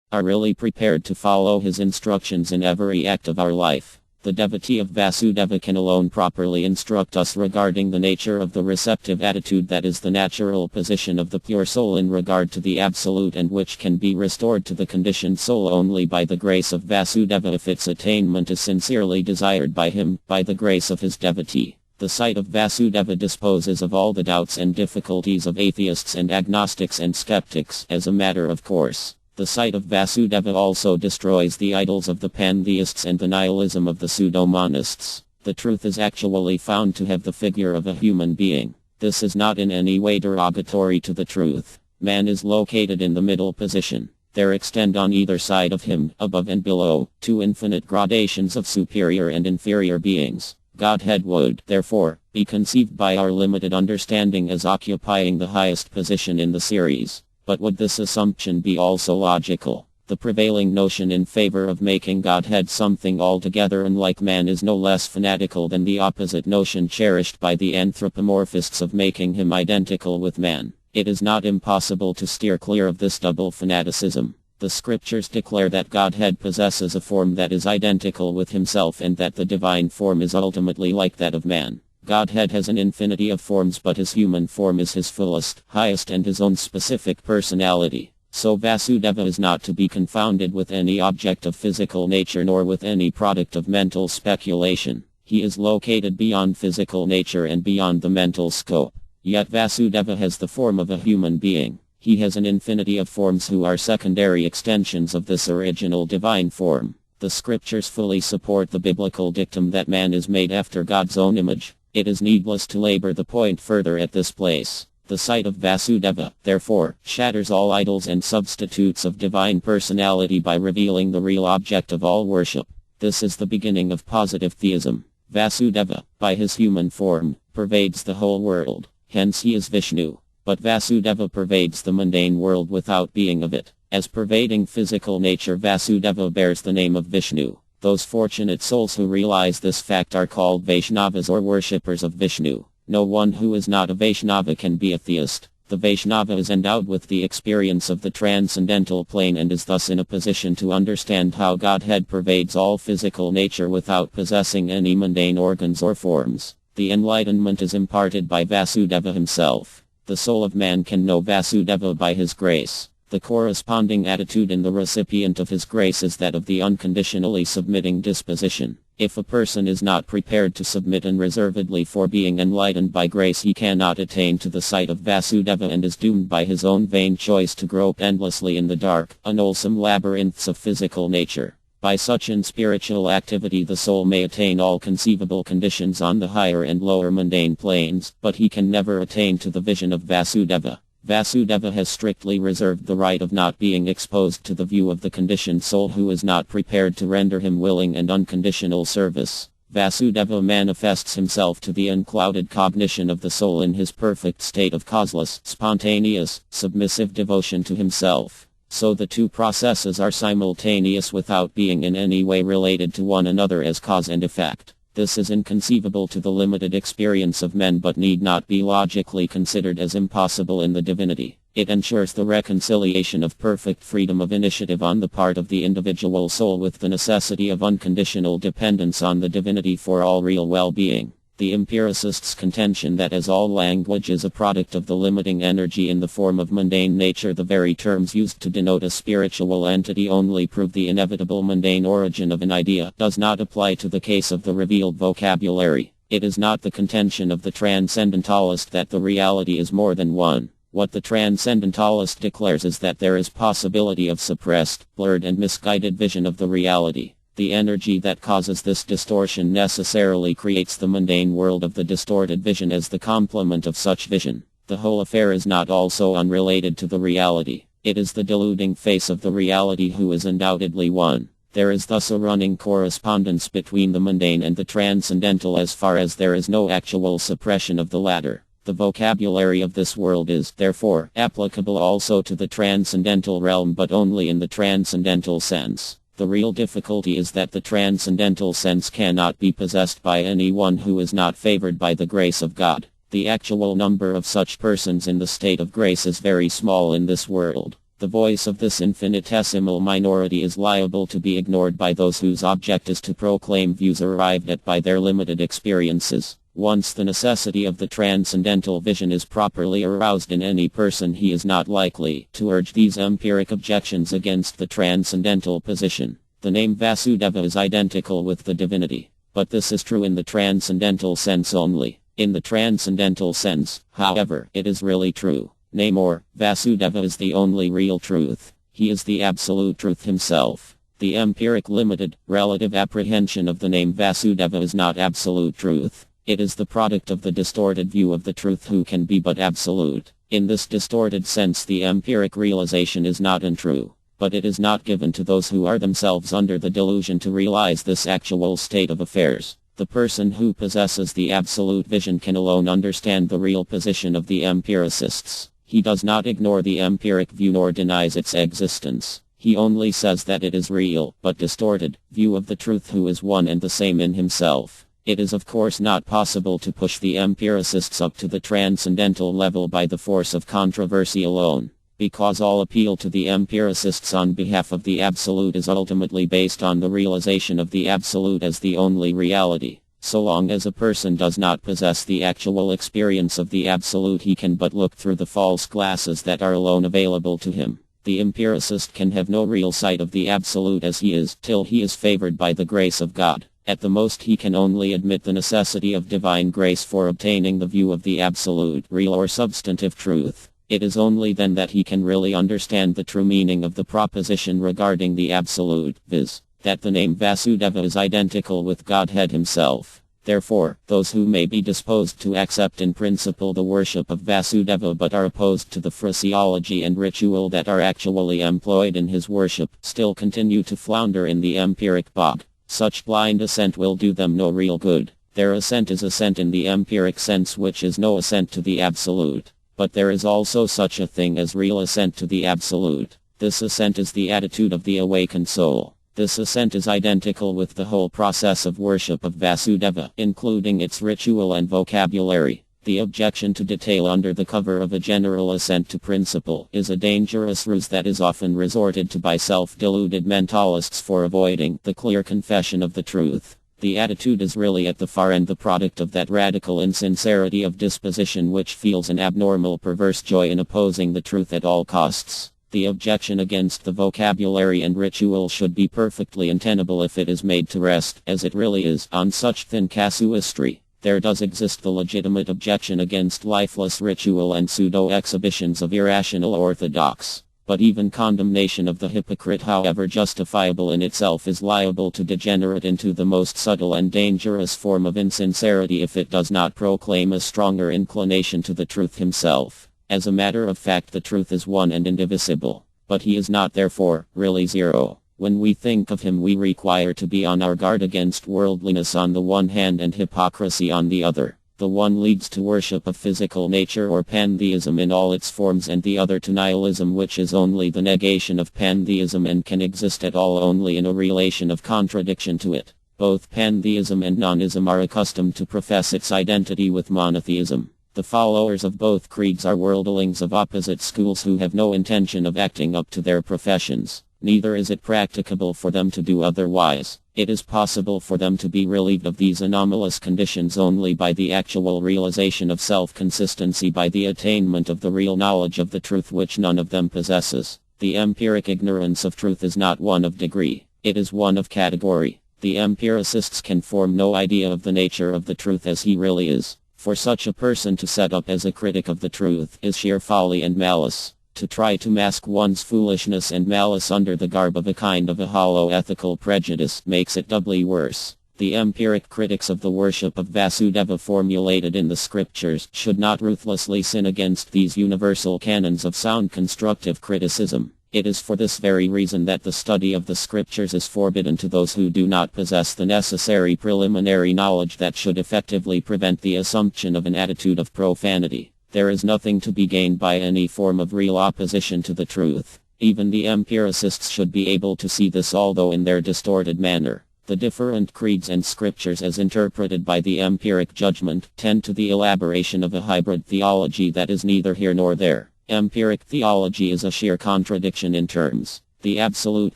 are really prepared to follow his instructions in every act of our life. The devotee of Vasudeva can alone properly instruct us regarding the nature of the receptive attitude that is the natural position of the pure soul in regard to the absolute, and which can be restored to the conditioned soul only by the grace of Vasudeva if its attainment is sincerely desired by him, by the grace of his devotee. The sight of Vasudeva disposes of all the doubts and difficulties of atheists and agnostics and skeptics as a matter of course. The sight of Vasudeva also destroys the idols of the pantheists and the nihilism of the pseudomonists. The truth is actually found to have the figure of a human being. This is not in any way derogatory to the truth. Man is located in the middle position. There extend on either side of him, above and below, two infinite gradations of superior and inferior beings. Godhead would, therefore, be conceived by our limited understanding as occupying the highest position in the series. But would this assumption be also logical? The prevailing notion in favor of making Godhead something altogether unlike man is no less fanatical than the opposite notion cherished by the anthropomorphists of making him identical with man. It is not impossible to steer clear of this double fanaticism. The scriptures declare that Godhead possesses a form that is identical with himself and that the divine form is ultimately like that of man. Godhead has an infinity of forms, but his human form is his fullest, highest, and his own specific personality. So Vasudeva is not to be confounded with any object of physical nature nor with any product of mental speculation. He is located beyond physical nature and beyond the mental scope. Yet Vasudeva has the form of a human being. He has an infinity of forms who are secondary extensions of this original divine form. The scriptures fully support the biblical dictum that man is made after God's own image. It is needless to labor the point further at this place. The sight of Vasudeva, therefore, shatters all idols and substitutes of divine personality by revealing the real object of all worship. This is the beginning of positive theism. Vasudeva, by his human form, pervades the whole world. Hence he is Vishnu. But Vasudeva pervades the mundane world without being of it. As pervading physical nature, Vasudeva bears the name of Vishnu. Those fortunate souls who realize this fact are called Vaishnavas or worshippers of Vishnu. No one who is not a Vaishnava can be a theist. The Vaishnava is endowed with the experience of the transcendental plane and is thus in a position to understand how Godhead pervades all physical nature without possessing any mundane organs or forms. The enlightenment is imparted by Vasudeva himself. The soul of man can know Vasudeva by his grace. The corresponding attitude in the recipient of his grace is that of the unconditionally submitting disposition. If a person is not prepared to submit unreservedly for being enlightened by grace, he cannot attain to the sight of Vasudeva and is doomed by his own vain choice to grope endlessly in the dark, unwholesome labyrinths of physical nature. By such unspiritual activity the soul may attain all conceivable conditions on the higher and lower mundane planes, but he can never attain to the vision of Vasudeva. Vasudeva has strictly reserved the right of not being exposed to the view of the conditioned soul who is not prepared to render him willing and unconditional service. Vasudeva manifests himself to the unclouded cognition of the soul in his perfect state of causeless, spontaneous, submissive devotion to himself. So the two processes are simultaneous without being in any way related to one another as cause and effect. This is inconceivable to the limited experience of men but need not be logically considered as impossible in the divinity. It ensures the reconciliation of perfect freedom of initiative on the part of the individual soul with the necessity of unconditional dependence on the divinity for all real well-being. The empiricist's contention that as all language is a product of the limiting energy in the form of mundane nature, the very terms used to denote a spiritual entity only prove the inevitable mundane origin of an idea, does not apply to the case of the revealed vocabulary. It is not the contention of the transcendentalist that the reality is more than one. What the transcendentalist declares is that there is possibility of suppressed, blurred and misguided vision of the reality. The energy that causes this distortion necessarily creates the mundane world of the distorted vision as the complement of such vision. The whole affair is not also unrelated to the reality. It is the deluding face of the reality who is undoubtedly one. There is thus a running correspondence between the mundane and the transcendental as far as there is no actual suppression of the latter. The vocabulary of this world is, therefore, applicable also to the transcendental realm but only in the transcendental sense. The real difficulty is that the transcendental sense cannot be possessed by anyone who is not favored by the grace of God. The actual number of such persons in the state of grace is very small in this world. The voice of this infinitesimal minority is liable to be ignored by those whose object is to proclaim views arrived at by their limited experiences. Once the necessity of the transcendental vision is properly aroused in any person, he is not likely to urge these empiric objections against the transcendental position. The name Vasudeva is identical with the divinity, but this is true in the transcendental sense only. In the transcendental sense, however, it is really true. Nay more, Vasudeva is the only real truth. He is the absolute truth himself. The empiric limited, relative apprehension of the name Vasudeva is not absolute truth. It is the product of the distorted view of the truth who can be but absolute. In this distorted sense, the empiric realization is not untrue, but it is not given to those who are themselves under the delusion to realize this actual state of affairs. The person who possesses the absolute vision can alone understand the real position of the empiricists. He does not ignore the empiric view nor denies its existence. He only says that it is real, but distorted, view of the truth who is one and the same in himself. It is of course not possible to push the empiricists up to the transcendental level by the force of controversy alone, because all appeal to the empiricists on behalf of the absolute is ultimately based on the realization of the absolute as the only reality. So long as a person does not possess the actual experience of the absolute, he can but look through the false glasses that are alone available to him. The empiricist can have no real sight of the absolute as he is, till he is favored by the grace of God. At the most he can only admit the necessity of divine grace for obtaining the view of the absolute, real or substantive truth. It is only then that he can really understand the true meaning of the proposition regarding the absolute, viz., that the name Vasudeva is identical with Godhead himself. Therefore, those who may be disposed to accept in principle the worship of Vasudeva but are opposed to the phraseology and ritual that are actually employed in his worship, still continue to flounder in the empiric bog. Such blind assent will do them no real good. Their assent is assent in the empiric sense, which is no assent to the absolute. But there is also such a thing as real assent to the absolute. This assent is the attitude of the awakened soul. This assent is identical with the whole process of worship of Vasudeva, including its ritual and vocabulary. The objection to detail under the cover of a general assent to principle is a dangerous ruse that is often resorted to by self-deluded mentalists for avoiding the clear confession of the truth. The attitude is really at the far end the product of that radical insincerity of disposition which feels an abnormal perverse joy in opposing the truth at all costs. The objection against the vocabulary and ritual should be perfectly untenable if it is made to rest, as it really is, on such thin casuistry. There does exist the legitimate objection against lifeless ritual and pseudo-exhibitions of irrational orthodox. But even condemnation of the hypocrite, however justifiable in itself, is liable to degenerate into the most subtle and dangerous form of insincerity if it does not proclaim a stronger inclination to the truth himself. As a matter of fact, the truth is one and indivisible, but he is not therefore really zero. When we think of him, we require to be on our guard against worldliness on the one hand and hypocrisy on the other. The one leads to worship of physical nature or pantheism in all its forms, and the other to nihilism, which is only the negation of pantheism and can exist at all only in a relation of contradiction to it. Both pantheism and nonism are accustomed to profess its identity with monotheism. The followers of both creeds are worldlings of opposite schools who have no intention of acting up to their professions. Neither is it practicable for them to do otherwise. It is possible for them to be relieved of these anomalous conditions only by the actual realization of self-consistency, by the attainment of the real knowledge of the truth which none of them possesses. The empiric ignorance of truth is not one of degree, it is one of category. The empiricists can form no idea of the nature of the truth as he really is. For such a person to set up as a critic of the truth is sheer folly and malice. To try to mask one's foolishness and malice under the garb of a kind of a hollow ethical prejudice makes it doubly worse. The empiric critics of the worship of Vasudeva formulated in the scriptures should not ruthlessly sin against these universal canons of sound constructive criticism. It is for this very reason that the study of the scriptures is forbidden to those who do not possess the necessary preliminary knowledge that should effectively prevent the assumption of an attitude of profanity. There is nothing to be gained by any form of real opposition to the truth. Even the empiricists should be able to see this, although in their distorted manner. The different creeds and scriptures as interpreted by the empiric judgment tend to the elaboration of a hybrid theology that is neither here nor there. Empiric theology is a sheer contradiction in terms. The Absolute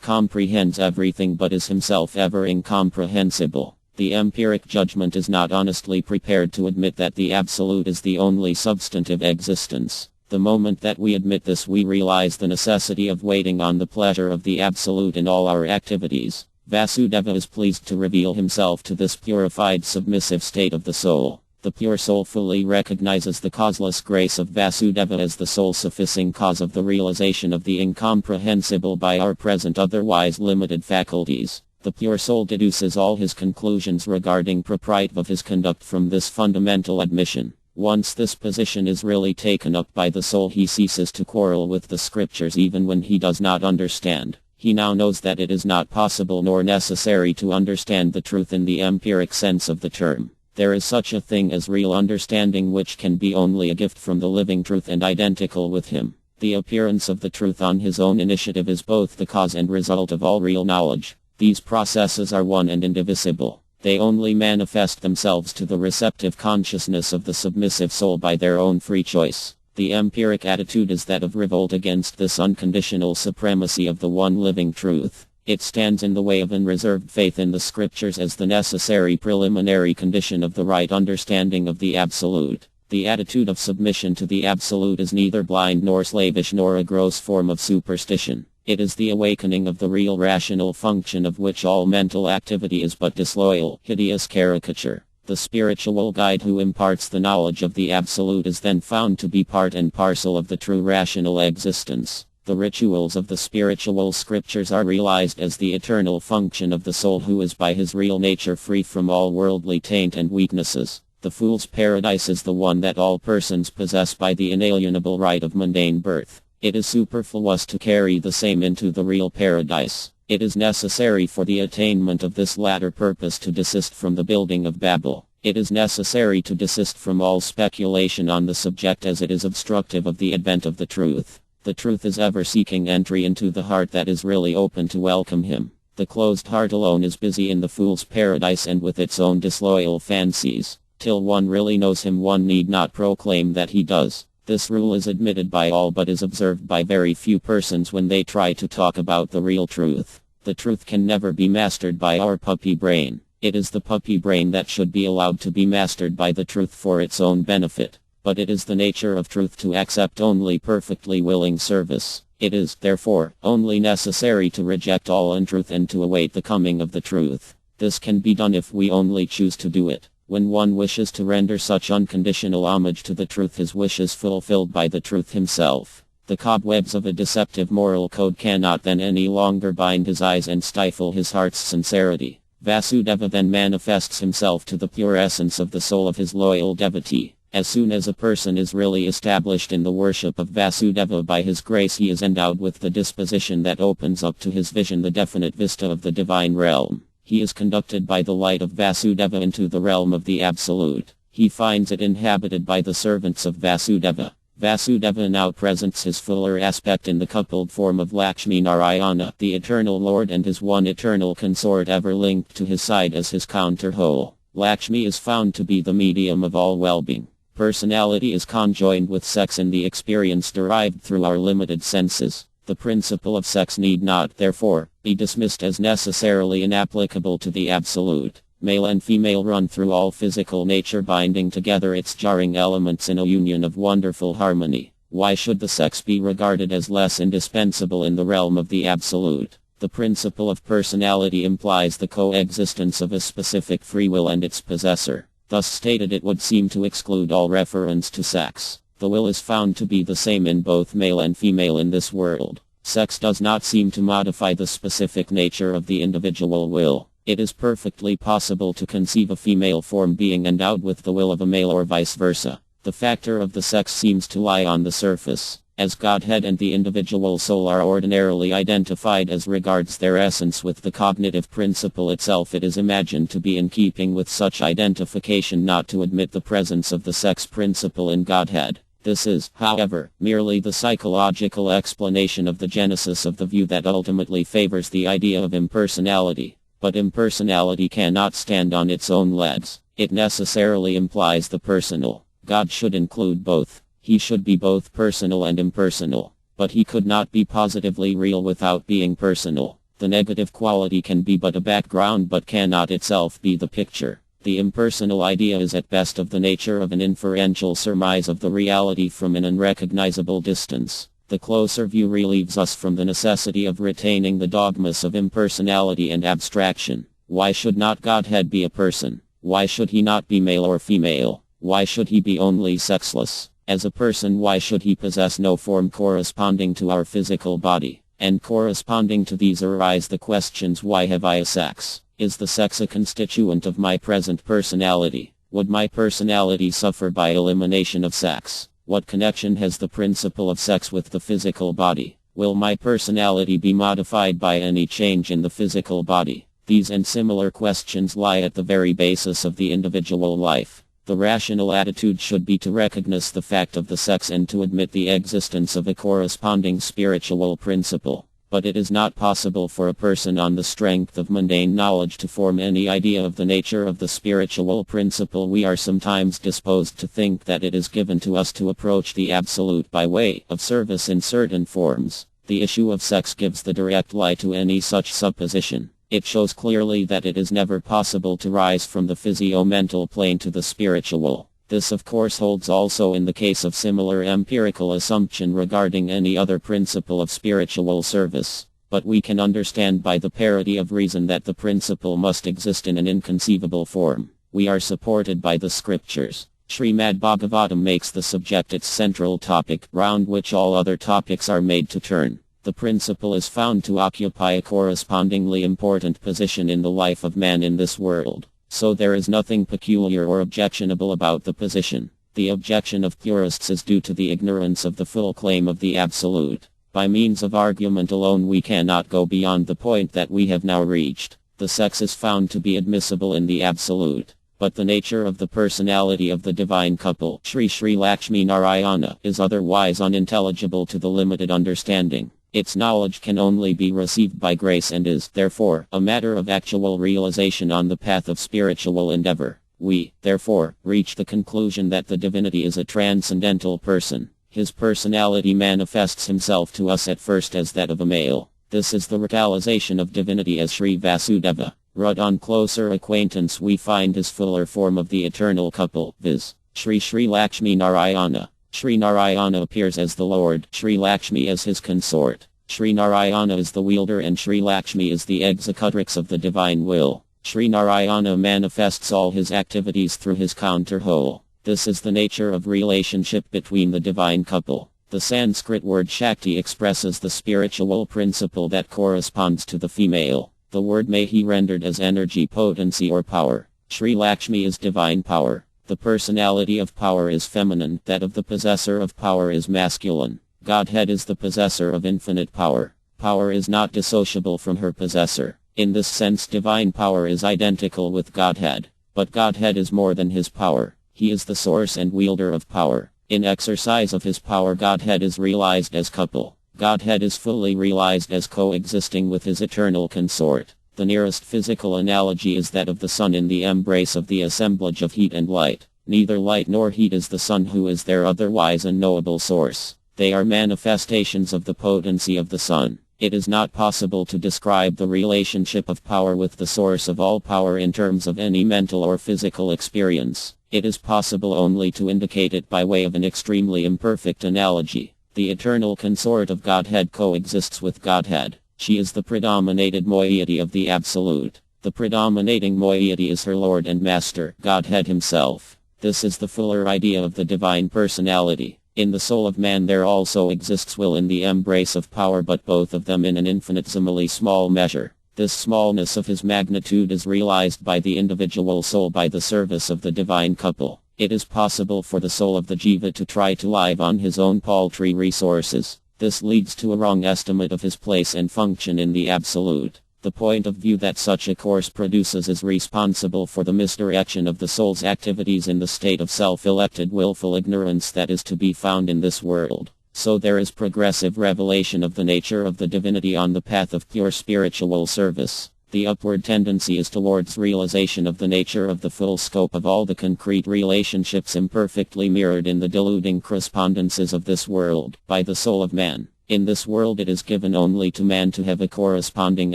comprehends everything but is himself ever incomprehensible. The empiric judgment is not honestly prepared to admit that the Absolute is the only substantive existence. The moment that we admit this, we realize the necessity of waiting on the pleasure of the Absolute in all our activities. Vasudeva is pleased to reveal himself to this purified submissive state of the soul. The pure soul fully recognizes the causeless grace of Vasudeva as the sole-sufficing cause of the realization of the incomprehensible by our present otherwise limited faculties. The pure soul deduces all his conclusions regarding propriety of his conduct from this fundamental admission. Once this position is really taken up by the soul, he ceases to quarrel with the scriptures even when he does not understand. He now knows that it is not possible nor necessary to understand the truth in the empiric sense of the term. There is such a thing as real understanding, which can be only a gift from the living truth and identical with him. The appearance of the truth on his own initiative is both the cause and result of all real knowledge. These processes are one and indivisible. They only manifest themselves to the receptive consciousness of the submissive soul by their own free choice. The empiric attitude is that of revolt against this unconditional supremacy of the one living truth. It stands in the way of unreserved faith in the scriptures as the necessary preliminary condition of the right understanding of the Absolute. The attitude of submission to the Absolute is neither blind nor slavish nor a gross form of superstition. It is the awakening of the real rational function of which all mental activity is but disloyal, hideous caricature. The spiritual guide who imparts the knowledge of the Absolute is then found to be part and parcel of the true rational existence. The rituals of the spiritual scriptures are realized as the eternal function of the soul who is by his real nature free from all worldly taint and weaknesses. The fool's paradise is the one that all persons possess by the inalienable right of mundane birth. It is superfluous to carry the same into the real paradise. It is necessary for the attainment of this latter purpose to desist from the building of Babel. It is necessary to desist from all speculation on the subject, as it is obstructive of the advent of the truth. The truth is ever seeking entry into the heart that is really open to welcome him. The closed heart alone is busy in the fool's paradise and with its own disloyal fancies. Till one really knows him, one need not proclaim that he does. This rule is admitted by all but is observed by very few persons when they try to talk about the real truth. The truth can never be mastered by our puppy brain. It is the puppy brain that should be allowed to be mastered by the truth for its own benefit. But it is the nature of truth to accept only perfectly willing service. It is, therefore, only necessary to reject all untruth and to await the coming of the truth. This can be done if we only choose to do it. When one wishes to render such unconditional homage to the truth, his wish is fulfilled by the truth himself. The cobwebs of a deceptive moral code cannot then any longer bind his eyes and stifle his heart's sincerity. Vasudeva then manifests himself to the pure essence of the soul of his loyal devotee. As soon as a person is really established in the worship of Vasudeva, by his grace he is endowed with the disposition that opens up to his vision the definite vista of the divine realm. He is conducted by the light of Vasudeva into the realm of the Absolute. He finds it inhabited by the servants of Vasudeva. Vasudeva now presents his fuller aspect in the coupled form of Lakshmi Narayana, the eternal Lord, and his one eternal consort ever linked to his side as his counter-whole. Lakshmi is found to be the medium of all well-being. Personality is conjoined with sex in the experience derived through our limited senses. The principle of sex need not, therefore, be dismissed as necessarily inapplicable to the Absolute. Male and female run through all physical nature, binding together its jarring elements in a union of wonderful harmony. Why should the sex be regarded as less indispensable in the realm of the Absolute? The principle of personality implies the coexistence of a specific free will and its possessor. Thus stated, it would seem to exclude all reference to sex. The will is found to be the same in both male and female in this world. Sex does not seem to modify the specific nature of the individual will. It is perfectly possible to conceive a female form being endowed with the will of a male or vice versa. The factor of the sex seems to lie on the surface. As Godhead and the individual soul are ordinarily identified as regards their essence with the cognitive principle itself, it is imagined to be in keeping with such identification not to admit the presence of the sex principle in Godhead. This is, however, merely the psychological explanation of the genesis of the view that ultimately favors the idea of impersonality. But impersonality cannot stand on its own legs. It necessarily implies the personal. God should include both. He should be both personal and impersonal. But he could not be positively real without being personal. The negative quality can be but a background but cannot itself be the picture. The impersonal idea is at best of the nature of an inferential surmise of the reality from an unrecognizable distance. The closer view relieves us from the necessity of retaining the dogmas of impersonality and abstraction. Why should not Godhead be a person? Why should he not be male or female? Why should he be only sexless? As a person, why should he possess no form corresponding to our physical body? And corresponding to these arise the questions: why have I a sex? Is the sex a constituent of my present personality? Would my personality suffer by elimination of sex? What connection has the principle of sex with the physical body? Will my personality be modified by any change in the physical body? These and similar questions lie at the very basis of the individual life. The rational attitude should be to recognize the fact of the sex and to admit the existence of a corresponding spiritual principle. But it is not possible for a person on the strength of mundane knowledge to form any idea of the nature of the spiritual principle. We are sometimes disposed to think that it is given to us to approach the absolute by way of service in certain forms. The issue of sex gives the direct lie to any such supposition. It shows clearly that it is never possible to rise from the physio-mental plane to the spiritual. This of course holds also in the case of similar empirical assumption regarding any other principle of spiritual service. But we can understand by the parity of reason that the principle must exist in an inconceivable form. We are supported by the scriptures. Srimad Bhagavatam makes the subject its central topic, round which all other topics are made to turn. The principle is found to occupy a correspondingly important position in the life of man in this world. So there is nothing peculiar or objectionable about the position. The objection of purists is due to the ignorance of the full claim of the absolute. By means of argument alone we cannot go beyond the point that we have now reached. The sex is found to be admissible in the absolute. But the nature of the personality of the divine couple, Sri Sri Lakshmi Narayana, is otherwise unintelligible to the limited understanding. Its knowledge can only be received by grace and is, therefore, a matter of actual realization on the path of spiritual endeavor. We, therefore, reach the conclusion that the divinity is a transcendental person. His personality manifests himself to us at first as that of a male. This is the realization of divinity as Sri Vasudeva. But on closer acquaintance we find his fuller form of the eternal couple, viz. Sri Sri Lakshmi Narayana. Sri Narayana appears as the Lord, Sri Lakshmi as his consort. Sri Narayana is the wielder and Sri Lakshmi is the executrix of the divine will. Sri Narayana manifests all his activities through his counter-whole. This is the nature of relationship between the divine couple. The Sanskrit word Shakti expresses the spiritual principle that corresponds to the female. The word may be rendered as energy, potency or power. Sri Lakshmi is divine power. The personality of power is feminine, that of the possessor of power is masculine. Godhead is the possessor of infinite power. Power is not dissociable from her possessor. In this sense divine power is identical with Godhead. But Godhead is more than his power. He is the source and wielder of power. In exercise of his power Godhead is realized as couple. Godhead is fully realized as coexisting with his eternal consort. The nearest physical analogy is that of the sun in the embrace of the assemblage of heat and light. Neither light nor heat is the sun, who is their otherwise unknowable source. They are manifestations of the potency of the sun. It is not possible to describe the relationship of power with the source of all power in terms of any mental or physical experience. It is possible only to indicate it by way of an extremely imperfect analogy. The eternal consort of Godhead coexists with Godhead. She is the predominated moiety of the Absolute. The predominating moiety is her Lord and Master, Godhead himself. This is the fuller idea of the divine personality. In the soul of man there also exists will in the embrace of power, but both of them in an infinitesimally small measure. This smallness of his magnitude is realized by the individual soul by the service of the divine couple. It is possible for the soul of the jiva to try to live on his own paltry resources. This leads to a wrong estimate of his place and function in the absolute. The point of view that such a course produces is responsible for the misdirection of the soul's activities in the state of self-elected willful ignorance that is to be found in this world. So there is progressive revelation of the nature of the divinity on the path of pure spiritual service. The upward tendency is towards realization of the nature of the full scope of all the concrete relationships imperfectly mirrored in the deluding correspondences of this world, by the soul of man. In this world it is given only to man to have a corresponding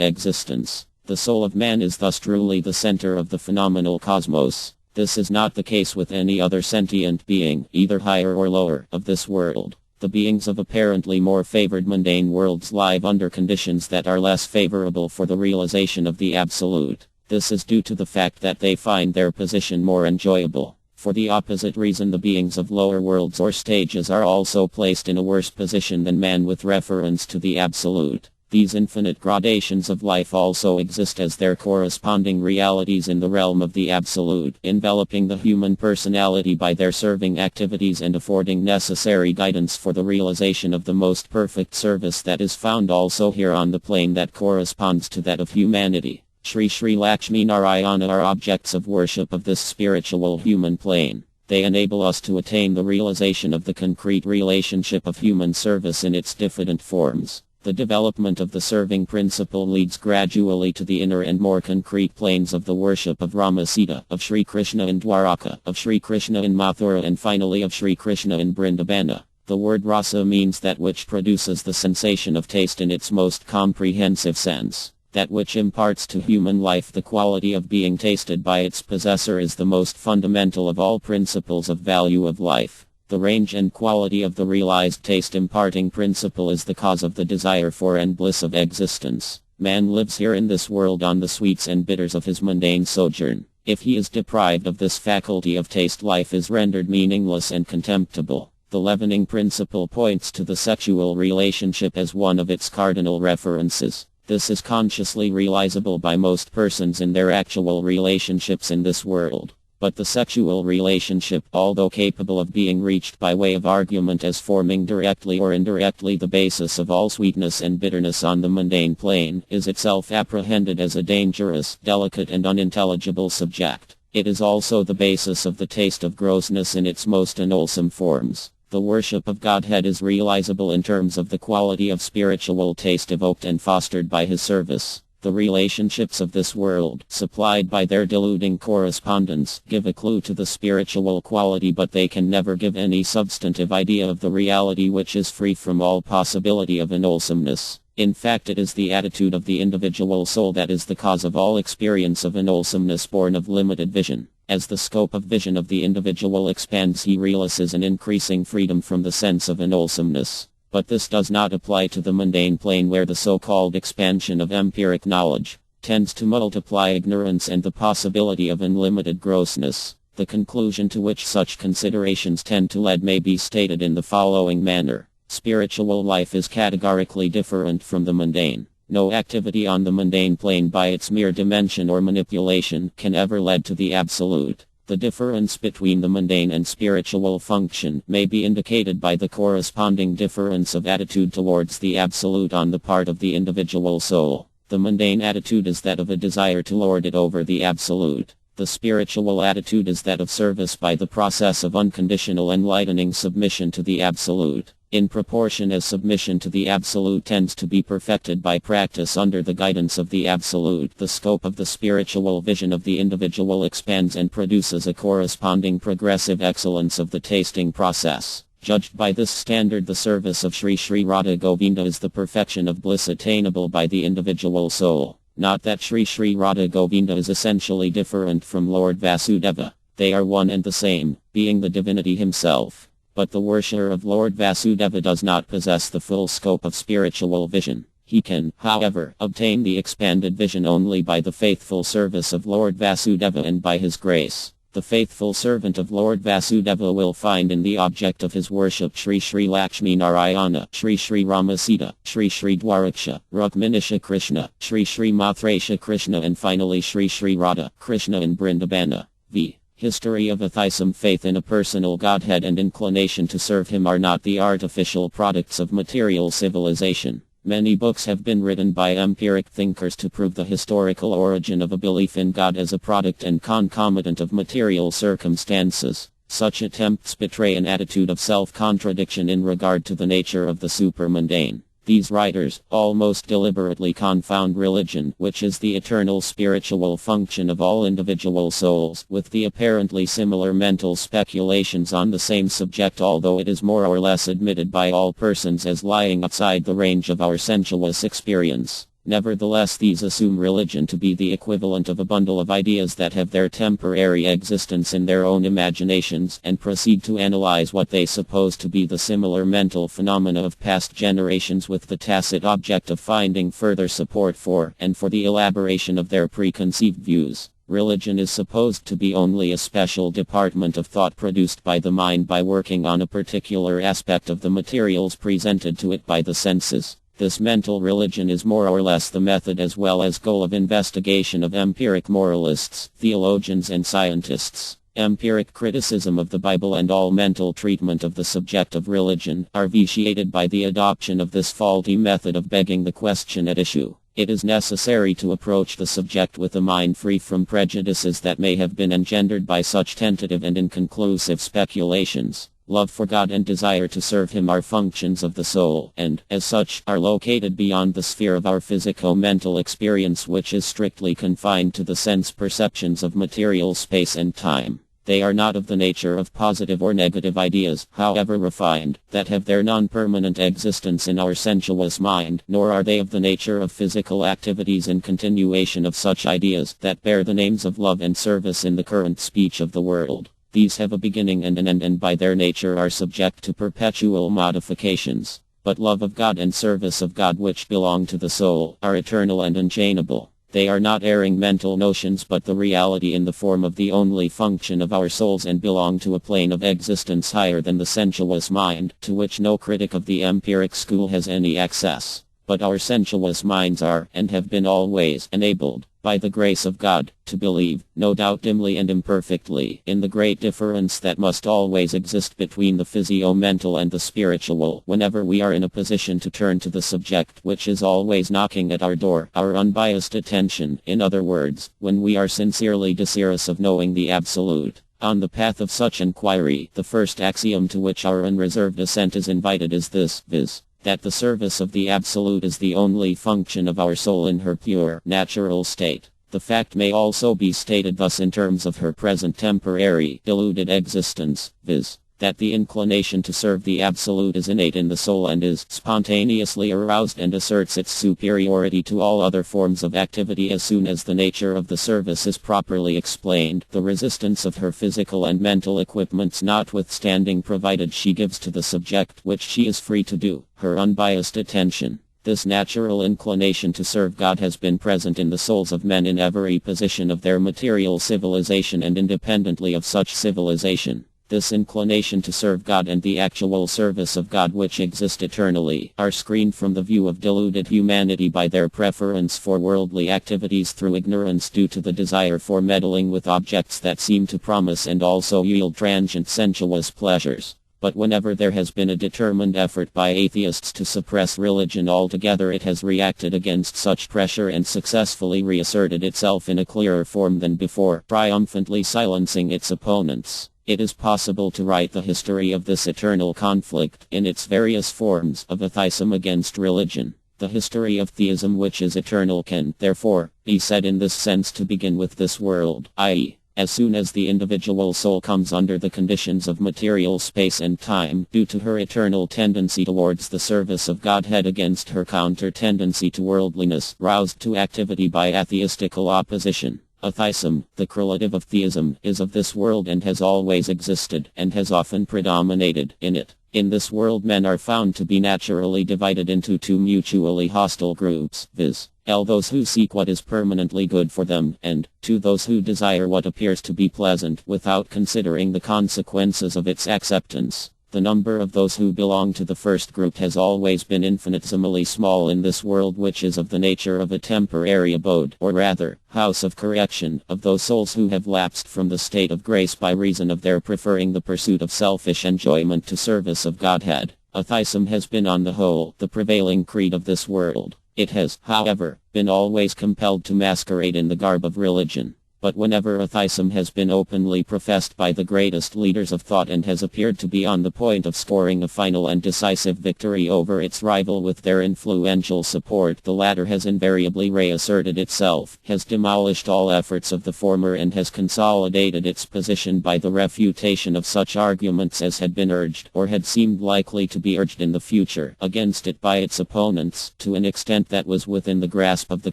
existence. The soul of man is thus truly the center of the phenomenal cosmos. This is not the case with any other sentient being, either higher or lower, of this world. The beings of apparently more favored mundane worlds live under conditions that are less favorable for the realization of the absolute. This is due to the fact that they find their position more enjoyable. For the opposite reason, the beings of lower worlds or stages are also placed in a worse position than man with reference to the absolute. These infinite gradations of life also exist as their corresponding realities in the realm of the absolute, enveloping the human personality by their serving activities and affording necessary guidance for the realization of the most perfect service that is found also here on the plane that corresponds to that of humanity. Sri Sri Lakshmi Narayana are objects of worship of this spiritual human plane. They enable us to attain the realization of the concrete relationship of human service in its different forms. The development of the serving principle leads gradually to the inner and more concrete planes of the worship of Rama Sita, of Sri Krishna in Dwaraka, of Sri Krishna in Mathura, and finally of Sri Krishna in Brindabana. The word rasa means that which produces the sensation of taste in its most comprehensive sense. That which imparts to human life the quality of being tasted by its possessor is the most fundamental of all principles of value of life. The range and quality of the realized taste-imparting principle is the cause of the desire for and bliss of existence. Man lives here in this world on the sweets and bitters of his mundane sojourn. If he is deprived of this faculty of taste, life is rendered meaningless and contemptible. The leavening principle points to the sexual relationship as one of its cardinal references. This is consciously realizable by most persons in their actual relationships in this world. But the sexual relationship, although capable of being reached by way of argument as forming directly or indirectly the basis of all sweetness and bitterness on the mundane plane, is itself apprehended as a dangerous, delicate and unintelligible subject. It is also the basis of the taste of grossness in its most unwholesome forms. The worship of Godhead is realizable in terms of the quality of spiritual taste evoked and fostered by his service. The relationships of this world, supplied by their deluding correspondence, give a clue to the spiritual quality, but they can never give any substantive idea of the reality which is free from all possibility of unwholesomeness. In fact, it is the attitude of the individual soul that is the cause of all experience of unwholesomeness born of limited vision. As the scope of vision of the individual expands, he realizes an increasing freedom from the sense of unwholesomeness. But this does not apply to the mundane plane, where the so-called expansion of empiric knowledge tends to multiply ignorance and the possibility of unlimited grossness. The conclusion to which such considerations tend to lead may be stated in the following manner. Spiritual life is categorically different from the mundane. No activity on the mundane plane by its mere dimension or manipulation can ever lead to the absolute. The difference between the mundane and spiritual function may be indicated by the corresponding difference of attitude towards the absolute on the part of the individual soul. The mundane attitude is that of a desire to lord it over the absolute. The spiritual attitude is that of service by the process of unconditional enlightening submission to the absolute. In proportion as submission to the absolute tends to be perfected by practice under the guidance of the absolute, the scope of the spiritual vision of the individual expands and produces a corresponding progressive excellence of the tasting process. Judged by this standard, the service of Sri Sri Radha Govinda is the perfection of bliss attainable by the individual soul. Not that Sri Sri Radha Govinda is essentially different from Lord Vasudeva. They are one and the same, being the divinity himself. But the worshipper of Lord Vasudeva does not possess the full scope of spiritual vision. He can, however, obtain the expanded vision only by the faithful service of Lord Vasudeva and by his grace. The faithful servant of Lord Vasudeva will find in the object of his worship Sri Sri Lakshmi Narayana, Sri Sri Rama Sita, Sri Sri Dwaraksha, Rukminisha Krishna, Sri Sri Mathrasha Krishna, and finally Sri Sri Radha Krishna in Brindabana. V. History of atheism. Faith in a personal Godhead and inclination to serve him are not the artificial products of material civilization. Many books have been written by empiric thinkers to prove the historical origin of a belief in God as a product and concomitant of material circumstances. Such attempts betray an attitude of self-contradiction in regard to the nature of the supermundane. These writers almost deliberately confound religion, which is the eternal spiritual function of all individual souls, with the apparently similar mental speculations on the same subject, although it is more or less admitted by all persons as lying outside the range of our sensuous experience. Nevertheless, these assume religion to be the equivalent of a bundle of ideas that have their temporary existence in their own imaginations, and proceed to analyze what they suppose to be the similar mental phenomena of past generations with the tacit object of finding further support for, and for the elaboration of their preconceived views. Religion is supposed to be only a special department of thought produced by the mind by working on a particular aspect of the materials presented to it by the senses. This mental religion is more or less the method as well as goal of investigation of empiric moralists, theologians and scientists. Empiric criticism of the Bible and all mental treatment of the subject of religion are vitiated by the adoption of this faulty method of begging the question at issue. It is necessary to approach the subject with a mind free from prejudices that may have been engendered by such tentative and inconclusive speculations. Love for God and desire to serve Him are functions of the soul, and, as such, are located beyond the sphere of our physico-mental experience, which is strictly confined to the sense perceptions of material space and time. They are not of the nature of positive or negative ideas, however refined, that have their non-permanent existence in our sensuous mind, nor are they of the nature of physical activities in continuation of such ideas that bear the names of love and service in the current speech of the world. These have a beginning and an end, and by their nature are subject to perpetual modifications. But love of God and service of God, which belong to the soul, are eternal and unchangeable. They are not erring mental notions, but the reality in the form of the only function of our souls, and belong to a plane of existence higher than the sensuous mind, to which no critic of the empiric school has any access. But our sensuous minds are, and have been always, enabled, by the grace of God, to believe, no doubt dimly and imperfectly, in the great difference that must always exist between the physio-mental and the spiritual, whenever we are in a position to turn to the subject which is always knocking at our door, our unbiased attention, in other words, when we are sincerely desirous of knowing the absolute. On the path of such inquiry, the first axiom to which our unreserved assent is invited is this, viz., that the service of the Absolute is the only function of our soul in her pure, natural state. The fact may also be stated thus in terms of her present temporary, deluded existence, viz., that the inclination to serve the Absolute is innate in the soul and is spontaneously aroused and asserts its superiority to all other forms of activity as soon as the nature of the service is properly explained, the resistance of her physical and mental equipments notwithstanding, provided she gives to the subject which she is free to do, her unbiased attention. This natural inclination to serve God has been present in the souls of men in every position of their material civilization and independently of such civilization. This inclination to serve God and the actual service of God, which exist eternally, are screened from the view of deluded humanity by their preference for worldly activities through ignorance due to the desire for meddling with objects that seem to promise and also yield transient sensuous pleasures. But whenever there has been a determined effort by atheists to suppress religion altogether, it has reacted against such pressure and successfully reasserted itself in a clearer form than before, triumphantly silencing its opponents. It is possible to write the history of this eternal conflict, in its various forms, of atheism against religion. The history of theism, which is eternal, can, therefore, be said in this sense to begin with this world, i.e., as soon as the individual soul comes under the conditions of material space and time, due to her eternal tendency towards the service of Godhead against her counter-tendency to worldliness, roused to activity by atheistical opposition. Atheism, the correlative of theism, is of this world and has always existed, and has often predominated in it. In this world men are found to be naturally divided into two mutually hostile groups, viz. L. those who seek what is permanently good for them, and 2. those who desire what appears to be pleasant, without considering the consequences of its acceptance. The number of those who belong to the first group has always been infinitesimally small in this world, which is of the nature of a temporary abode, or rather, house of correction, of those souls who have lapsed from the state of grace by reason of their preferring the pursuit of selfish enjoyment to service of Godhead. Atheism has been on the whole the prevailing creed of this world. It has, however, been always compelled to masquerade in the garb of religion. But whenever a theism has been openly professed by the greatest leaders of thought and has appeared to be on the point of scoring a final and decisive victory over its rival with their influential support, the latter has invariably reasserted itself, has demolished all efforts of the former, and has consolidated its position by the refutation of such arguments as had been urged, or had seemed likely to be urged in the future, against it by its opponents, to an extent that was within the grasp of the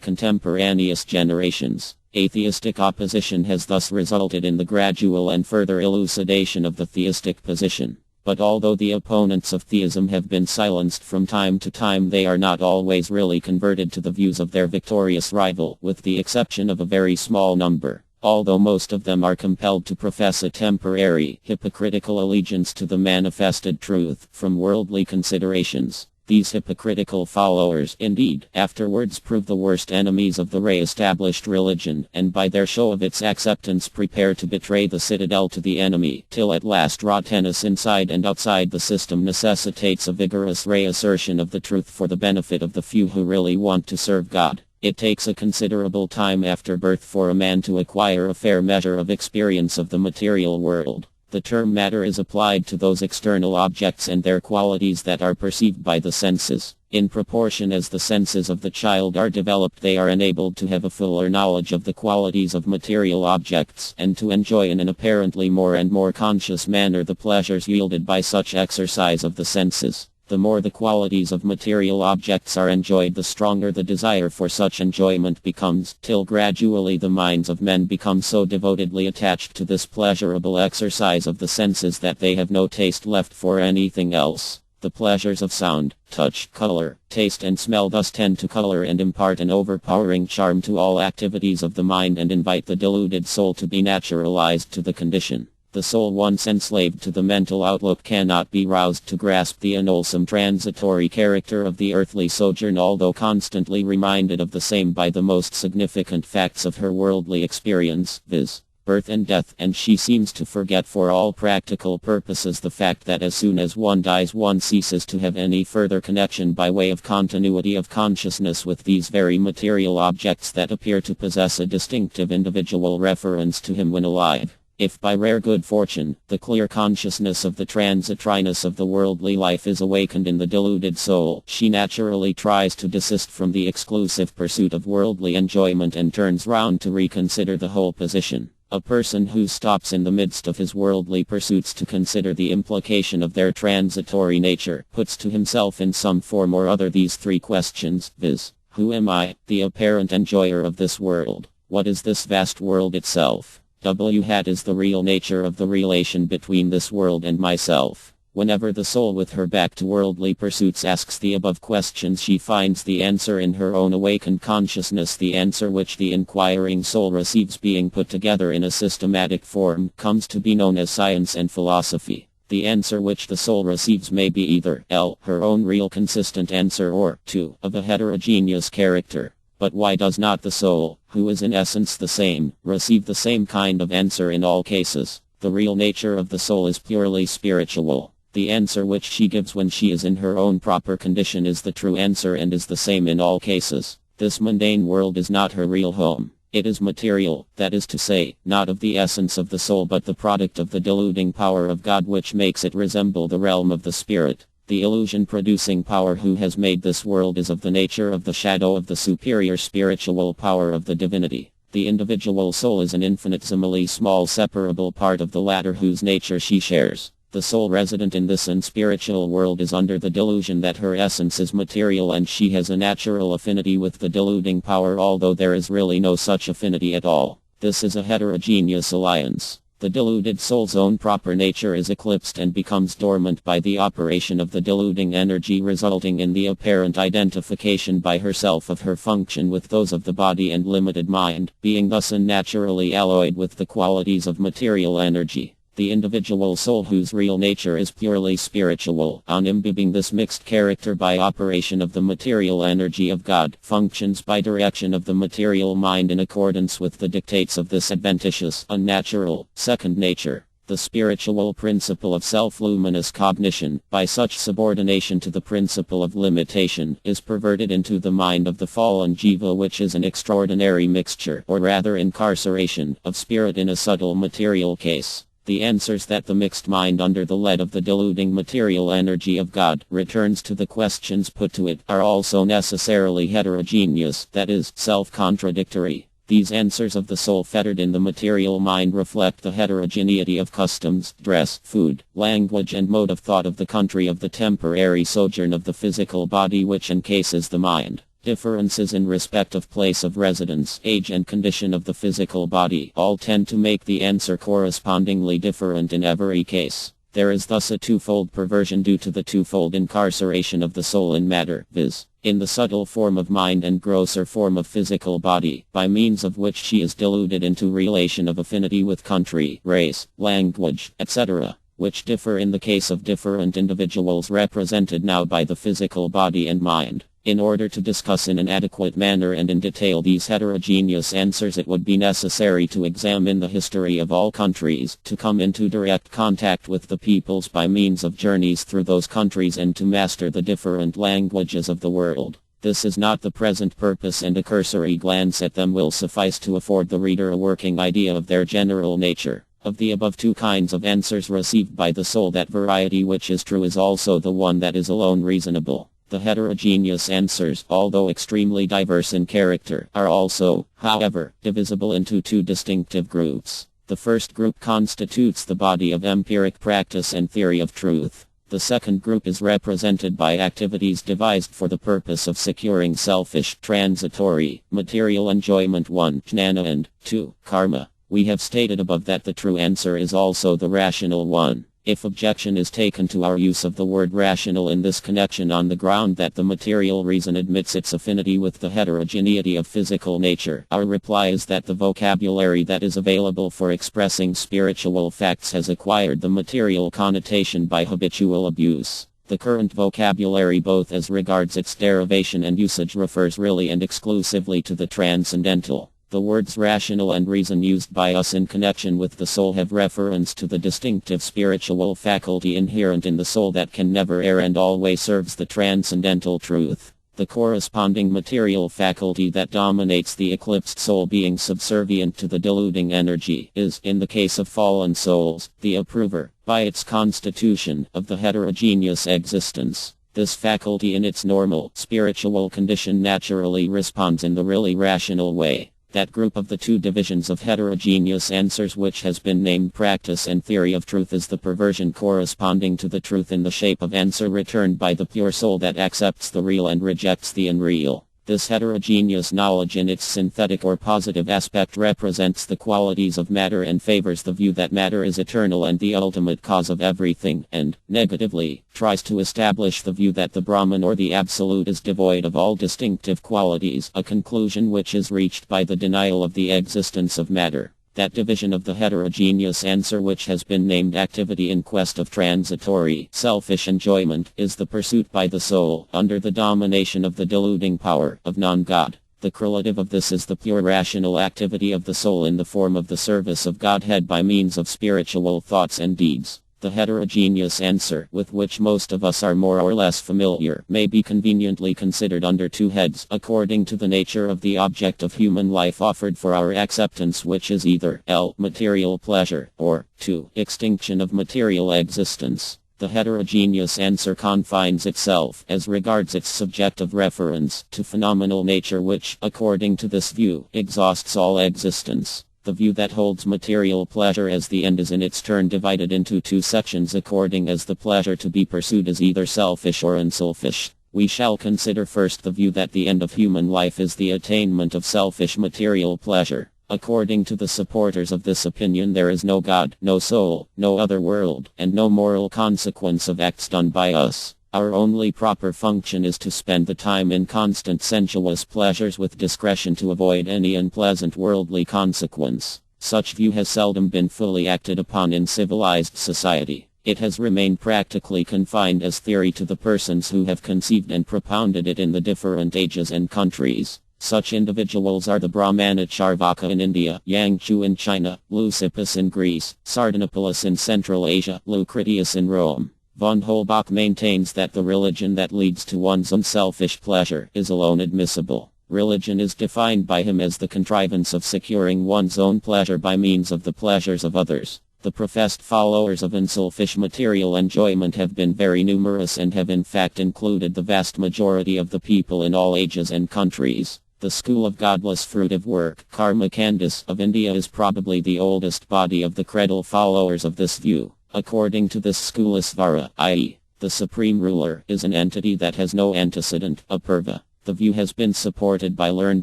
contemporaneous generations. Atheistic opposition has thus resulted in the gradual and further elucidation of the theistic position. But although the opponents of theism have been silenced from time to time, they are not always really converted to the views of their victorious rival, with the exception of a very small number. Although most of them are compelled to profess a temporary, hypocritical allegiance to the manifested truth, from worldly considerations. These hypocritical followers, indeed, afterwards prove the worst enemies of the re-established religion, and by their show of its acceptance prepare to betray the citadel to the enemy, till at last raw tennis inside and outside the system necessitates a vigorous reassertion of the truth for the benefit of the few who really want to serve God. It takes a considerable time after birth for a man to acquire a fair measure of experience of the material world. The term matter is applied to those external objects and their qualities that are perceived by the senses. In proportion as the senses of the child are developed, they are enabled to have a fuller knowledge of the qualities of material objects, and to enjoy in an apparently more and more conscious manner the pleasures yielded by such exercise of the senses. The more the qualities of material objects are enjoyed, the stronger the desire for such enjoyment becomes, till gradually the minds of men become so devotedly attached to this pleasurable exercise of the senses that they have no taste left for anything else. The pleasures of sound, touch, color, taste and smell thus tend to color and impart an overpowering charm to all activities of the mind, and invite the deluded soul to be naturalized to the condition. The soul once enslaved to the mental outlook cannot be roused to grasp the unwholesome transitory character of the earthly sojourn, although constantly reminded of the same by the most significant facts of her worldly experience, viz., birth and death, and she seems to forget for all practical purposes the fact that as soon as one dies one ceases to have any further connection by way of continuity of consciousness with these very material objects that appear to possess a distinctive individual reference to him when alive. If by rare good fortune, the clear consciousness of the transitoriness of the worldly life is awakened in the deluded soul, she naturally tries to desist from the exclusive pursuit of worldly enjoyment and turns round to reconsider the whole position. A person who stops in the midst of his worldly pursuits to consider the implication of their transitory nature, puts to himself in some form or other these three questions, viz., who am I, the apparent enjoyer of this world? What is this vast world itself? What is the real nature of the relation between this world and myself? Whenever the soul with her back to worldly pursuits asks the above questions, she finds the answer in her own awakened consciousness. The answer which the inquiring soul receives, being put together in a systematic form, comes to be known as science and philosophy. The answer which the soul receives may be either L, her own real consistent answer, or 2, of a heterogeneous character. But why does not the soul, who is in essence the same, receive the same kind of answer in all cases? The real nature of the soul is purely spiritual. The answer which she gives when she is in her own proper condition is the true answer and is the same in all cases. This mundane world is not her real home. It is material, that is to say, not of the essence of the soul but the product of the deluding power of God, which makes it resemble the realm of the spirit. The illusion-producing power who has made this world is of the nature of the shadow of the superior spiritual power of the divinity. The individual soul is an infinitesimally small separable part of the latter whose nature she shares. The soul resident in this unspiritual world is under the delusion that her essence is material, and she has a natural affinity with the deluding power, although there is really no such affinity at all. This is a heterogeneous alliance. The deluded soul's own proper nature is eclipsed and becomes dormant by the operation of the deluding energy, resulting in the apparent identification by herself of her function with those of the body and limited mind, being thus unnaturally alloyed with the qualities of material energy. The individual soul, whose real nature is purely spiritual, on imbibing this mixed character by operation of the material energy of God, functions by direction of the material mind in accordance with the dictates of this adventitious, unnatural, second nature. The spiritual principle of self-luminous cognition, by such subordination to the principle of limitation, is perverted into the mind of the fallen jiva, which is an extraordinary mixture, or rather incarceration, of spirit in a subtle material case. The answers that the mixed mind under the lead of the deluding material energy of God returns to the questions put to it are also necessarily heterogeneous, that is, self-contradictory. These answers of the soul fettered in the material mind reflect the heterogeneity of customs, dress, food, language and mode of thought of the country of the temporary sojourn of the physical body which encases the mind. Differences in respect of place of residence, age and condition of the physical body all tend to make the answer correspondingly different in every case. There is thus a twofold perversion due to the twofold incarceration of the soul in matter, viz., in the subtle form of mind and grosser form of physical body, by means of which she is deluded into relation of affinity with country, race, language, etc., which differ in the case of different individuals represented now by the physical body and mind. In order to discuss in an adequate manner and in detail these heterogeneous answers, it would be necessary to examine the history of all countries, to come into direct contact with the peoples by means of journeys through those countries, and to master the different languages of the world. This is not the present purpose, and a cursory glance at them will suffice to afford the reader a working idea of their general nature. Of the above two kinds of answers received by the soul, that variety which is true is also the one that is alone reasonable. The heterogeneous answers, although extremely diverse in character, are also, however, divisible into two distinctive groups. The first group constitutes the body of empiric practice and theory of truth. The second group is represented by activities devised for the purpose of securing selfish, transitory, material enjoyment. 1. Jnana and 2. Karma. We have stated above that the true answer is also the rational one. If objection is taken to our use of the word rational in this connection on the ground that the material reason admits its affinity with the heterogeneity of physical nature, our reply is that the vocabulary that is available for expressing spiritual facts has acquired the material connotation by habitual abuse. The current vocabulary, both as regards its derivation and usage, refers really and exclusively to the transcendental. The words rational and reason used by us in connection with the soul have reference to the distinctive spiritual faculty inherent in the soul that can never err and always serves the transcendental truth. The corresponding material faculty that dominates the eclipsed soul, being subservient to the deluding energy, is, in the case of fallen souls, the approver, by its constitution, of the heterogeneous existence. This faculty in its normal, spiritual condition naturally responds in the really rational way. That group of the two divisions of heterogeneous answers which has been named practice and theory of truth is the perversion corresponding to the truth in the shape of answer returned by the pure soul that accepts the real and rejects the unreal. This heterogeneous knowledge in its synthetic or positive aspect represents the qualities of matter and favors the view that matter is eternal and the ultimate cause of everything, and, negatively, tries to establish the view that the Brahman or the Absolute is devoid of all distinctive qualities, a conclusion which is reached by the denial of the existence of matter. That division of the heterogeneous answer which has been named activity in quest of transitory, selfish enjoyment, is the pursuit by the soul, under the domination of the deluding power, of non-God. The correlative of this is the pure rational activity of the soul in the form of the service of Godhead by means of spiritual thoughts and deeds. The heterogeneous answer, with which most of us are more or less familiar, may be conveniently considered under two heads, according to the nature of the object of human life offered for our acceptance, which is either L. material pleasure, or 2. extinction of material existence. The heterogeneous answer confines itself, as regards its subjective reference, to phenomenal nature which, according to this view, exhausts all existence. The view that holds material pleasure as the end is in its turn divided into two sections according as the pleasure to be pursued is either selfish or unselfish. We shall consider first the view that the end of human life is the attainment of selfish material pleasure. According to the supporters of this opinion, there is no God, no soul, no other world, and no moral consequence of acts done by us. Our only proper function is to spend the time in constant sensuous pleasures with discretion to avoid any unpleasant worldly consequence. Such view has seldom been fully acted upon in civilized society. It has remained practically confined as theory to the persons who have conceived and propounded it in the different ages and countries. Such individuals are the Brahmana Charvaka in India, Yangzhou in China, Leucippus in Greece, Sardanapalus in Central Asia, Lucretius in Rome. Von Holbach maintains that the religion that leads to one's own selfish pleasure is alone admissible. Religion is defined by him as the contrivance of securing one's own pleasure by means of the pleasures of others. The professed followers of unselfish material enjoyment have been very numerous and have in fact included the vast majority of the people in all ages and countries. The school of godless fruitive work, Karma Kandis, of India is probably the oldest body of the credal followers of this view. According to this school, Isvara, i.e., the supreme ruler, is an entity that has no antecedent, apurva. The view has been supported by learned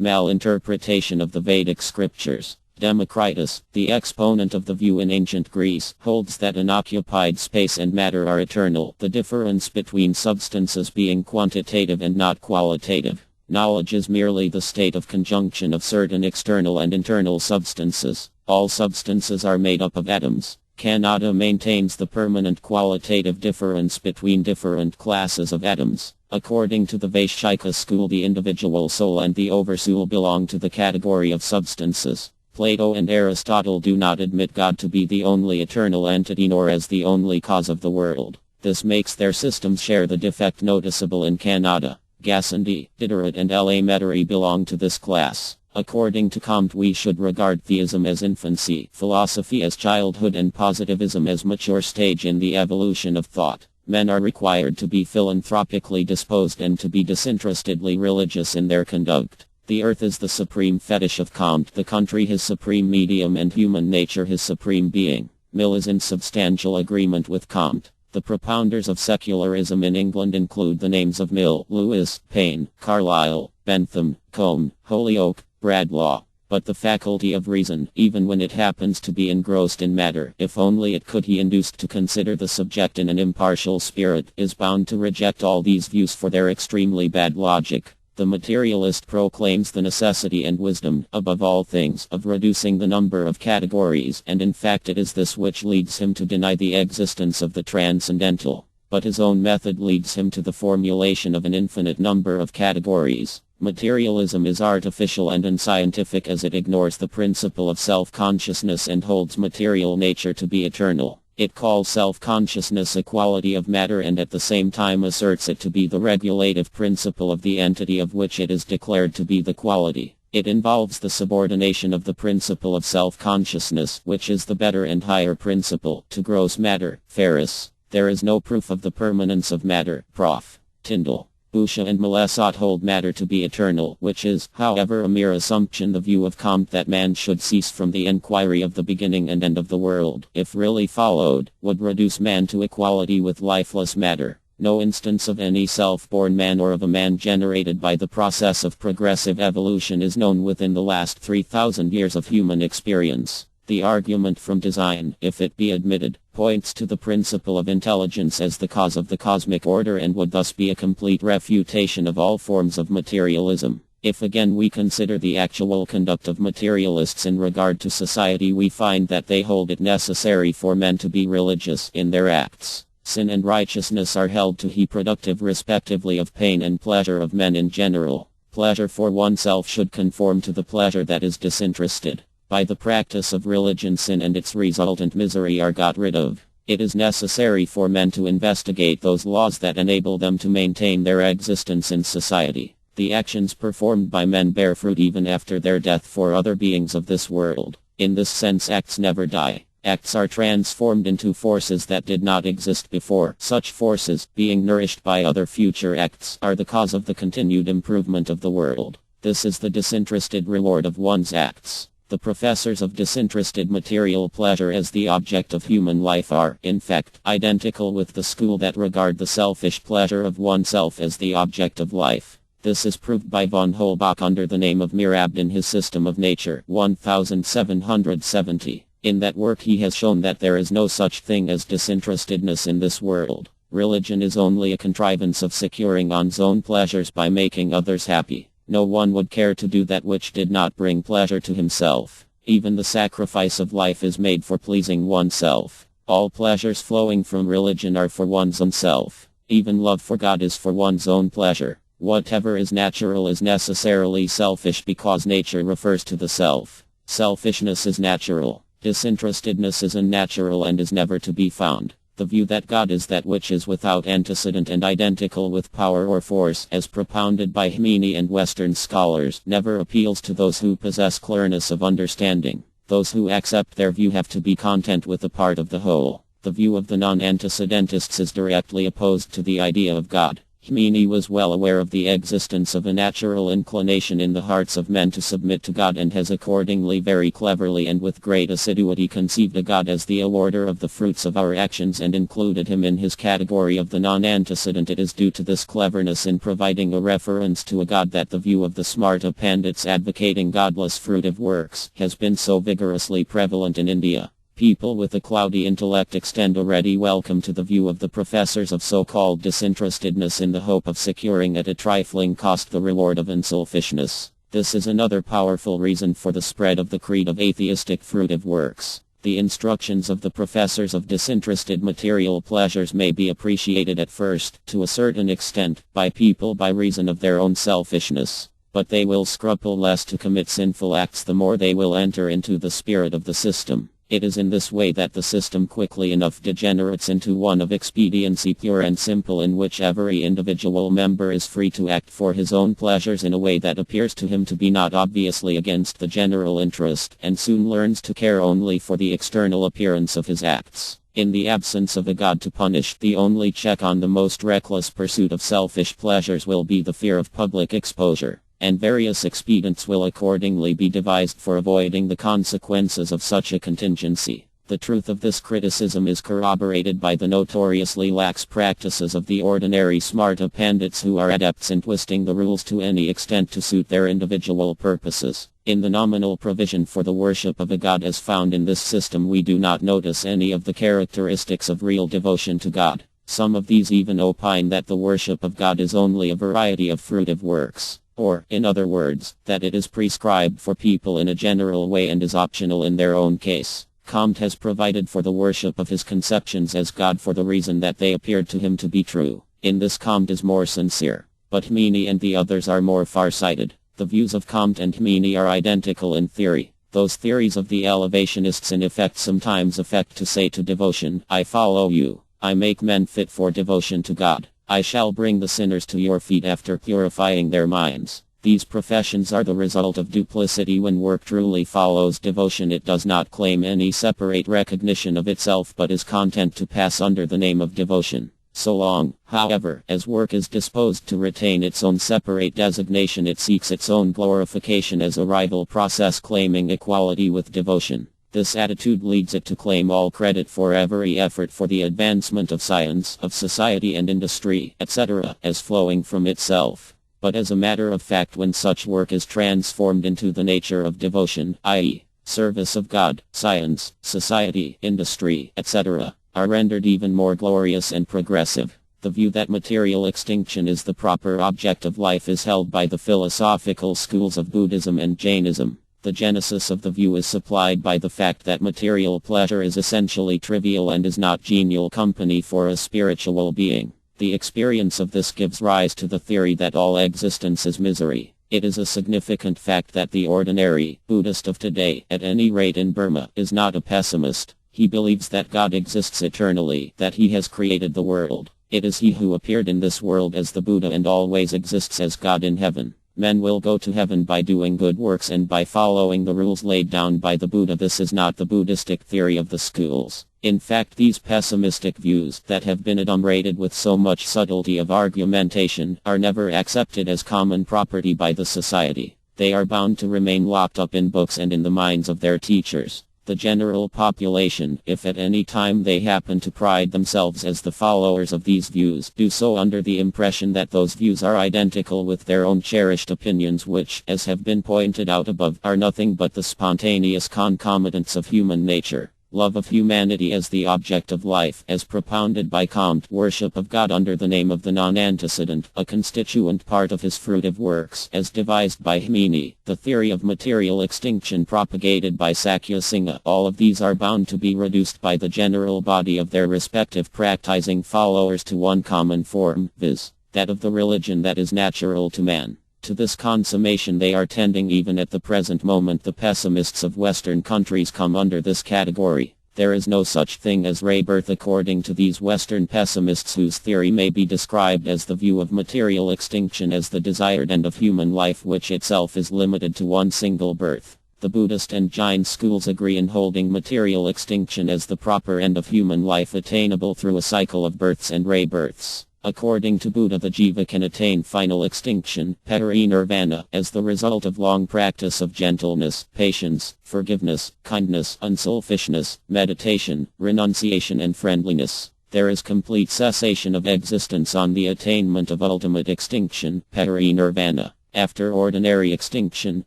malinterpretation of the Vedic scriptures. Democritus, the exponent of the view in ancient Greece, holds that unoccupied space and matter are eternal, the difference between substances being quantitative and not qualitative. Knowledge is merely the state of conjunction of certain external and internal substances. All substances are made up of atoms. Kannada maintains the permanent qualitative difference between different classes of atoms. According to the Vaishshika school, the individual soul and the oversoul belong to the category of substances. Plato and Aristotle do not admit God to be the only eternal entity nor as the only cause of the world. This makes their systems share the defect noticeable in Kannada. Gassendi, Diderot and L. A. Metairie belong to this class. According to Comte, we should regard theism as infancy, philosophy as childhood, and positivism as mature stage in the evolution of thought. Men are required to be philanthropically disposed and to be disinterestedly religious in their conduct. The earth is the supreme fetish of Comte, the country his supreme medium, and human nature his supreme being. Mill is in substantial agreement with Comte. The propounders of secularism in England include the names of Mill, Lewis, Paine, Carlyle, Bentham, Combe, Holyoake, Bradlaugh. But the faculty of reason, even when it happens to be engrossed in matter, if only it could be induced to consider the subject in an impartial spirit, is bound to reject all these views for their extremely bad logic. The materialist proclaims the necessity and wisdom, above all things, of reducing the number of categories, and in fact it is this which leads him to deny the existence of the transcendental. But his own method leads him to the formulation of an infinite number of categories. Materialism is artificial and unscientific as it ignores the principle of self-consciousness and holds material nature to be eternal. It calls self-consciousness a quality of matter and at the same time asserts it to be the regulative principle of the entity of which it is declared to be the quality. It involves the subordination of the principle of self-consciousness, which is the better and higher principle, to gross matter. Ferris. There is no proof of the permanence of matter. Prof. Tyndall. Boucher and Malesot hold matter to be eternal, which is, however, a mere assumption. The view of Comte that man should cease from the enquiry of the beginning and end of the world, if really followed, would reduce man to equality with lifeless matter. No instance of any self-born man or of a man generated by the process of progressive evolution is known within the last 3,000 years of human experience. The argument from design, if it be admitted, points to the principle of intelligence as the cause of the cosmic order and would thus be a complete refutation of all forms of materialism. If again we consider the actual conduct of materialists in regard to society, we find that they hold it necessary for men to be religious in their acts. Sin and righteousness are held to be productive respectively of pain and pleasure of men in general. Pleasure for oneself should conform to the pleasure that is disinterested. By the practice of religion, sin and its resultant misery are got rid of. It is necessary for men to investigate those laws that enable them to maintain their existence in society. The actions performed by men bear fruit even after their death for other beings of this world. In this sense, acts never die. Acts are transformed into forces that did not exist before. Such forces, being nourished by other future acts, are the cause of the continued improvement of the world. This is the disinterested reward of one's acts. The professors of disinterested material pleasure as the object of human life are, in fact, identical with the school that regard the selfish pleasure of oneself as the object of life. This is proved by von Holbach under the name of Mirabd in his System of Nature, 1770. In that work he has shown that there is no such thing as disinterestedness in this world. Religion is only a contrivance of securing one's own pleasures by making others happy. No one would care to do that which did not bring pleasure to himself. Even the sacrifice of life is made for pleasing oneself. All pleasures flowing from religion are for one's own self. Even love for God is for one's own pleasure. Whatever is natural is necessarily selfish because nature refers to the self. Selfishness is natural. Disinterestedness is unnatural and is never to be found. The view that God is that which is without antecedent and identical with power or force, as propounded by Hmeni and Western scholars, never appeals to those who possess clearness of understanding. Those who accept their view have to be content with a part of the whole. The view of the non-antecedentists is directly opposed to the idea of God. Hmeni was well aware of the existence of a natural inclination in the hearts of men to submit to God and has accordingly very cleverly and with great assiduity conceived a God as the awarder of the fruits of our actions and included him in his category of the non-antecedent. It is due to this cleverness in providing a reference to a God that the view of the Smarta Pandits advocating godless fruitive works has been so vigorously prevalent in India. People with a cloudy intellect extend a ready welcome to the view of the professors of so-called disinterestedness in the hope of securing at a trifling cost the reward of unselfishness. This is another powerful reason for the spread of the creed of atheistic fruitive works. The instructions of the professors of disinterested material pleasures may be appreciated at first, to a certain extent, by people by reason of their own selfishness. But they will scruple less to commit sinful acts the more they will enter into the spirit of the system. It is in this way that the system quickly enough degenerates into one of expediency pure and simple, in which every individual member is free to act for his own pleasures in a way that appears to him to be not obviously against the general interest, and soon learns to care only for the external appearance of his acts. In the absence of a God to punish, the only check on the most reckless pursuit of selfish pleasures will be the fear of public exposure. And various expedients will accordingly be devised for avoiding the consequences of such a contingency. The truth of this criticism is corroborated by the notoriously lax practices of the ordinary Smarta Pandits who are adepts in twisting the rules to any extent to suit their individual purposes. In the nominal provision for the worship of a God as found in this system, we do not notice any of the characteristics of real devotion to God. Some of these even opine that the worship of God is only a variety of fruitive works. Or, in other words, that it is prescribed for people in a general way and is optional in their own case. Comte has provided for the worship of his conceptions as God for the reason that they appeared to him to be true. In this Comte is more sincere. But Hmeni and the others are more far-sighted. The views of Comte and Hmeni are identical in theory. Those theories of the elevationists in effect sometimes affect to say to devotion, I follow you. I make men fit for devotion to God. I shall bring the sinners to your feet after purifying their minds. These professions are the result of duplicity. When work truly follows devotion, it does not claim any separate recognition of itself but is content to pass under the name of devotion. So long, however, as work is disposed to retain its own separate designation, it seeks its own glorification as a rival process claiming equality with devotion. This attitude leads it to claim all credit for every effort for the advancement of science, of society and industry, etc., as flowing from itself. But as a matter of fact, when such work is transformed into the nature of devotion, i.e., service of God, science, society, industry, etc., are rendered even more glorious and progressive. The view that material extinction is the proper object of life is held by the philosophical schools of Buddhism and Jainism. The genesis of the view is supplied by the fact that material pleasure is essentially trivial and is not genial company for a spiritual being. The experience of this gives rise to the theory that all existence is misery. It is a significant fact that the ordinary Buddhist of today, at any rate in Burma, is not a pessimist. He believes that God exists eternally, that he has created the world. It is he who appeared in this world as the Buddha and always exists as God in heaven. Men will go to heaven by doing good works and by following the rules laid down by the Buddha. This is not the Buddhistic theory of the schools. In fact, these pessimistic views that have been adumbrated with so much subtlety of argumentation are never accepted as common property by the society. They are bound to remain locked up in books and in the minds of their teachers. The general population, if at any time they happen to pride themselves as the followers of these views, do so under the impression that those views are identical with their own cherished opinions, which, as have been pointed out above, are nothing but the spontaneous concomitants of human nature. Love of humanity as the object of life, as propounded by Comte, worship of God under the name of the non-antecedent, a constituent part of his fruitive works, as devised by Hmeni, the theory of material extinction propagated by Sakya Singha. All of these are bound to be reduced by the general body of their respective practicing followers to one common form, viz. that of the religion that is natural to man. To this consummation they are tending even at the present moment. The pessimists of Western countries come under this category. There is no such thing as rebirth according to these Western pessimists, whose theory may be described as the view of material extinction as the desired end of human life, which itself is limited to one single birth. The Buddhist and Jain schools agree in holding material extinction as the proper end of human life, attainable through a cycle of births and rebirths. According to Buddha, the jiva can attain final extinction, parinirvana, as the result of long practice of gentleness, patience, forgiveness, kindness, unselfishness, meditation, renunciation and friendliness. There is complete cessation of existence on the attainment of ultimate extinction, parinirvana. After ordinary extinction,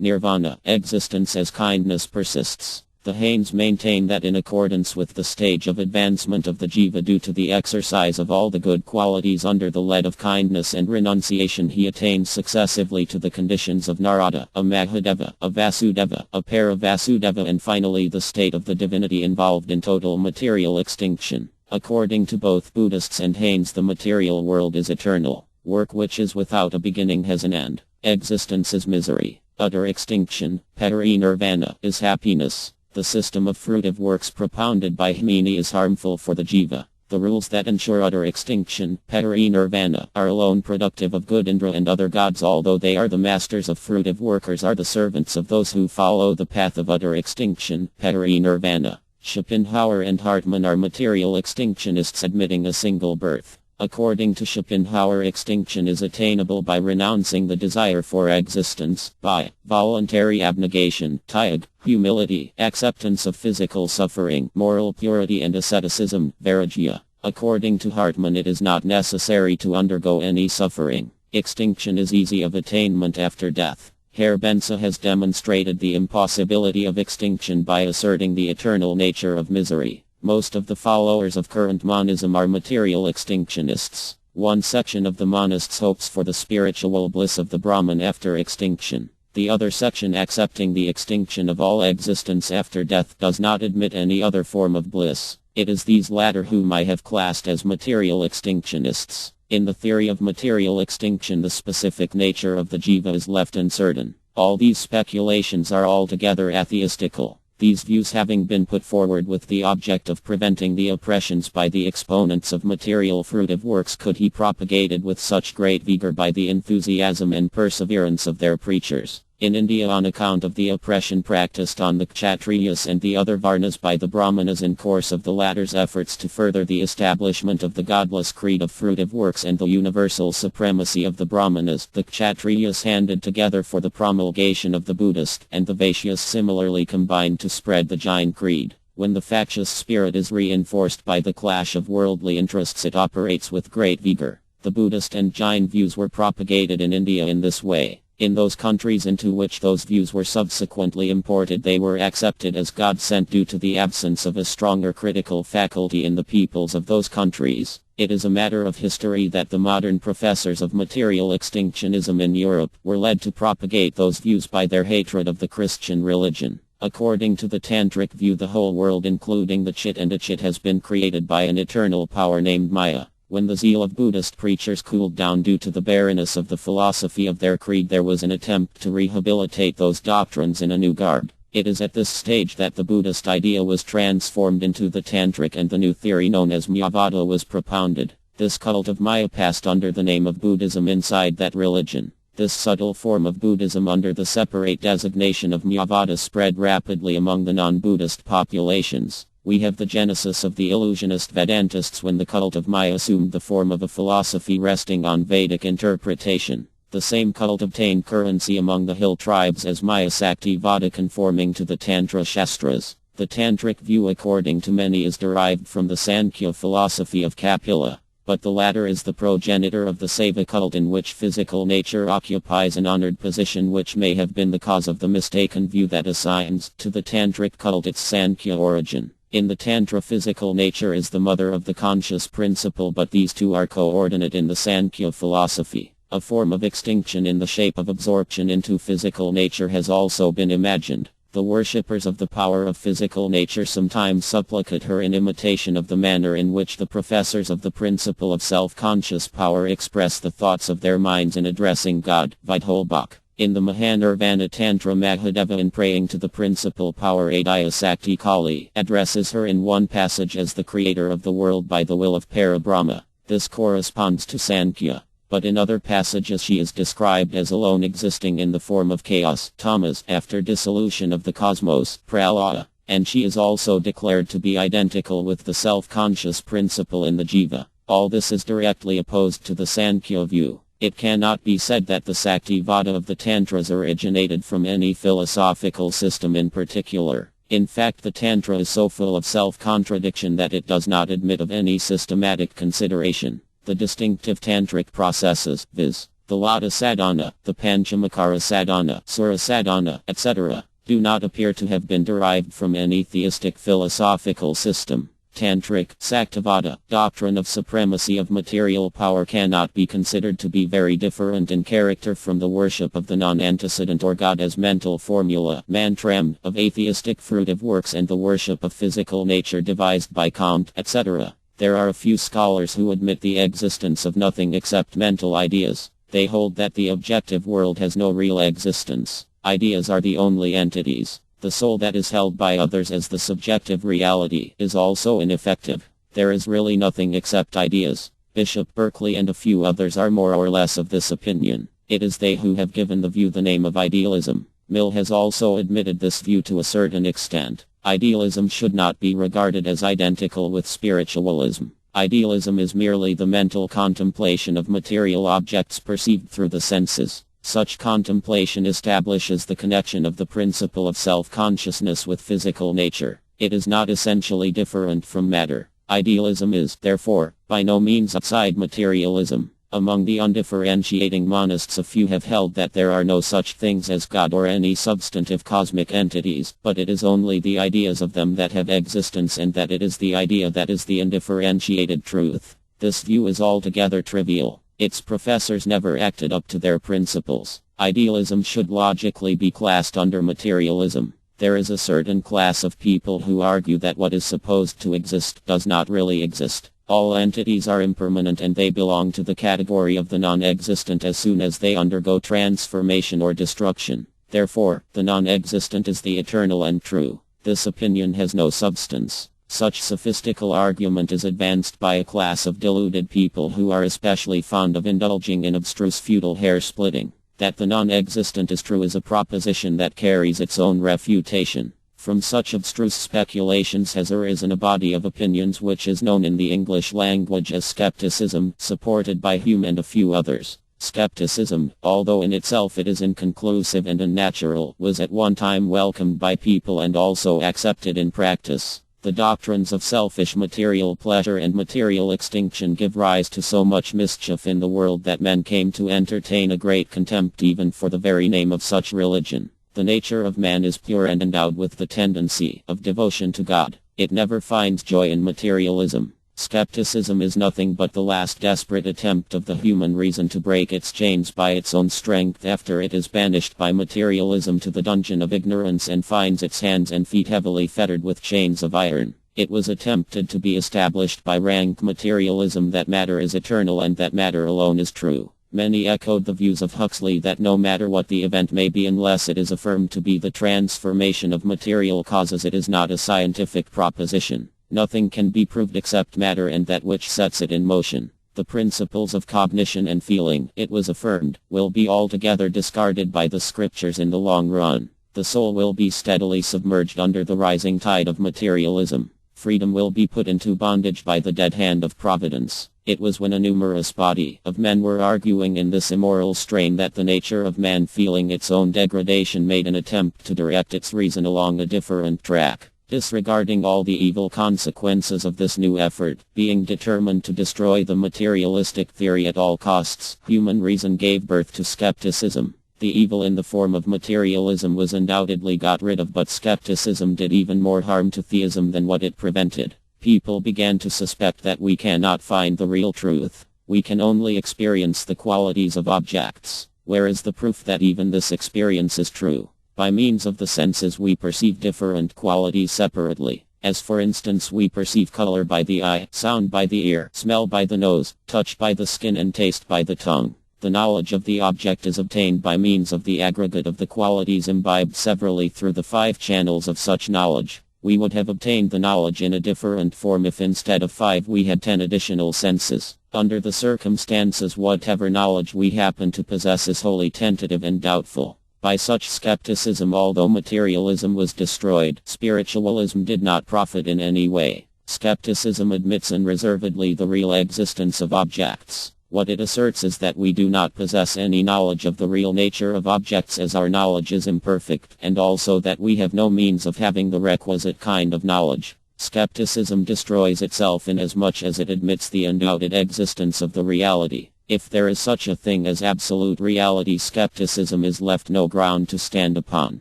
nirvana, existence as kindness persists. The Haines maintain that in accordance with the stage of advancement of the jiva due to the exercise of all the good qualities under the lead of kindness and renunciation, he attains successively to the conditions of Narada, a Mahadeva, a Vasudeva, a Paravasudeva, and finally the state of the divinity involved in total material extinction. According to both Buddhists and Haines, the material world is eternal. Work which is without a beginning has an end. Existence is misery. Utter extinction, parinirvana, is happiness. The system of fruitive works propounded by Himini is harmful for the jiva. The rules that ensure utter extinction, parinirvana, are alone productive of good. Indra and other gods, although they are the masters of fruitive workers, are the servants of those who follow the path of utter extinction, parinirvana. Schopenhauer and Hartmann are material extinctionists admitting a single birth. According to Schopenhauer, extinction is attainable by renouncing the desire for existence, by voluntary abnegation, tyag, humility, acceptance of physical suffering, moral purity and asceticism, vairagya. According to Hartmann, it is not necessary to undergo any suffering. Extinction is easy of attainment after death. Herr Benza has demonstrated the impossibility of extinction by asserting the eternal nature of misery. Most of the followers of current monism are material extinctionists. One section of the monists hopes for the spiritual bliss of the Brahman after extinction. The other section, accepting the extinction of all existence after death, does not admit any other form of bliss. It is these latter whom I have classed as material extinctionists. In the theory of material extinction, the specific nature of the jiva is left uncertain. All these speculations are altogether atheistical. These views having been put forward with the object of preventing the oppressions by the exponents of material fruitive works, could he propagated with such great vigor by the enthusiasm and perseverance of their preachers. In India, on account of the oppression practiced on the Kshatriyas and the other Varnas by the Brahmanas in course of the latter's efforts to further the establishment of the godless creed of fruitive works and the universal supremacy of the Brahmanas, the Kshatriyas handed together for the promulgation of the Buddhist, and the Vaishyas similarly combined to spread the Jain creed. When the factious spirit is reinforced by the clash of worldly interests, it operates with great vigor. The Buddhist and Jain views were propagated in India in this way. In those countries into which those views were subsequently imported, they were accepted as God-sent due to the absence of a stronger critical faculty in the peoples of those countries. It is a matter of history that the modern professors of material extinctionism in Europe were led to propagate those views by their hatred of the Christian religion. According to the Tantric view, the whole world, including the Chit and Achit, has been created by an eternal power named Maya. When the zeal of Buddhist preachers cooled down due to the barrenness of the philosophy of their creed, there was an attempt to rehabilitate those doctrines in a new garb. It is at this stage that the Buddhist idea was transformed into the Tantric, and the new theory known as Mayavada was propounded. This cult of Maya passed under the name of Buddhism inside that religion. This subtle form of Buddhism under the separate designation of Mayavada spread rapidly among the non-Buddhist populations. We have the genesis of the illusionist Vedantists when the cult of Maya assumed the form of a philosophy resting on Vedic interpretation. The same cult obtained currency among the hill tribes as Maya Saktivada, conforming to the Tantra Shastras. The Tantric view, according to many, is derived from the Sankhya philosophy of Kapila, but the latter is the progenitor of the Saiva cult, in which physical nature occupies an honored position, which may have been the cause of the mistaken view that assigns to the Tantric cult its Sankhya origin. In the Tantra, physical nature is the mother of the conscious principle, but these two are coordinate in the Sankhya philosophy. A form of extinction in the shape of absorption into physical nature has also been imagined. The worshippers of the power of physical nature sometimes supplicate her in imitation of the manner in which the professors of the principle of self-conscious power express the thoughts of their minds in addressing God. Vitholbach. In the Mahanirvana Tantra, Mahadeva, in praying to the principal power Adaya Sakti Kali, addresses her in one passage as the creator of the world by the will of Parabrahma. This corresponds to Sankhya. But in other passages she is described as alone existing in the form of chaos, tamas, after dissolution of the cosmos, pralaya, and she is also declared to be identical with the self-conscious principle in the jiva. All this is directly opposed to the Sankhya view. It cannot be said that the Saktivada of the Tantras originated from any philosophical system in particular. In fact, the Tantra is so full of self-contradiction that it does not admit of any systematic consideration. The distinctive tantric processes, viz., the Lata sadhana, the Panchamakara sadhana, Sura sadhana, etc., do not appear to have been derived from any theistic philosophical system. Tantric, Saktivada, doctrine of supremacy of material power cannot be considered to be very different in character from the worship of the non-antecedent or God as mental formula, mantram, of atheistic fruitive works and the worship of physical nature devised by Kant, etc. There are a few scholars who admit the existence of nothing except mental ideas. They hold that the objective world has no real existence. Ideas are the only entities. The soul that is held by others as the subjective reality is also ineffective. There is really nothing except ideas. Bishop Berkeley and a few others are more or less of this opinion. It is they who have given the view the name of idealism. Mill has also admitted this view to a certain extent. Idealism should not be regarded as identical with spiritualism. Idealism is merely the mental contemplation of material objects perceived through the senses. Such contemplation establishes the connection of the principle of self-consciousness with physical nature. It is not essentially different from matter. Idealism is, therefore, by no means outside materialism. Among the undifferentiating monists, a few have held that there are no such things as God or any substantive cosmic entities, but it is only the ideas of them that have existence and that it is the idea that is the undifferentiated truth. This view is altogether trivial. Its professors never acted up to their principles. Idealism should logically be classed under materialism. There is a certain class of people who argue that what is supposed to exist does not really exist. All entities are impermanent and they belong to the category of the non-existent as soon as they undergo transformation or destruction. Therefore, the non-existent is the eternal and true. This opinion has no substance. Such sophistical argument is advanced by a class of deluded people who are especially fond of indulging in abstruse futile hair-splitting. That the non-existent is true is a proposition that carries its own refutation. From such abstruse speculations has arisen a body of opinions which is known in the English language as skepticism, supported by Hume and a few others. Skepticism, although in itself it is inconclusive and unnatural, was at one time welcomed by people and also accepted in practice. The doctrines of selfish material pleasure and material extinction give rise to so much mischief in the world that men came to entertain a great contempt even for the very name of such religion. The nature of man is pure and endowed with the tendency of devotion to God. It never finds joy in materialism. Skepticism is nothing but the last desperate attempt of the human reason to break its chains by its own strength after it is banished by materialism to the dungeon of ignorance and finds its hands and feet heavily fettered with chains of iron. It was attempted to be established by rank materialism that matter is eternal and that matter alone is true. Many echoed the views of Huxley that no matter what the event may be, unless it is affirmed to be the transformation of material causes, it is not a scientific proposition. Nothing can be proved except matter and that which sets it in motion. The principles of cognition and feeling, it was affirmed, will be altogether discarded by the scriptures in the long run. The soul will be steadily submerged under the rising tide of materialism. Freedom will be put into bondage by the dead hand of providence. It was when a numerous body of men were arguing in this immoral strain that the nature of man, feeling its own degradation, made an attempt to direct its reason along a different track. Disregarding all the evil consequences of this new effort, being determined to destroy the materialistic theory at all costs, human reason gave birth to skepticism. The evil in the form of materialism was undoubtedly got rid of, but skepticism did even more harm to theism than what it prevented. People began to suspect that we cannot find the real truth. We can only experience the qualities of objects. Where is the proof that even this experience is true? By means of the senses we perceive different qualities separately. As for instance, we perceive color by the eye, sound by the ear, smell by the nose, touch by the skin and taste by the tongue. The knowledge of the object is obtained by means of the aggregate of the qualities imbibed severally through the 5 channels of such knowledge. We would have obtained the knowledge in a different form if instead of 5 we had 10 additional senses. Under the circumstances, whatever knowledge we happen to possess is wholly tentative and doubtful. By such skepticism, although materialism was destroyed, spiritualism did not profit in any way. Skepticism admits unreservedly the real existence of objects. What it asserts is that we do not possess any knowledge of the real nature of objects, as our knowledge is imperfect, and also that we have no means of having the requisite kind of knowledge. Skepticism destroys itself inasmuch as it admits the undoubted existence of the reality. If there is such a thing as absolute reality, skepticism is left no ground to stand upon.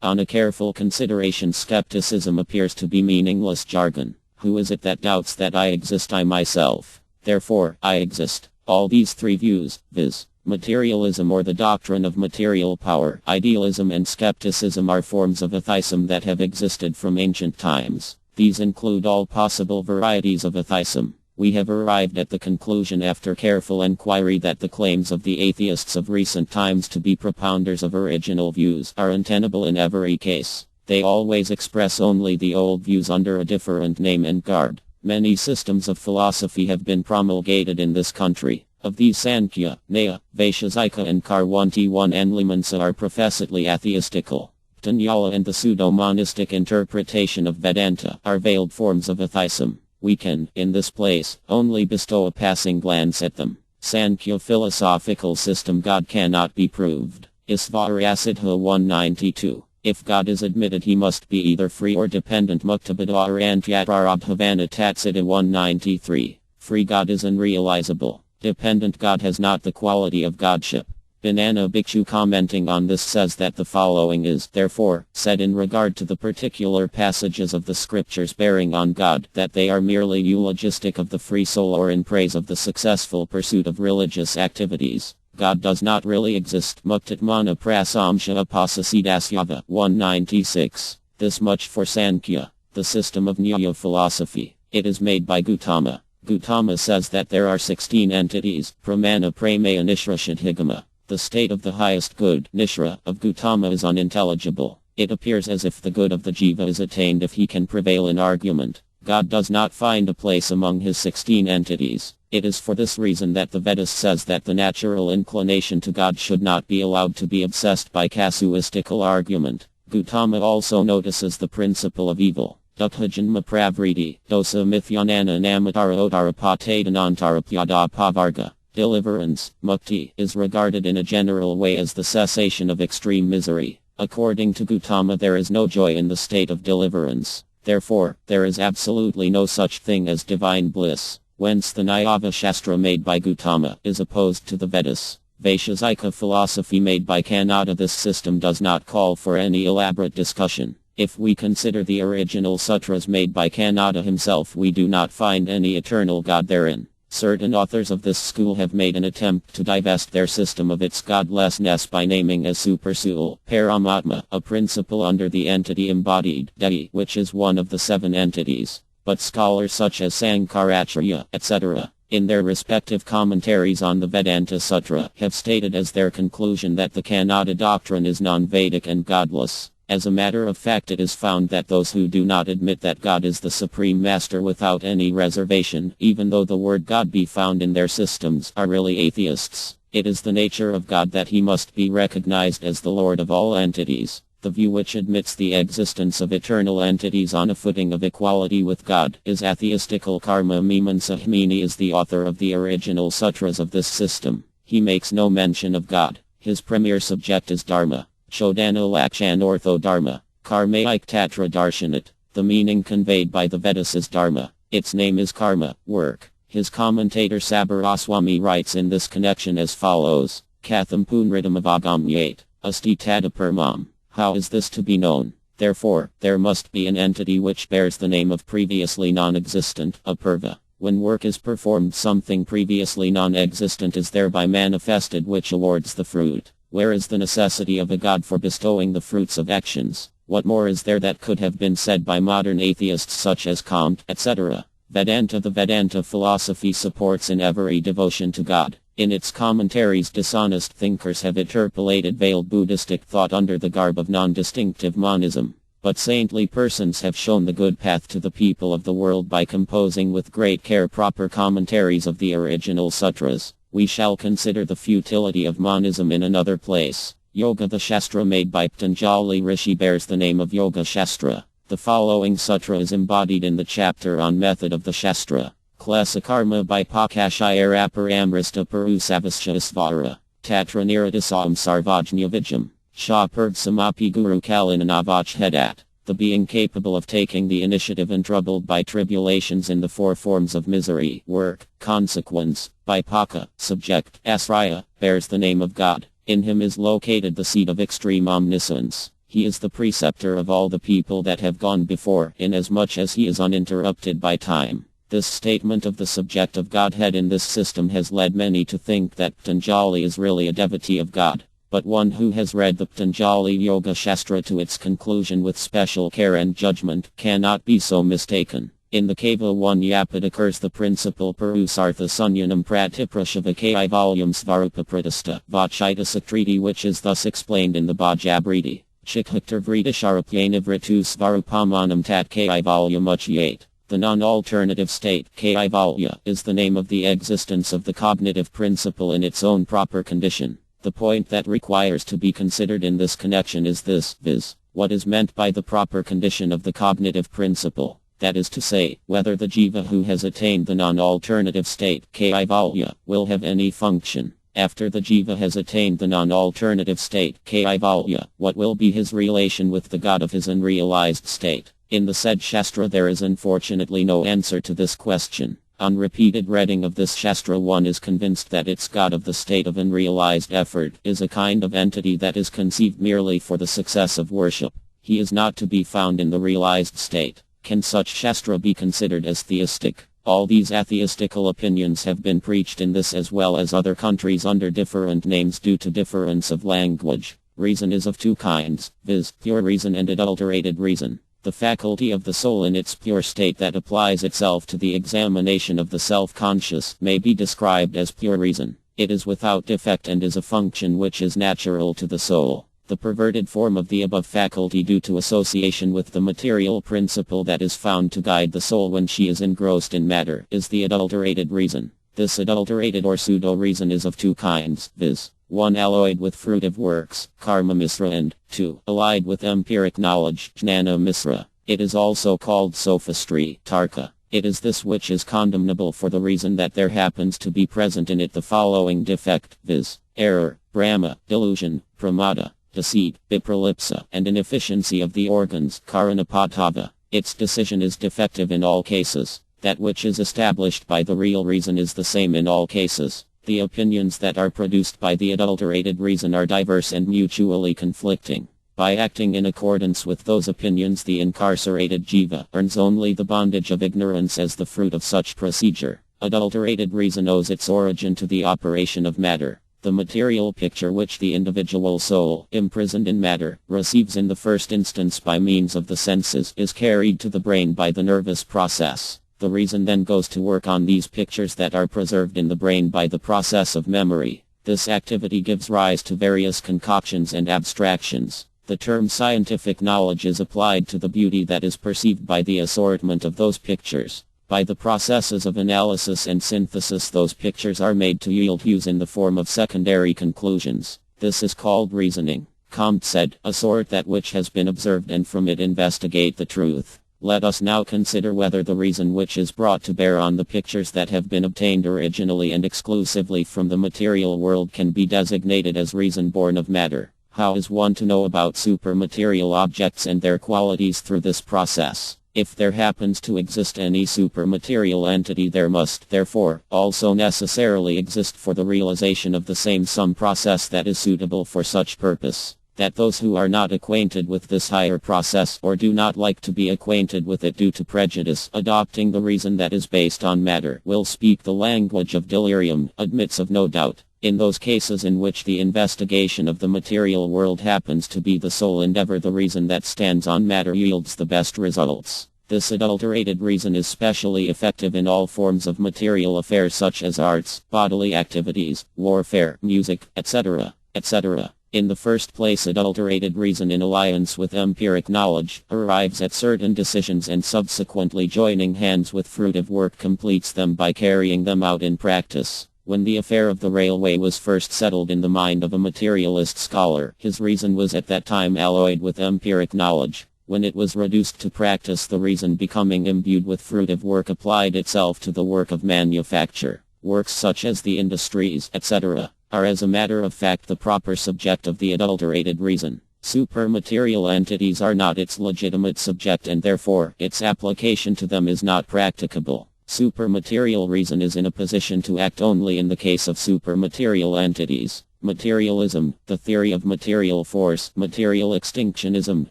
On a careful consideration, skepticism appears to be meaningless jargon. Who is it that doubts that I exist? I myself. Therefore, I exist. All these 3 views, viz., materialism or the doctrine of material power, idealism and skepticism, are forms of atheism that have existed from ancient times. These include all possible varieties of atheism. We have arrived at the conclusion after careful inquiry that the claims of the atheists of recent times to be propounders of original views are untenable in every case. They always express only the old views under a different name and guard. Many systems of philosophy have been promulgated in this country. Of these, Sankhya, Nyaya, Vaisheshika and Karwanti-1 and Limansa are professedly atheistical. Tanyala and the pseudo-monistic interpretation of Vedanta are veiled forms of atheism. We can, in this place, only bestow a passing glance at them. Sankhya philosophical system: God cannot be proved. Isvarasidha 192. If God is admitted, he must be either free or dependent. Muktabada or Antyatvarabhavana Tatsida 193. Free God is unrealizable. Dependent God has not the quality of godship. Banana Bhikshu commenting on this says that the following is, therefore, said in regard to the particular passages of the scriptures bearing on God, that they are merely eulogistic of the free soul or in praise of the successful pursuit of religious activities. God does not really exist. Muktatmana Prasamsha Apasasidasyava 196. This much for Sankhya, the system of Nyaya philosophy. It is made by Gautama. Gautama says that there are 16 entities, Pramana Pramaya Nishra Shadhigama. The state of the highest good, Nishra, of Gautama is unintelligible. It appears as if the good of the jiva is attained if he can prevail in argument. God does not find a place among his 16 entities. It is for this reason that the Vedas says that the natural inclination to God should not be allowed to be obsessed by casuistical argument. Gautama also notices the principle of evil. Dukhajanma pravriti, dosa mithyanana namatara odara patadanantara pyada pavarga. Deliverance, mukti, is regarded in a general way as the cessation of extreme misery. According to Gautama, there is no joy in the state of deliverance. Therefore, there is absolutely no such thing as divine bliss. Whence the Nyaya Shastra made by Gautama is opposed to the Vedas. Vaisheshika philosophy made by Kannada. This system does not call for any elaborate discussion. If we consider the original sutras made by Kannada himself, we do not find any eternal God therein. Certain authors of this school have made an attempt to divest their system of its godlessness by naming as supersoul, Paramatma, a principle under the entity embodied, Dehi, which is one of the 7 entities. But scholars such as Sankaracharya, etc., in their respective commentaries on the Vedanta Sutra, have stated as their conclusion that the Kannada doctrine is non-Vedic and godless. As a matter of fact, it is found that those who do not admit that God is the Supreme Master without any reservation, even though the word God be found in their systems, are really atheists. It is the nature of God that he must be recognized as the Lord of all entities. The view which admits the existence of eternal entities on a footing of equality with God is atheistical. Karma Mimamsa Himini is the author of the original sutras of this system. He makes no mention of God. His premier subject is Dharma. Chodana Lakshan Ortho Dharma. Karmaik Tatra Darshanat. The meaning conveyed by the Vedas is Dharma. Its name is karma, work. His commentator Sabaraswamy writes in this connection as follows. Katham Punritam Avagamyate. Asti Tadapermam. How is this to be known? Therefore, there must be an entity which bears the name of previously non-existent, apurva. When work is performed, something previously non-existent is thereby manifested which awards the fruit. Where is the necessity of a God for bestowing the fruits of actions? What more is there that could have been said by modern atheists such as Comte, etc.? Vedanta. The Vedanta philosophy supports in every devotion to God. In its commentaries, dishonest thinkers have interpolated veiled Buddhistic thought under the garb of non-distinctive monism. But saintly persons have shown the good path to the people of the world by composing with great care proper commentaries of the original sutras. We shall consider the futility of monism in another place. Yoga. The Shastra made by Patanjali Rishi bears the name of Yoga Shastra. The following sutra is embodied in the chapter on method of the Shastra. Klasa karma by Pakashayar Aparamrista Purusavasya Svara. Tatra Niradasam Sarvajnya Vijam. Shapurd Samapi Guru Kalinanavach Hedat. The being capable of taking the initiative and troubled by tribulations in the four forms of misery, work, consequence, Vipaka, subject, Asraya, bears the name of God. In him is located the seat of extreme omniscience. He is the preceptor of all the people that have gone before, inasmuch as he is uninterrupted by time. This statement of the subject of Godhead in this system has led many to think that Patanjali is really a devotee of God. But one who has read the Patanjali Yoga Shastra to its conclusion with special care and judgment cannot be so mistaken. In the Kava 1 Yapad occurs the principle Purusartha Sunyanam Pratiprashavaki volume Svarupapradista Vachita Sakriti, which is thus explained in the Bhajabriti. Chikhaktar Vritisharapyanavritu Svarupamanam Tat Ki volume Uchyate. The non-alternative state, Kaivalya, is the name of the existence of the cognitive principle in its own proper condition. The point that requires to be considered in this connection is this, viz., what is meant by the proper condition of the cognitive principle. That is to say, whether the jiva who has attained the non-alternative state, Kaivalya, will have any function. After the jiva has attained the non-alternative state, Kaivalya, what will be his relation with the God of his unrealized state? In the said Shastra there is unfortunately no answer to this question. On repeated reading of this Shastra one is convinced that its God of the state of unrealized effort is a kind of entity that is conceived merely for the success of worship. He is not to be found in the realized state. Can such Shastra be considered as theistic? All these atheistical opinions have been preached in this as well as other countries under different names due to difference of language. Reason is of two kinds, viz., pure reason and adulterated reason. The faculty of the soul in its pure state that applies itself to the examination of the self-conscious may be described as pure reason. It is without defect and is a function which is natural to the soul. The perverted form of the above faculty due to association with the material principle that is found to guide the soul when she is engrossed in matter is the adulterated reason. This adulterated or pseudo-reason is of two kinds, viz. 1. Alloyed with fruitive works, karma misra, and 2. Allied with empiric knowledge, jnana misra. It is also called sophistry, tarka. It is this which is condemnable for the reason that there happens to be present in it the following defect, viz. Error, brahma, delusion, pramada, deceit, vipralipsa, and inefficiency of the organs, karanapatava. Its decision is defective in all cases. That which is established by the real reason is the same in all cases. The opinions that are produced by the adulterated reason are diverse and mutually conflicting. By acting in accordance with those opinions, the incarcerated jiva earns only the bondage of ignorance as the fruit of such procedure. Adulterated reason owes its origin to the operation of matter. The material picture which the individual soul, imprisoned in matter, receives in the first instance by means of the senses is carried to the brain by the nervous process. The reason then goes to work on these pictures that are preserved in the brain by the process of memory. This activity gives rise to various concoctions and abstractions. The term scientific knowledge is applied to the beauty that is perceived by the assortment of those pictures. By the processes of analysis and synthesis, those pictures are made to yield hues in the form of secondary conclusions. This is called reasoning. Comte said, a sort that which has been observed and from it investigate the truth. Let us now consider whether the reason which is brought to bear on the pictures that have been obtained originally and exclusively from the material world can be designated as reason born of matter. How is one to know about supermaterial objects and their qualities through this process? If there happens to exist any supermaterial entity, there must, therefore, also necessarily exist for the realization of the same some process that is suitable for such purpose. That those who are not acquainted with this higher process or do not like to be acquainted with it due to prejudice, adopting the reason that is based on matter, will speak the language of delirium, admits of no doubt. In those cases in which the investigation of the material world happens to be the sole endeavor, the reason that stands on matter yields the best results. This adulterated reason is specially effective in all forms of material affairs such as arts, bodily activities, warfare, music, etc., etc. In the first place, adulterated reason in alliance with empiric knowledge arrives at certain decisions and subsequently joining hands with fruitive work completes them by carrying them out in practice. When the affair of the railway was first settled in the mind of a materialist scholar, his reason was at that time alloyed with empiric knowledge. When it was reduced to practice, the reason becoming imbued with fruitive work applied itself to the work of manufacture. Works such as the industries, etc., are as a matter of fact the proper subject of the adulterated reason. Supermaterial entities are not its legitimate subject and therefore its application to them is not practicable. Supermaterial reason is in a position to act only in the case of supermaterial entities. Materialism, the theory of material force, material extinctionism,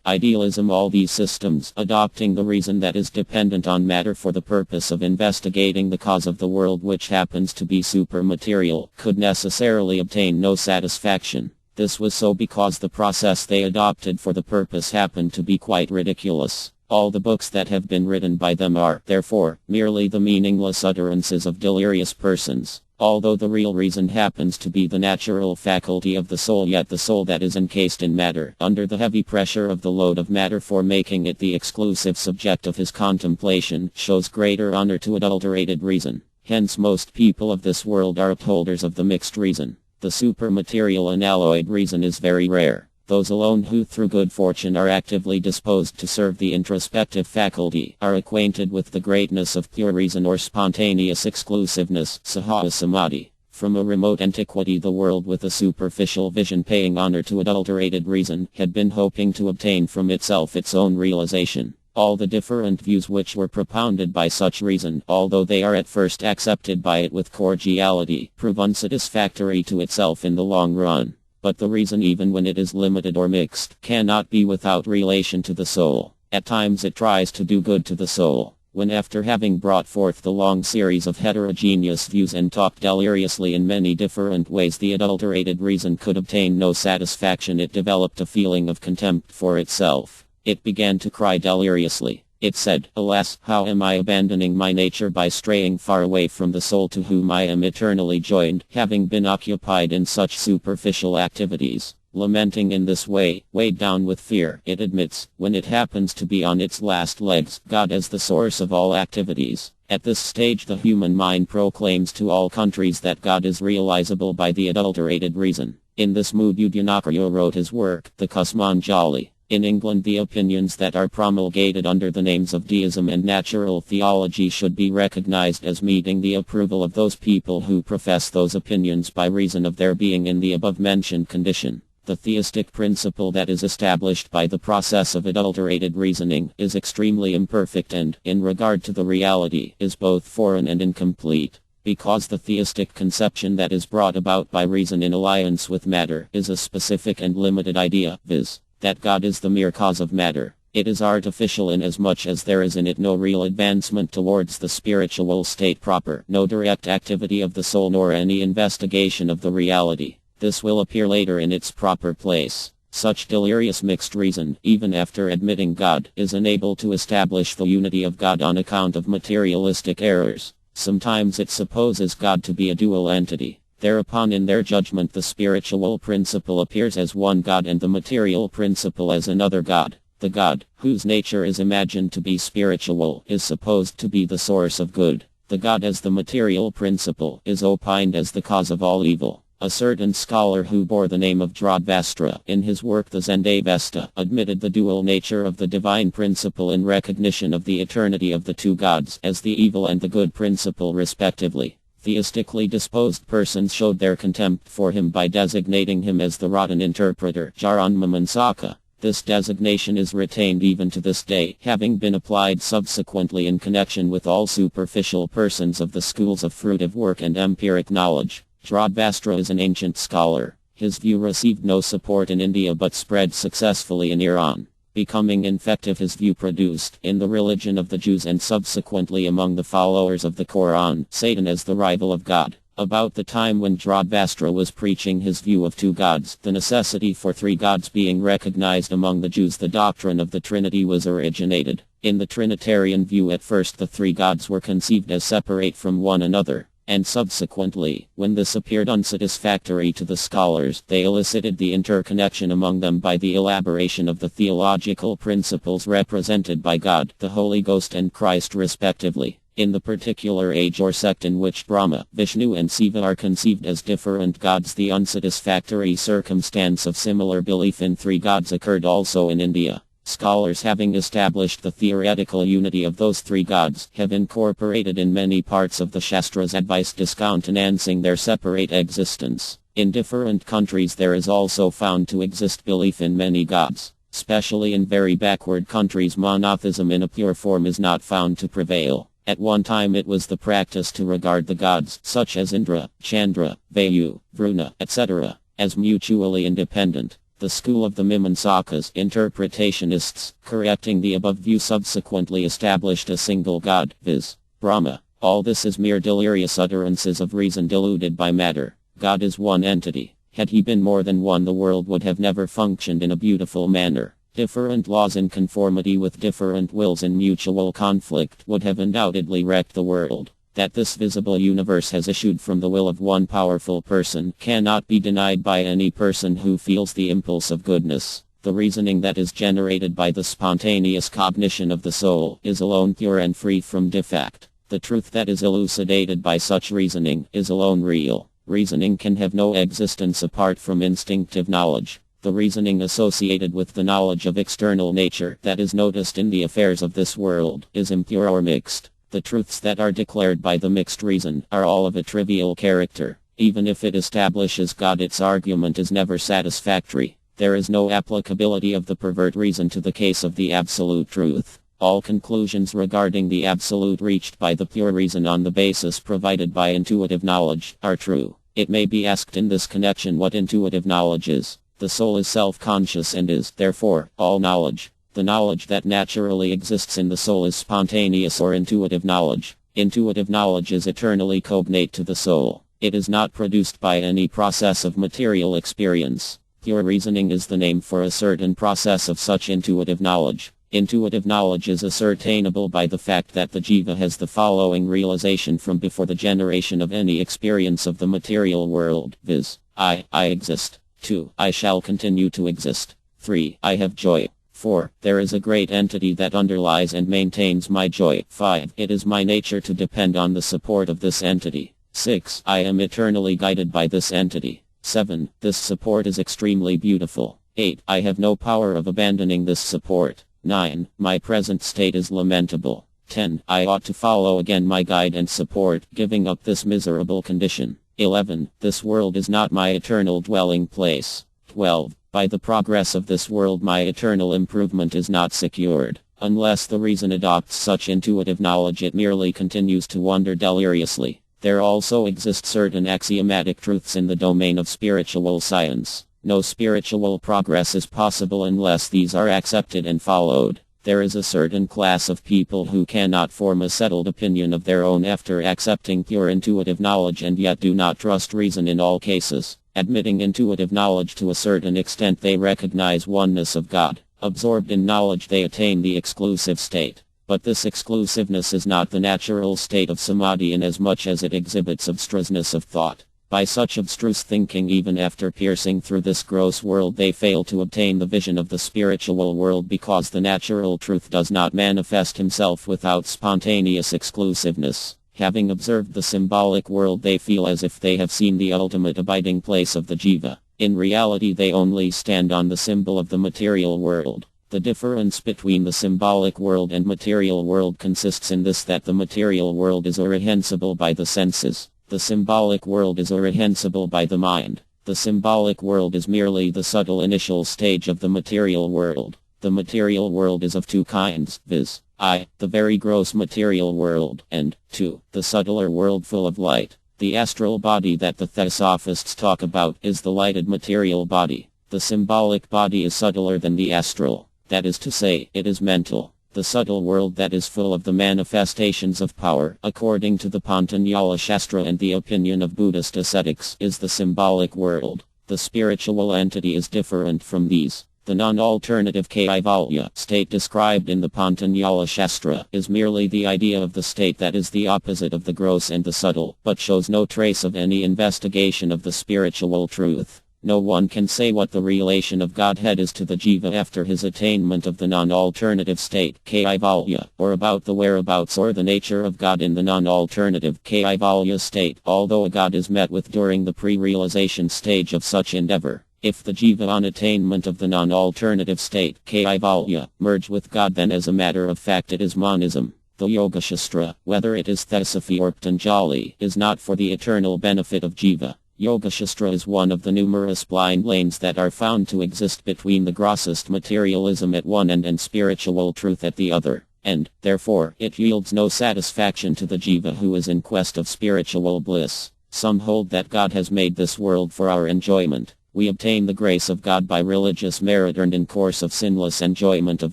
idealism, all these systems adopting the reason that is dependent on matter for the purpose of investigating the cause of the world which happens to be supermaterial, could necessarily obtain no satisfaction. This was so because the process they adopted for the purpose happened to be quite ridiculous. All the books that have been written by them are, therefore, merely the meaningless utterances of delirious persons. Although the real reason happens to be the natural faculty of the soul, yet the soul that is encased in matter, under the heavy pressure of the load of matter for making it the exclusive subject of his contemplation, shows greater honor to adulterated reason. Hence most people of this world are upholders of the mixed reason. The supermaterial unalloyed reason is very rare. Those alone who through good fortune are actively disposed to serve the introspective faculty are acquainted with the greatness of pure reason or spontaneous exclusiveness, saha samadhi. From a remote antiquity the world with a superficial vision paying honor to adulterated reason had been hoping to obtain from itself its own realization. All the different views which were propounded by such reason, although they are at first accepted by it with cordiality, prove unsatisfactory to itself in the long run. But the reason, even when it is limited or mixed, cannot be without relation to the soul. At times it tries to do good to the soul. When after having brought forth the long series of heterogeneous views and talked deliriously in many different ways, the adulterated reason could obtain no satisfaction, it developed a feeling of contempt for itself. It began to cry deliriously. It said, "Alas, how am I abandoning my nature by straying far away from the soul to whom I am eternally joined, having been occupied in such superficial activities?" Lamenting in this way, weighed down with fear, it admits, when it happens to be on its last legs, God as the source of all activities. At this stage the human mind proclaims to all countries that God is realizable by the adulterated reason. In this mood Udyanacharya wrote his work, the Kusmanjali. In England the opinions that are promulgated under the names of deism and natural theology should be recognized as meeting the approval of those people who profess those opinions by reason of their being in the above-mentioned condition. The theistic principle that is established by the process of adulterated reasoning is extremely imperfect and, in regard to the reality, is both foreign and incomplete. Because the theistic conception that is brought about by reason in alliance with matter is a specific and limited idea, viz., that God is the mere cause of matter. It is artificial inasmuch as there is in it no real advancement towards the spiritual state proper, no direct activity of the soul nor any investigation of the reality. This will appear later in its proper place. Such delirious mixed reason, even after admitting God, is unable to establish the unity of God on account of materialistic errors. Sometimes it supposes God to be a dual entity. Thereupon in their judgment the spiritual principle appears as one God and the material principle as another God. The God, whose nature is imagined to be spiritual, is supposed to be the source of good. The God as the material principle is opined as the cause of all evil. A certain scholar who bore the name of Drodvastra, in his work the Zendavesta, admitted the dual nature of the divine principle in recognition of the eternity of the two gods as the evil and the good principle respectively. Theistically disposed persons showed their contempt for him by designating him as the rotten interpreter, Jaranmamansaka. This designation is retained even to this day, having been applied subsequently in connection with all superficial persons of the schools of fruitive work and empiric knowledge. Drodvastra is an ancient scholar. His view received no support in India but spread successfully in Iran. Becoming infective, his view produced, in the religion of the Jews and subsequently among the followers of the Quran, Satan as the rival of God. About the time when Zoroaster was preaching his view of two gods, the necessity for three gods being recognized among the Jews, the doctrine of the Trinity was originated. In the Trinitarian view, at first the three gods were conceived as separate from one another, and subsequently, when this appeared unsatisfactory to the scholars, they elicited the interconnection among them by the elaboration of the theological principles represented by God, the Holy Ghost and Christ respectively. In the particular age or sect in which Brahma, Vishnu and Shiva are conceived as different gods, the unsatisfactory circumstance of similar belief in three gods occurred also in India. Scholars, having established the theoretical unity of those three gods, have incorporated in many parts of the Shastras advice discountenancing their separate existence. In different countries there is also found to exist belief in many gods. Especially in very backward countries, monotheism in a pure form is not found to prevail. At one time it was the practice to regard the gods, such as Indra, Chandra, Vayu, Vruna, etc., as mutually independent. The school of the Mimamsakas, interpretationists, correcting the above view, subsequently established a single god, viz. Brahma. All this is mere delirious utterances of reason deluded by matter. God is one entity. Had he been more than one, the world would have never functioned in a beautiful manner. Different laws in conformity with different wills in mutual conflict would have undoubtedly wrecked the world. That this visible universe has issued from the will of one powerful person cannot be denied by any person who feels the impulse of goodness. The reasoning that is generated by the spontaneous cognition of the soul is alone pure and free from defect. The truth that is elucidated by such reasoning is alone real. Reasoning can have no existence apart from instinctive knowledge. The reasoning associated with the knowledge of external nature that is noticed in the affairs of this world is impure or mixed. The truths that are declared by the mixed reason are all of a trivial character. Even if it establishes God, its argument is never satisfactory. There is no applicability of the pervert reason to the case of the absolute truth. All conclusions regarding the absolute reached by the pure reason on the basis provided by intuitive knowledge are true. It may be asked in this connection what intuitive knowledge is. The soul is self-conscious and is, therefore, all knowledge. The knowledge that naturally exists in the soul is spontaneous or intuitive knowledge. Intuitive knowledge is eternally cognate to the soul. It is not produced by any process of material experience. Pure reasoning is the name for a certain process of such intuitive knowledge. Intuitive knowledge is ascertainable by the fact that the jiva has the following realization from before the generation of any experience of the material world, viz. I exist. 2. I shall continue to exist. 3. I have joy. 4. There is a great entity that underlies and maintains my joy. 5. It is my nature to depend on the support of this entity. 6. I am eternally guided by this entity. 7. This support is extremely beautiful. 8. I have no power of abandoning this support. 9. My present state is lamentable. 10. I ought to follow again my guide and support, giving up this miserable condition. 11. This world is not my eternal dwelling place. 12. By the progress of this world my eternal improvement is not secured. Unless the reason adopts such intuitive knowledge, it merely continues to wander deliriously. There also exist certain axiomatic truths in the domain of spiritual science. No spiritual progress is possible unless these are accepted and followed. There is a certain class of people who cannot form a settled opinion of their own after accepting pure intuitive knowledge and yet do not trust reason in all cases. Admitting intuitive knowledge to a certain extent, they recognize oneness of God. Absorbed in knowledge, they attain the exclusive state. But this exclusiveness is not the natural state of samadhi inasmuch as it exhibits abstruseness of thought. By such abstruse thinking, even after piercing through this gross world, they fail to obtain the vision of the spiritual world because the natural truth does not manifest himself without spontaneous exclusiveness. Having observed the symbolic world, they feel as if they have seen the ultimate abiding place of the jiva. In reality, they only stand on the symbol of the material world. The difference between the symbolic world and material world consists in this, that the material world is apprehensible by the senses. The symbolic world is apprehensible by the mind. The symbolic world is merely the subtle initial stage of the material world. The material world is of two kinds, viz. I, the very gross material world, and 2, the subtler world full of light. The astral body that the Theosophists talk about is the lighted material body. The symbolic body is subtler than the astral. That is to say, it is mental. the subtle world that is full of the manifestations of power, according to the Patanjala Shastra and the opinion of Buddhist ascetics, is the symbolic world. The spiritual entity is different from these. The non-alternative Kaivalya state described in the Patanjala Shastra is merely the idea of the state that is the opposite of the gross and the subtle, but shows no trace of any investigation of the spiritual truth. No one can say what the relation of Godhead is to the jiva after his attainment of the non-alternative state, Kaivalya, or about the whereabouts or the nature of God in the non-alternative Kaivalya state, although a God is met with during the pre-realization stage of such endeavor. If the jiva on attainment of the non-alternative state, Kaivalya, merge with God, then as a matter of fact it is monism. The Yogashastra, whether it is Theosophy or Patanjali, is not for the eternal benefit of jiva. Yogashastra is one of the numerous blind lanes that are found to exist between the grossest materialism at one end and spiritual truth at the other, and, therefore, it yields no satisfaction to the jiva who is in quest of spiritual bliss. Some hold that God has made this world for our enjoyment. We obtain the grace of God by religious merit earned in course of sinless enjoyment of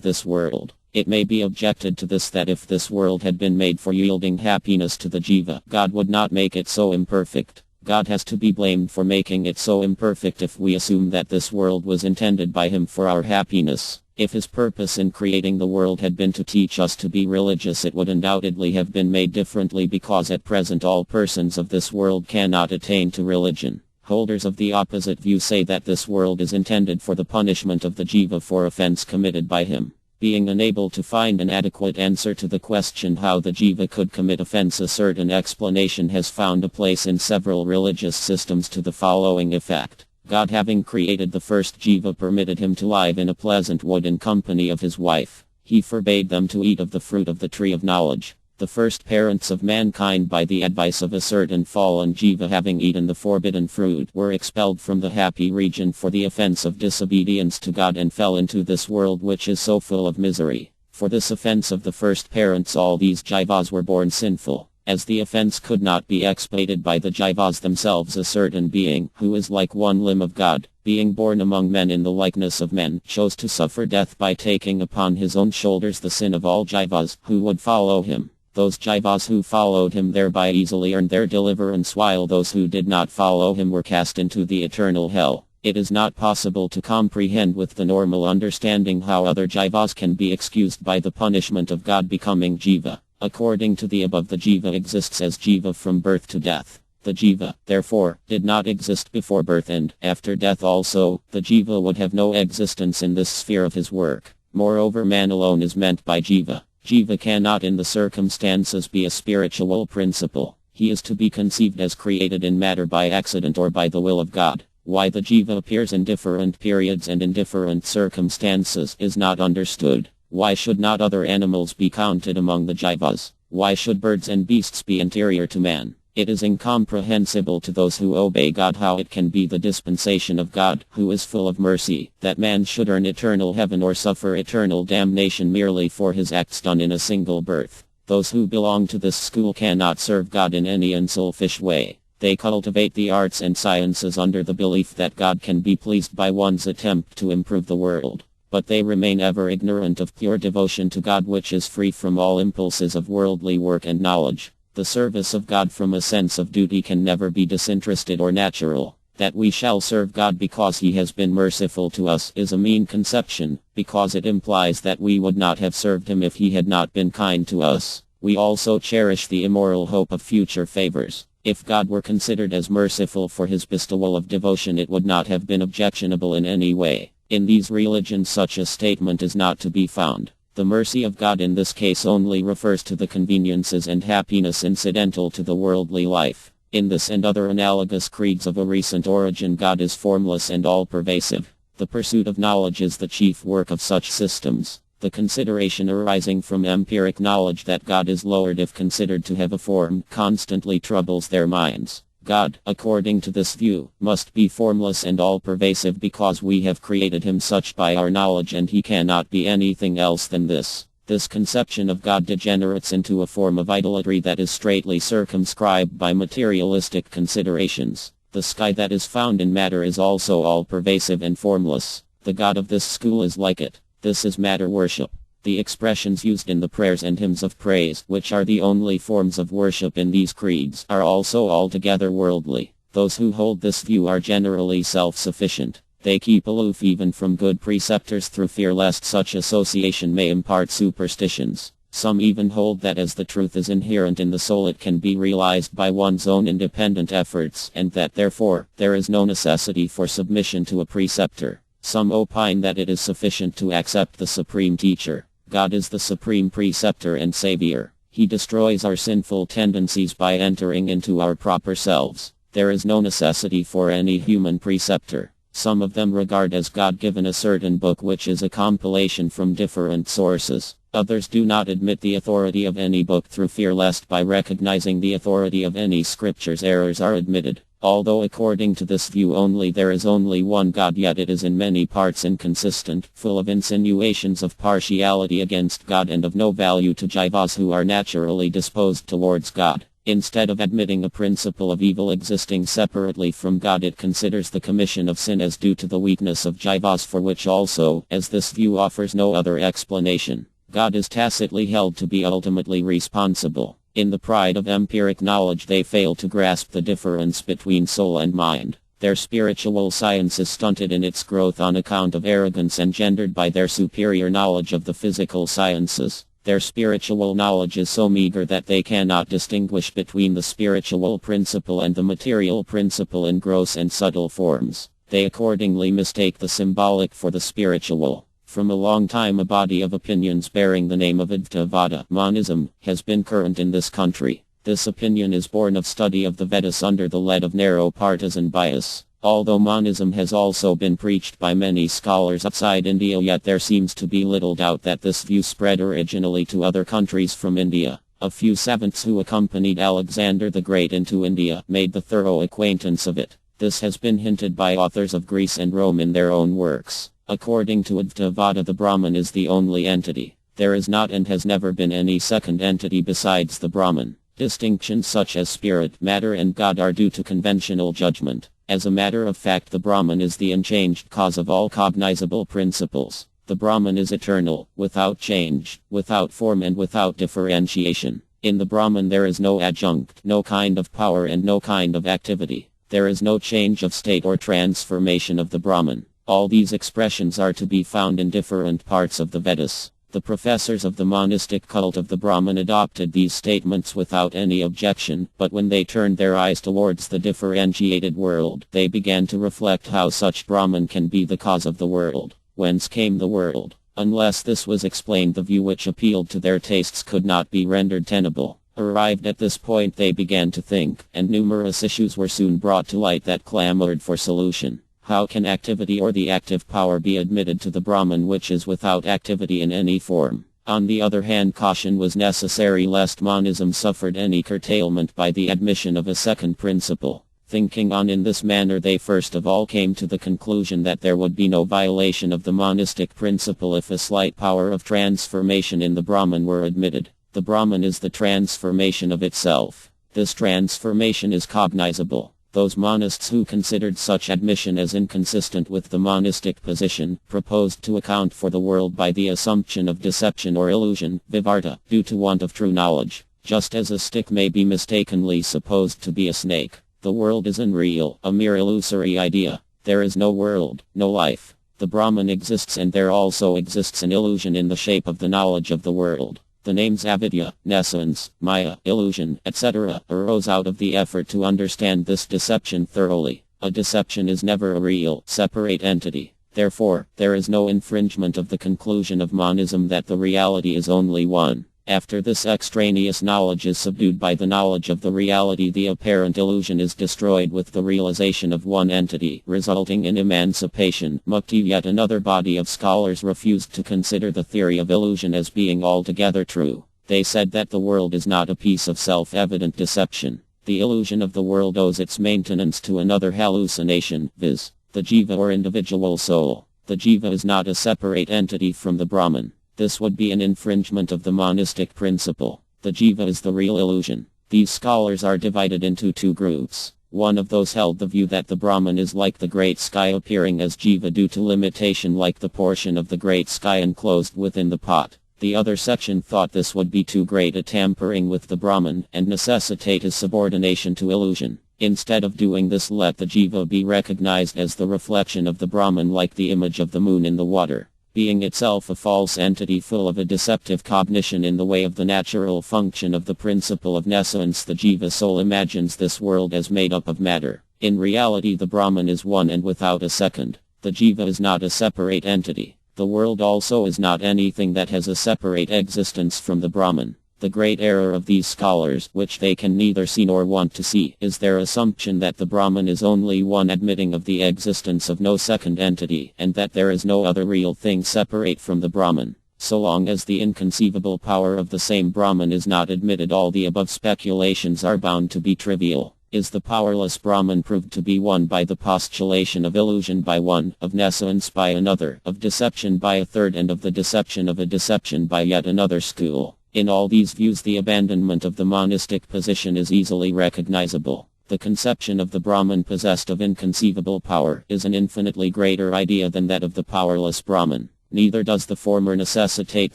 this world. It may be objected to this that if this world had been made for yielding happiness to the jiva, God would not make it so imperfect. God has to be blamed for making it so imperfect if we assume that this world was intended by him for our happiness. If his purpose in creating the world had been to teach us to be religious, it would undoubtedly have been made differently, because at present all persons of this world cannot attain to religion. Holders of the opposite view say that this world is intended for the punishment of the jiva for offense committed by him. Being unable to find an adequate answer to the question how the jiva could commit offense, a certain explanation has found a place in several religious systems to the following effect. God, having created the first jiva, permitted him to live in a pleasant wood in company of his wife. He forbade them to eat of the fruit of the tree of knowledge. The first parents of mankind, by the advice of a certain fallen jiva, having eaten the forbidden fruit, were expelled from the happy region for the offense of disobedience to God, and fell into this world which is so full of misery. For this offense of the first parents all these jivas were born sinful. As the offense could not be expiated by the jivas themselves, a certain being, who is like one limb of God, being born among men in the likeness of men, chose to suffer death by taking upon his own shoulders the sin of all jivas who would follow him. Those jivas who followed him thereby easily earned their deliverance, while those who did not follow him were cast into the eternal hell. It is not possible to comprehend with the normal understanding how other jivas can be excused by the punishment of God becoming jiva. According to the above, the jiva exists as jiva from birth to death. The jiva, therefore, did not exist before birth, and, after death also, the jiva would have no existence in this sphere of his work. Moreover, man alone is meant by jiva. Jiva cannot in the circumstances be a spiritual principle. He is to be conceived as created in matter by accident or by the will of God. Why the jiva appears in different periods and in different circumstances is not understood. Why should not other animals be counted among the jivas? Why should birds and beasts be inferior to man? It is incomprehensible to those who obey God how it can be the dispensation of God, who is full of mercy, that man should earn eternal heaven or suffer eternal damnation merely for his acts done in a single birth. Those who belong to this school cannot serve God in any unselfish way. They cultivate the arts and sciences under the belief that God can be pleased by one's attempt to improve the world. But they remain ever ignorant of pure devotion to God, which is free from all impulses of worldly work and knowledge. The service of God from a sense of duty can never be disinterested or natural. That we shall serve God because he has been merciful to us is a mean conception, because it implies that we would not have served him if he had not been kind to us. We also cherish the immoral hope of future favors. If God were considered as merciful for his bestowal of devotion, it would not have been objectionable in any way. In these religions such a statement is not to be found. The mercy of God in this case only refers to the conveniences and happiness incidental to the worldly life. In this and other analogous creeds of a recent origin, God is formless and all-pervasive. The pursuit of knowledge is the chief work of such systems. The consideration arising from empiric knowledge that God is lowered if considered to have a form constantly troubles their minds. God, according to this view, must be formless and all-pervasive because we have created him such by our knowledge, and he cannot be anything else than this. This conception of God degenerates into a form of idolatry that is straitly circumscribed by materialistic considerations. The sky that is found in matter is also all-pervasive and formless. The God of this school is like it. This is matter worship. The expressions used in the prayers and hymns of praise, which are the only forms of worship in these creeds, are also altogether worldly. Those who hold this view are generally self-sufficient. They keep aloof even from good preceptors through fear lest such association may impart superstitions. Some even hold that as the truth is inherent in the soul it can be realized by one's own independent efforts, and that therefore, there is no necessity for submission to a preceptor. Some opine that it is sufficient to accept the supreme teacher. God is the supreme preceptor and savior. He destroys our sinful tendencies by entering into our proper selves. There is no necessity for any human preceptor. Some of them regard as God-given a certain book which is a compilation from different sources. Others do not admit the authority of any book through fear lest by recognizing the authority of any scriptures errors are admitted. Although according to this view only there is only one God, yet it is in many parts inconsistent, full of insinuations of partiality against God and of no value to jivas who are naturally disposed towards God. Instead of admitting a principle of evil existing separately from God, it considers the commission of sin as due to the weakness of jivas, for which also, as this view offers no other explanation, God is tacitly held to be ultimately responsible. In the pride of empiric knowledge they fail to grasp the difference between soul and mind. Their spiritual science is stunted in its growth on account of arrogance engendered by their superior knowledge of the physical sciences. Their spiritual knowledge is so meager that they cannot distinguish between the spiritual principle and the material principle in gross and subtle forms. They accordingly mistake the symbolic for the spiritual. From a long time a body of opinions bearing the name of Advaita monism has been current in this country. This opinion is born of study of the Vedas under the lead of narrow partisan bias. Although monism has also been preached by many scholars outside India, yet there seems to be little doubt that this view spread originally to other countries from India. A few savants who accompanied Alexander the Great into India made the thorough acquaintance of it. This has been hinted by authors of Greece and Rome in their own works. According to Advaita, the Brahman is the only entity. There is not and has never been any second entity besides the Brahman. Distinctions such as spirit, matter and God are due to conventional judgment. As a matter of fact, the Brahman is the unchanged cause of all cognizable principles. The Brahman is eternal, without change, without form and without differentiation. In the Brahman there is no adjunct, no kind of power and no kind of activity. There is no change of state or transformation of the Brahman. All these expressions are to be found in different parts of the Vedas. The professors of the monistic cult of the Brahman adopted these statements without any objection, but when they turned their eyes towards the differentiated world, they began to reflect how such Brahman can be the cause of the world. Whence came the world? Unless this was explained, the view which appealed to their tastes could not be rendered tenable. Arrived at this point, they began to think, and numerous issues were soon brought to light that clamored for solution. How can activity or the active power be admitted to the Brahman which is without activity in any form? On the other hand, caution was necessary lest monism suffered any curtailment by the admission of a second principle. Thinking on in this manner, they first of all came to the conclusion that there would be no violation of the monistic principle if a slight power of transformation in the Brahman were admitted. The Brahman is the transformation of itself. This transformation is cognizable. Those monists who considered such admission as inconsistent with the monistic position, proposed to account for the world by the assumption of deception or illusion, vivarta, due to want of true knowledge. Just as a stick may be mistakenly supposed to be a snake, the world is unreal, a mere illusory idea. There is no world, no life. The Brahman exists, and there also exists an illusion in the shape of the knowledge of the world. The names avidya, nescience, maya, illusion, etc. arose out of the effort to understand this deception thoroughly. A deception is never a real, separate entity. Therefore, there is no infringement of the conclusion of monism that the reality is only one. After this extraneous knowledge is subdued by the knowledge of the reality, the apparent illusion is destroyed with the realization of one entity, resulting in emancipation, mukti. Yet another body of scholars refused to consider the theory of illusion as being altogether true. They said that the world is not a piece of self-evident deception. The illusion of the world owes its maintenance to another hallucination, viz., the jiva or individual soul. The jiva is not a separate entity from the Brahman. This would be an infringement of the monistic principle. The jiva is the real illusion. These scholars are divided into two groups. One of those held the view that the Brahman is like the great sky, appearing as jiva due to limitation, like the portion of the great sky enclosed within the pot. The other section thought this would be too great a tampering with the Brahman and necessitate his subordination to illusion. Instead of doing this, let the jiva be recognized as the reflection of the Brahman, like the image of the moon in the water. Being itself a false entity full of a deceptive cognition in the way of the natural function of the principle of nescience, the jiva soul imagines this world as made up of matter. In reality, the Brahman is one and without a second. The jiva is not a separate entity. The world also is not anything that has a separate existence from the Brahman. The great error of these scholars, which they can neither see nor want to see, is their assumption that the Brahman is only one, admitting of the existence of no second entity, and that there is no other real thing separate from the Brahman. So long as the inconceivable power of the same Brahman is not admitted, all the above speculations are bound to be trivial. Is the powerless Brahman proved to be one by the postulation of illusion by one, of nescience by another, of deception by a third, and of the deception of a deception by yet another school? In all these views, the abandonment of the monistic position is easily recognizable. The conception of the Brahman possessed of inconceivable power is an infinitely greater idea than that of the powerless Brahman. Neither does the former necessitate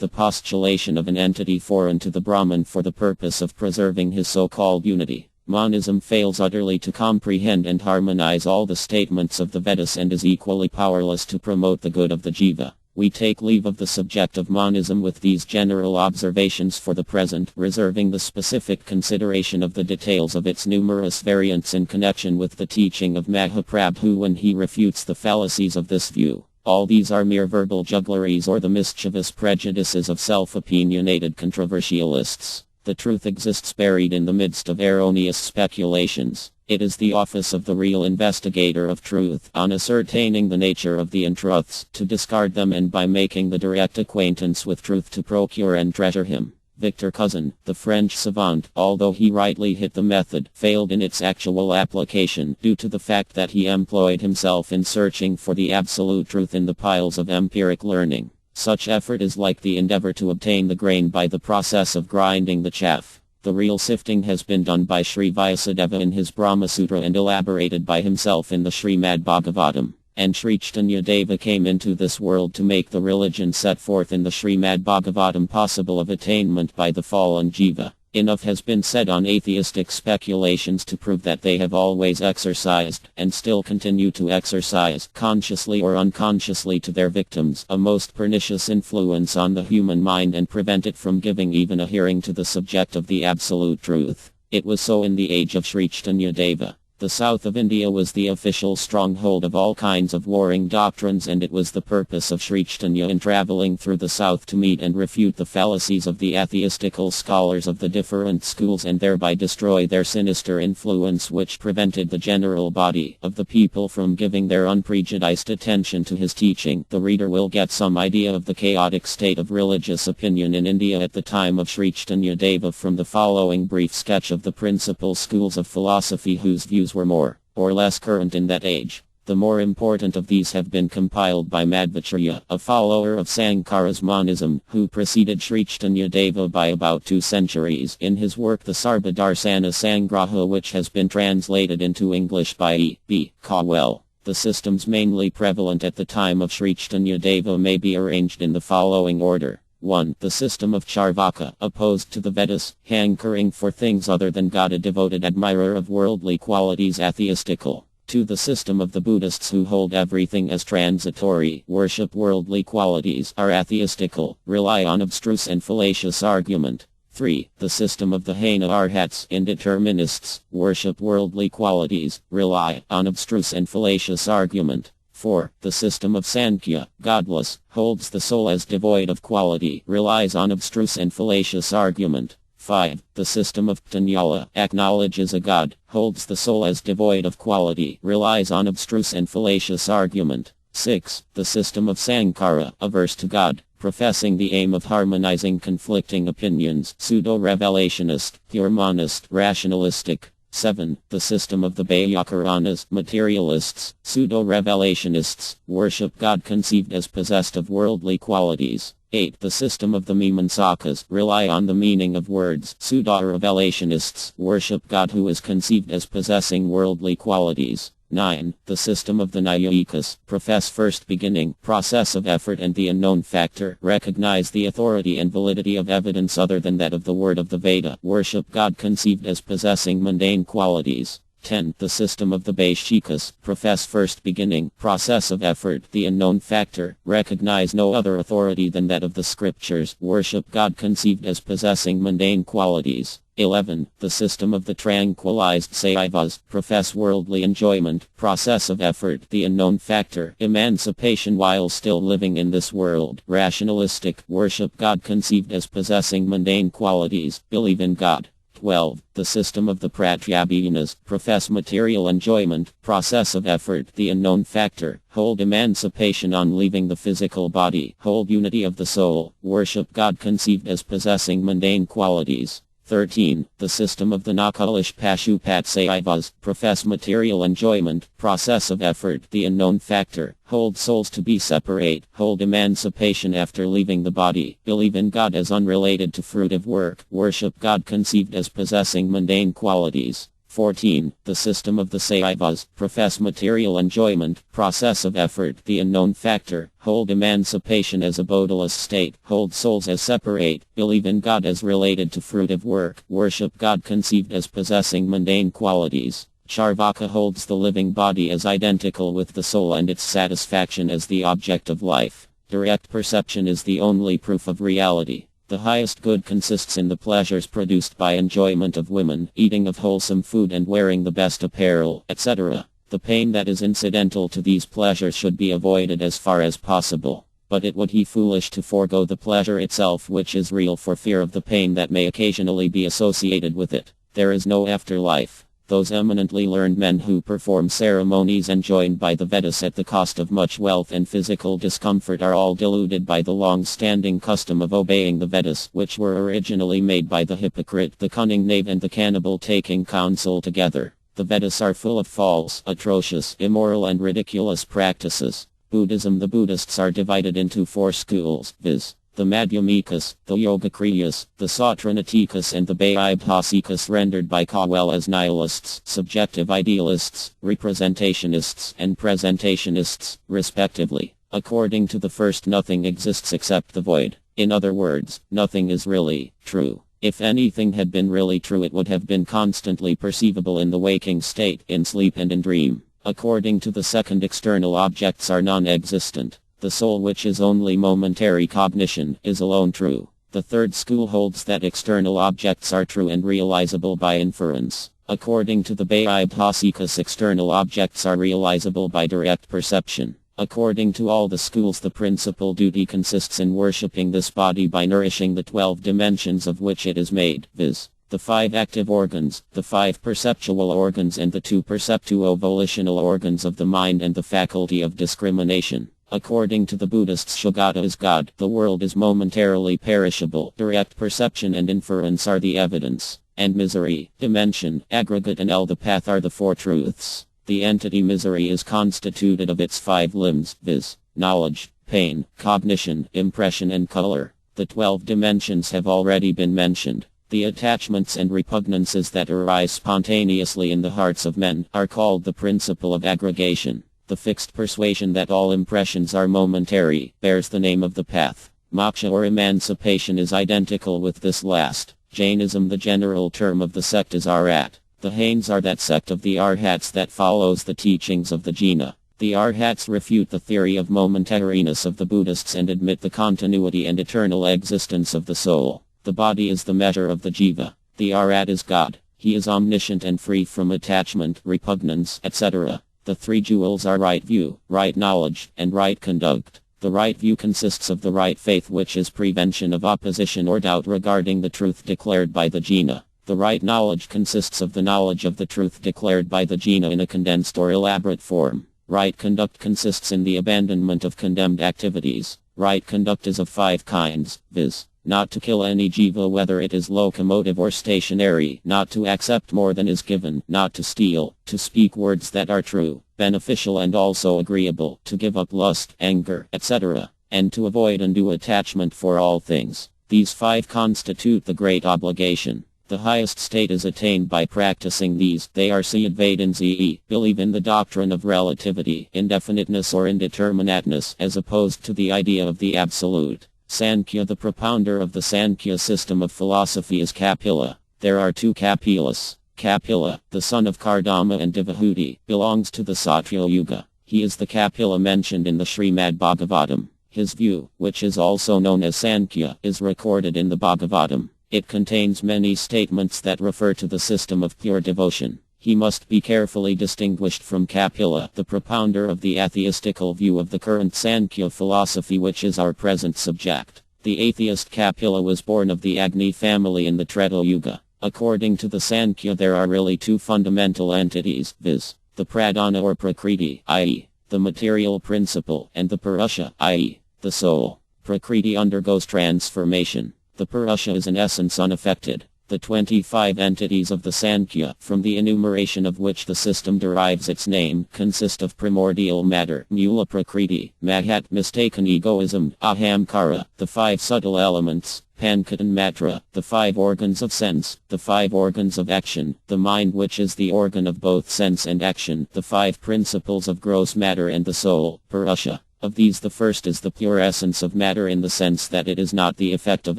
the postulation of an entity foreign to the Brahman for the purpose of preserving his so-called unity. Monism fails utterly to comprehend and harmonize all the statements of the Vedas and is equally powerless to promote the good of the jiva. We take leave of the subject of monism with these general observations for the present, reserving the specific consideration of the details of its numerous variants in connection with the teaching of Mahaprabhu when he refutes the fallacies of this view. All these are mere verbal juggleries or the mischievous prejudices of self-opinionated controversialists. The truth exists buried in the midst of erroneous speculations. It is the office of the real investigator of truth, on ascertaining the nature of the untruths, to discard them, and by making the direct acquaintance with truth to procure and treasure him. Victor Cousin, the French savant, although he rightly hit the method, failed in its actual application due to the fact that he employed himself in searching for the absolute truth in the piles of empiric learning. Such effort is like the endeavor to obtain the grain by the process of grinding the chaff. The real sifting has been done by Sri Vyasadeva in his Brahmasutra and elaborated by himself in the Srimad Bhagavatam. And Sri Caitanya Deva came into this world to make the religion set forth in the Srimad Bhagavatam possible of attainment by the fallen jiva. Enough has been said on atheistic speculations to prove that they have always exercised, and still continue to exercise, consciously or unconsciously to their victims, a most pernicious influence on the human mind and prevent it from giving even a hearing to the subject of the absolute truth. It was so in the age of Sri Caitanya Deva. The south of India was the official stronghold of all kinds of warring doctrines, and it was the purpose of Sri Caitanya in traveling through the south to meet and refute the fallacies of the atheistical scholars of the different schools and thereby destroy their sinister influence, which prevented the general body of the people from giving their unprejudiced attention to his teaching. The reader will get some idea of the chaotic state of religious opinion in India at the time of Sri Caitanya Deva from the following brief sketch of the principal schools of philosophy whose views were more or less current in that age. The more important of these have been compiled by Madhvacharya, a follower of Sankara's monism, who preceded Sri Caitanya Deva by about 2 centuries, in his work the Sarvadarsana Sangraha, which has been translated into English by E. B. Cowell. The systems mainly prevalent at the time of Sri Caitanya Deva may be arranged in the following order. 1. The system of Charvaka, opposed to the Vedas, hankering for things other than God, a devoted admirer of worldly qualities, atheistical. 2. The system of the Buddhists, who hold everything as transitory, worship worldly qualities, are atheistical, rely on abstruse and fallacious argument. 3. The system of the Haina Arhats, indeterminists, worship worldly qualities, rely on abstruse and fallacious argument. 4. The system of Sankhya, godless, holds the soul as devoid of quality, relies on abstruse and fallacious argument. 5. The system of Tanyala, acknowledges a god, holds the soul as devoid of quality, relies on abstruse and fallacious argument. 6. The system of Sankara, averse to God, professing the aim of harmonizing conflicting opinions, pseudo-revelationist, pure monist, rationalistic. 7. The system of the Bayakaranas, materialists, pseudo-revelationists, worship God conceived as possessed of worldly qualities. 8. The system of the Mimamsakas, rely on the meaning of words, pseudo-revelationists, worship God who is conceived as possessing worldly qualities. 9. The system of the Nyayikas, profess first beginning, process of effort and the unknown factor, recognize the authority and validity of evidence other than that of the word of the Veda, worship God conceived as possessing mundane qualities. 10. The system of the Vaishikas, profess first beginning, process of effort, the unknown factor, recognize no other authority than that of the scriptures, worship God conceived as possessing mundane qualities. 11. The system of the tranquilized Saivas, profess worldly enjoyment, process of effort, the unknown factor, emancipation while still living in this world, rationalistic, worship God conceived as possessing mundane qualities, believe in God. 12. The system of the Pratyabhiyanas, profess material enjoyment, process of effort, the unknown factor, hold emancipation on leaving the physical body, hold unity of the soul, worship God conceived as possessing mundane qualities. 13. The system of the Nakalish Pashupat profess material enjoyment, process of effort, the unknown factor, hold souls to be separate, hold emancipation after leaving the body, believe in God as unrelated to fruitive work, worship God conceived as possessing mundane qualities. 14. The system of the Saivas, profess material enjoyment, process of effort, the unknown factor, hold emancipation as a bodiless state, hold souls as separate, believe in God as related to fruitive work, worship God conceived as possessing mundane qualities. Charvaka holds the living body as identical with the soul and its satisfaction as the object of life. Direct perception is the only proof of reality. The highest good consists in the pleasures produced by enjoyment of women, eating of wholesome food and wearing the best apparel, etc. The pain that is incidental to these pleasures should be avoided as far as possible. But it would be foolish to forego the pleasure itself which is real for fear of the pain that may occasionally be associated with it. There is no afterlife. Those eminently learned men who perform ceremonies enjoined by the Vedas at the cost of much wealth and physical discomfort are all deluded by the long-standing custom of obeying the Vedas, which were originally made by the hypocrite, the cunning knave and the cannibal taking counsel together. The Vedas are full of false, atrocious, immoral and ridiculous practices. Buddhism. The Buddhists are divided into 4 schools, viz. The Madhyamikas, the Yogakriyas, the Sautranatikas and the Vaibhasikas, rendered by Cowell as nihilists, subjective idealists, representationists, and presentationists, respectively. According to the first, nothing exists except the void. In other words, nothing is really true. If anything had been really true, it would have been constantly perceivable in the waking state, in sleep and in dream. According to the second, external objects are non-existent. The soul, which is only momentary cognition, is alone true. The third school holds that external objects are true and realizable by inference. According to the Vaibhasikas, external objects are realizable by direct perception. According to all the schools, the principal duty consists in worshipping this body by nourishing the 12 dimensions of which it is made, viz. The 5 active organs, the 5 perceptual organs and the 2 perceptuo-volitional organs of the mind and the faculty of discrimination. According to the Buddhists, Shugata is God, the world is momentarily perishable, direct perception and inference are the evidence, and misery, dimension, aggregate and the path are the 4 truths. The entity misery is constituted of its 5 limbs, viz. Knowledge, pain, cognition, impression and color. The 12 dimensions have already been mentioned. The attachments and repugnances that arise spontaneously in the hearts of men are called the principle of aggregation. The fixed persuasion that all impressions are momentary bears the name of the path. Moksha or emancipation is identical with this last. Jainism. The general term of the sect is Arhat. The Hains are that sect of the Arhats that follows the teachings of the Jina. The Arhats refute the theory of momentariness of the Buddhists and admit the continuity and eternal existence of the soul. The body is the measure of the jiva. The Arhat is God. He is omniscient and free from attachment, repugnance, etc. The 3 jewels are right view, right knowledge, and right conduct. The right view consists of the right faith, which is prevention of opposition or doubt regarding the truth declared by the Jina. The right knowledge consists of the knowledge of the truth declared by the Jina in a condensed or elaborate form. Right conduct consists in the abandonment of condemned activities. Right conduct is of 5 kinds, viz. Not to kill any jiva whether it is locomotive or stationary, not to accept more than is given, not to steal, to speak words that are true, beneficial and also agreeable, to give up lust, anger, etc., and to avoid undue attachment for all things. These 5 constitute the great obligation. The highest state is attained by practicing these. They are Vedans believe in the doctrine of relativity, indefiniteness or indeterminateness, as opposed to the idea of the absolute. Sankhya. The propounder of the Sankhya system of philosophy is Kapila. There are two Kapilas. Kapila, the son of Kardama and Devahuti, belongs to the Satya Yuga. He is the Kapila mentioned in the Srimad Bhagavatam. His view, which is also known as Sankhya, is recorded in the Bhagavatam. It contains many statements that refer to the system of pure devotion. He must be carefully distinguished from Kapila, the propounder of the atheistical view of the current Sankhya philosophy, which is our present subject. The atheist Kapila was born of the Agni family in the Treta Yuga. According to the Sankhya, there are really two fundamental entities, viz. The pradhana or prakriti, i.e., the material principle, and the purusha, i.e., the soul. Prakriti undergoes transformation. The purusha is in essence unaffected. The 25 entities of the Sankhya, from the enumeration of which the system derives its name, consist of primordial matter, mula prakriti, mahat, mistaken egoism, ahamkara, the 5 subtle elements, pankatan matra, the 5 organs of sense, the 5 organs of action, the mind which is the organ of both sense and action, the 5 principles of gross matter and the soul, purusha. Of these the first is the pure essence of matter in the sense that it is not the effect of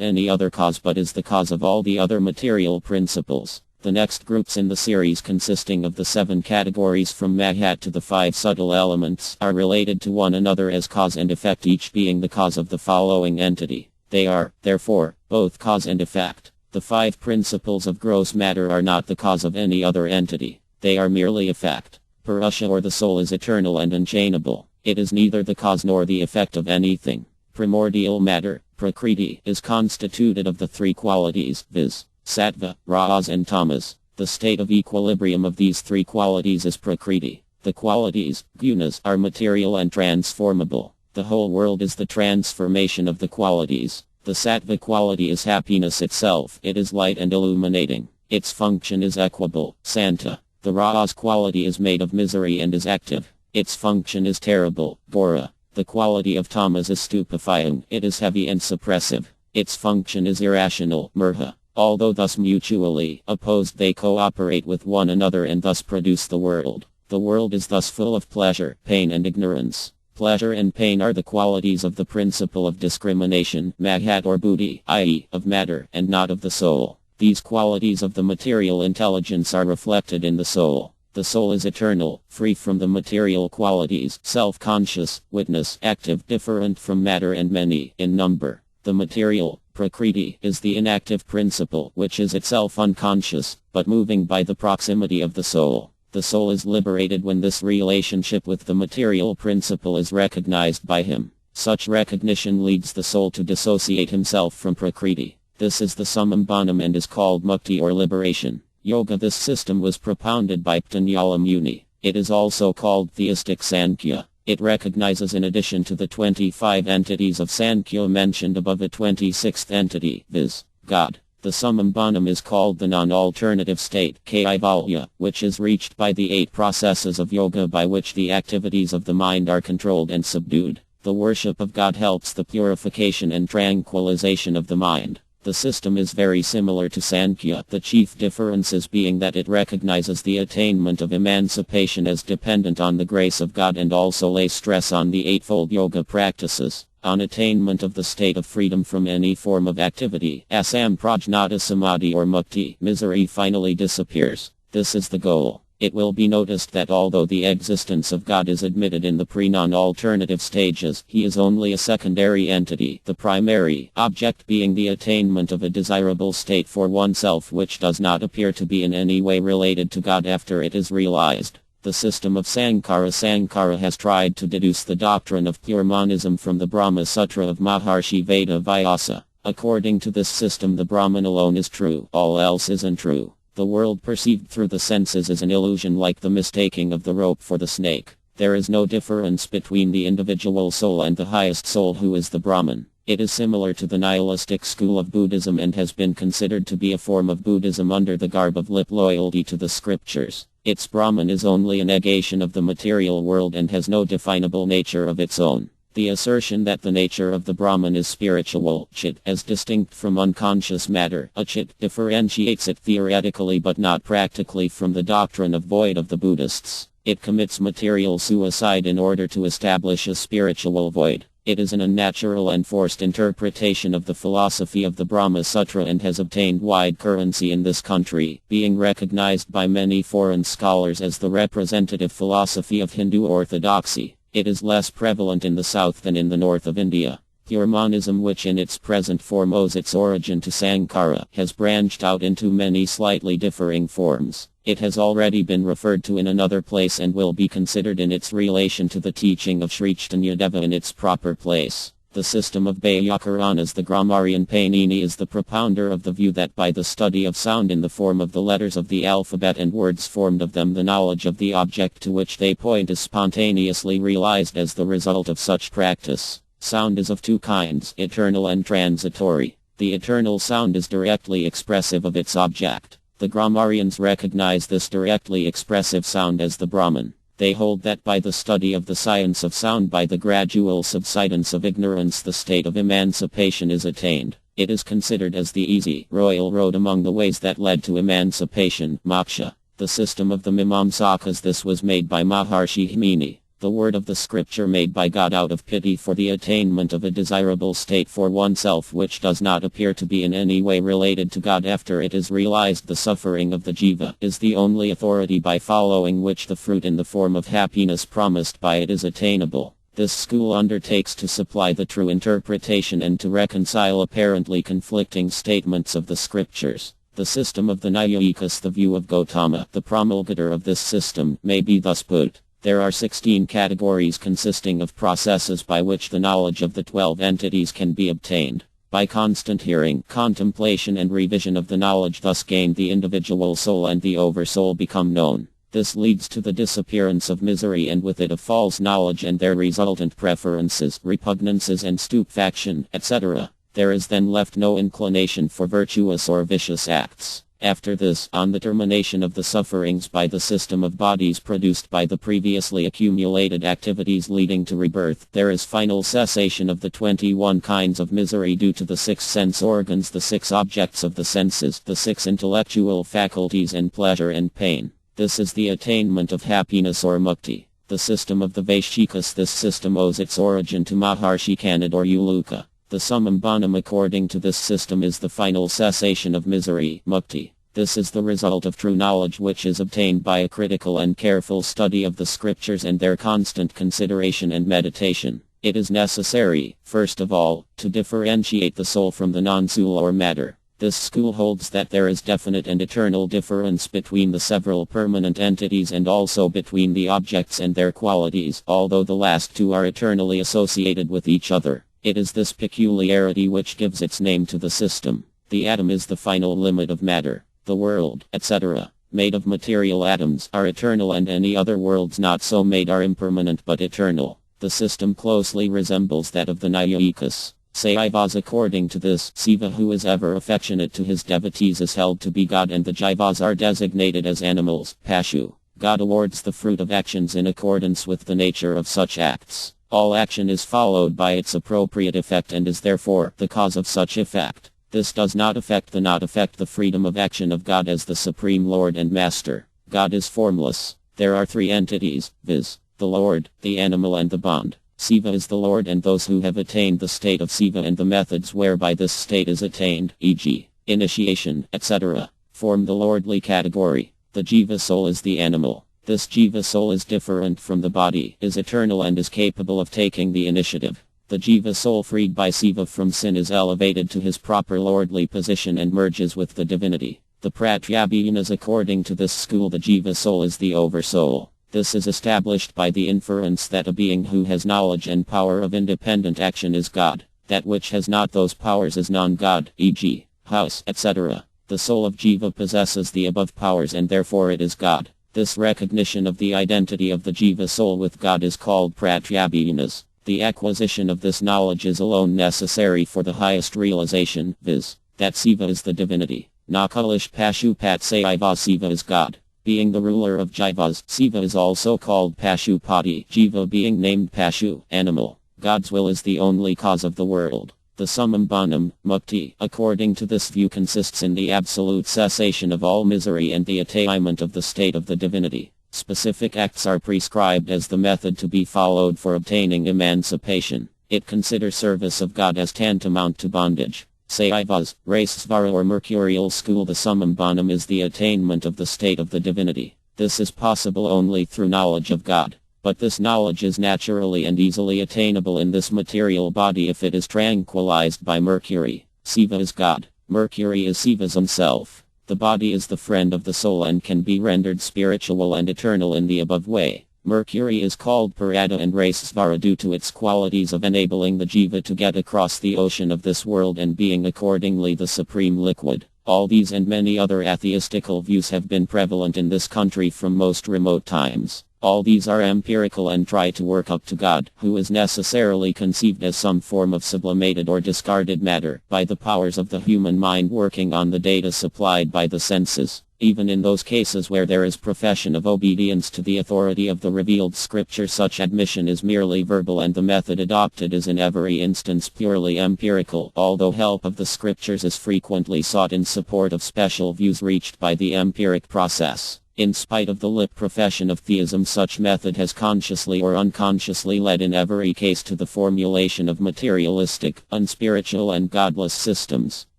any other cause but is the cause of all the other material principles. The next groups in the series, consisting of the 7 categories from Mahat to the 5 subtle elements, are related to one another as cause and effect, each being the cause of the following entity. They are, therefore, both cause and effect. The 5 principles of gross matter are not the cause of any other entity. They are merely effect. Purusha or the soul is eternal and unchangeable. It is neither the cause nor the effect of anything. Primordial matter, prakriti, is constituted of the 3 qualities, viz. Sattva, Rajas and Tamas. The state of equilibrium of these 3 qualities is prakriti. The qualities, gunas, are material and transformable. The whole world is the transformation of the qualities. The sattva quality is happiness itself. It is light and illuminating. Its function is equable, santa. The Rajas quality is made of misery and is active. Its function is terrible, Gora. The quality of Tamas is stupefying. It is heavy and suppressive. Its function is irrational, Murha. Although thus mutually opposed, they cooperate with one another and thus produce the world. The world is thus full of pleasure, pain and ignorance. Pleasure and pain are the qualities of the principle of discrimination, Mahat or Buddhi, i.e., of matter, and not of the soul. These qualities of the material intelligence are reflected in the soul. The soul is eternal, free from the material qualities, self-conscious, witness, active, different from matter and many in number. The material, prakriti, is the inactive principle, which is itself unconscious, but moving by the proximity of the soul. The soul is liberated when this relationship with the material principle is recognized by him. Such recognition leads the soul to dissociate himself from prakriti. This is the summum bonum and is called mukti or liberation. Yoga. This system was propounded by Patanjali Muni. It is also called theistic Sankhya. It recognizes, in addition to the 25 entities of Sankhya mentioned above, a 26th entity, viz. God. The summum bonum is called the non-alternative state, Kaivalya, which is reached by the 8 processes of yoga by which the activities of the mind are controlled and subdued. The worship of God helps the purification and tranquilization of the mind. The system is very similar to Sankhya, the chief differences being that it recognizes the attainment of emancipation as dependent on the grace of God and also lays stress on the 8-fold yoga practices. On attainment of the state of freedom from any form of activity, asamprajnata samadhi or mukti, misery finally disappears. This is the goal. It will be noticed that although the existence of God is admitted in the pre-non-alternative stages, he is only a secondary entity, the primary object being the attainment of a desirable state for oneself which does not appear to be in any way related to God after it is realized. The system of Sankara has tried to deduce the doctrine of pure monism from the Brahma Sutra of Maharshi Veda Vyasa. According to this system, the Brahman alone is true, all else is untrue. The world perceived through the senses is an illusion, like the mistaking of the rope for the snake. There is no difference between the individual soul and the highest soul, who is the Brahman. It is similar to the nihilistic school of Buddhism and has been considered to be a form of Buddhism under the garb of lip loyalty to the scriptures. Its Brahman is only a negation of the material world and has no definable nature of its own. The assertion that the nature of the Brahman is spiritual, chit, as distinct from unconscious matter, achit, differentiates it theoretically but not practically from the doctrine of void of the Buddhists. It commits material suicide in order to establish a spiritual void. It is an unnatural and forced interpretation of the philosophy of the Brahma Sutra and has obtained wide currency in this country, being recognized by many foreign scholars as the representative philosophy of Hindu orthodoxy. It is less prevalent in the south than in the north of India. Pure monism, which in its present form owes its origin to Sankara, has branched out into many slightly differing forms. It has already been referred to in another place and will be considered in its relation to the teaching of Sri Chaitanya in its proper place. The system of Vyakaranas. The grammarian Painini is the propounder of the view that by the study of sound in the form of the letters of the alphabet and words formed of them, the knowledge of the object to which they point is spontaneously realized as the result of such practice. Sound is of two kinds, eternal and transitory. The eternal sound is directly expressive of its object. The grammarians recognize this directly expressive sound as the Brahman. They hold that by the study of the science of sound, by the gradual subsidence of ignorance, the state of emancipation is attained. It is considered as the easy, royal road among the ways that led to emancipation, moksha. The system of the Mimamsakas. This was made by Maharshi Himini. The word of the scripture made by God out of pity for the attainment of a desirable state for oneself which does not appear to be in any way related to God after it is realized. The suffering of the jiva is the only authority by following which the fruit in the form of happiness promised by it is attainable. This school undertakes to supply the true interpretation and to reconcile apparently conflicting statements of the scriptures. The system of the Nyayikas. The view of Gautama, the promulgator of this system, may be thus put. There are 16 categories consisting of processes by which the knowledge of the 12 entities can be obtained. By constant hearing, contemplation and revision of the knowledge thus gained, the individual soul and the oversoul become known. This leads to the disappearance of misery and with it of false knowledge and their resultant preferences, repugnances and stupefaction, etc. There is then left no inclination for virtuous or vicious acts. After this, on the termination of the sufferings by the system of bodies produced by the previously accumulated activities leading to rebirth, there is final cessation of the 21 kinds of misery due to the 6 sense organs, the 6 objects of the senses, the 6 intellectual faculties, and pleasure and pain. This is the attainment of happiness or mukti. The system of the Vaishikas. This system owes its origin to Maharshi Kanad or Uluka. The summum bonum according to this system is the final cessation of misery, mukti. This is the result of true knowledge which is obtained by a critical and careful study of the scriptures and their constant consideration and meditation. It is necessary, first of all, to differentiate the soul from the non-soul or matter. This school holds that there is definite and eternal difference between the several permanent entities and also between the objects and their qualities, although the last two are eternally associated with each other. It is this peculiarity which gives its name to the system. The atom is the final limit of matter. The world, etc., made of material atoms, are eternal, and any other worlds not so made are impermanent but eternal. The system closely resembles that of the Nyayikas. Saivas. According to this, Siva, who is ever affectionate to his devotees, is held to be God, and the Jivas are designated as animals, Pashu. God awards the fruit of actions in accordance with the nature of such acts. All action is followed by its appropriate effect and is therefore the cause of such effect. This does not affect the freedom of action of God as the Supreme Lord and Master. God is formless. There are 3 entities, viz., the Lord, the animal and the bond. Siva is the Lord, and those who have attained the state of Siva and the methods whereby this state is attained, e.g., initiation, etc., form the lordly category. The Jiva soul is the animal. This Jiva soul is different from the body, is eternal and is capable of taking the initiative. The Jiva soul freed by Siva from sin is elevated to his proper lordly position and merges with the divinity. The Pratyabhayanas. According to this school, the Jiva soul is the oversoul. This is established by the inference that a being who has knowledge and power of independent action is God. That which has not those powers is non-God, e.g., house, etc. The soul of Jiva possesses the above powers and therefore it is God. This recognition of the identity of the Jiva soul with God is called Pratyabhayanas. The acquisition of this knowledge is alone necessary for the highest realization, viz., that Siva is the divinity. Nakalish Pashupat Saiva. Siva is God. Being the ruler of Jivas, Siva is also called Pashupati, Jiva being named Pashu, animal. God's will is the only cause of the world. The summum bonum, mukti, according to this view consists in the absolute cessation of all misery and the attainment of the state of the divinity. Specific acts are prescribed as the method to be followed for obtaining emancipation. It considers service of God as tantamount to bondage. Saivas, Raisvara or Mercurial school. The summum bonum is the attainment of the state of the divinity. This is possible only through knowledge of God. But this knowledge is naturally and easily attainable in this material body if it is tranquilized by Mercury. Siva is God. Mercury is Siva's own self. The body is the friend of the soul and can be rendered spiritual and eternal in the above way. Mercury is called Parada and Raisvara due to its qualities of enabling the jiva to get across the ocean of this world and being accordingly the supreme liquid. All these and many other atheistical views have been prevalent in this country from most remote times. All these are empirical and try to work up to God, who is necessarily conceived as some form of sublimated or discarded matter, by the powers of the human mind working on the data supplied by the senses. Even in those cases where there is profession of obedience to the authority of the revealed scripture, such admission is merely verbal and the method adopted is in every instance purely empirical, although help of the scriptures is frequently sought in support of special views reached by the empiric process. In spite of the lip profession of theism, such method has consciously or unconsciously led in every case to the formulation of materialistic, unspiritual and godless systems.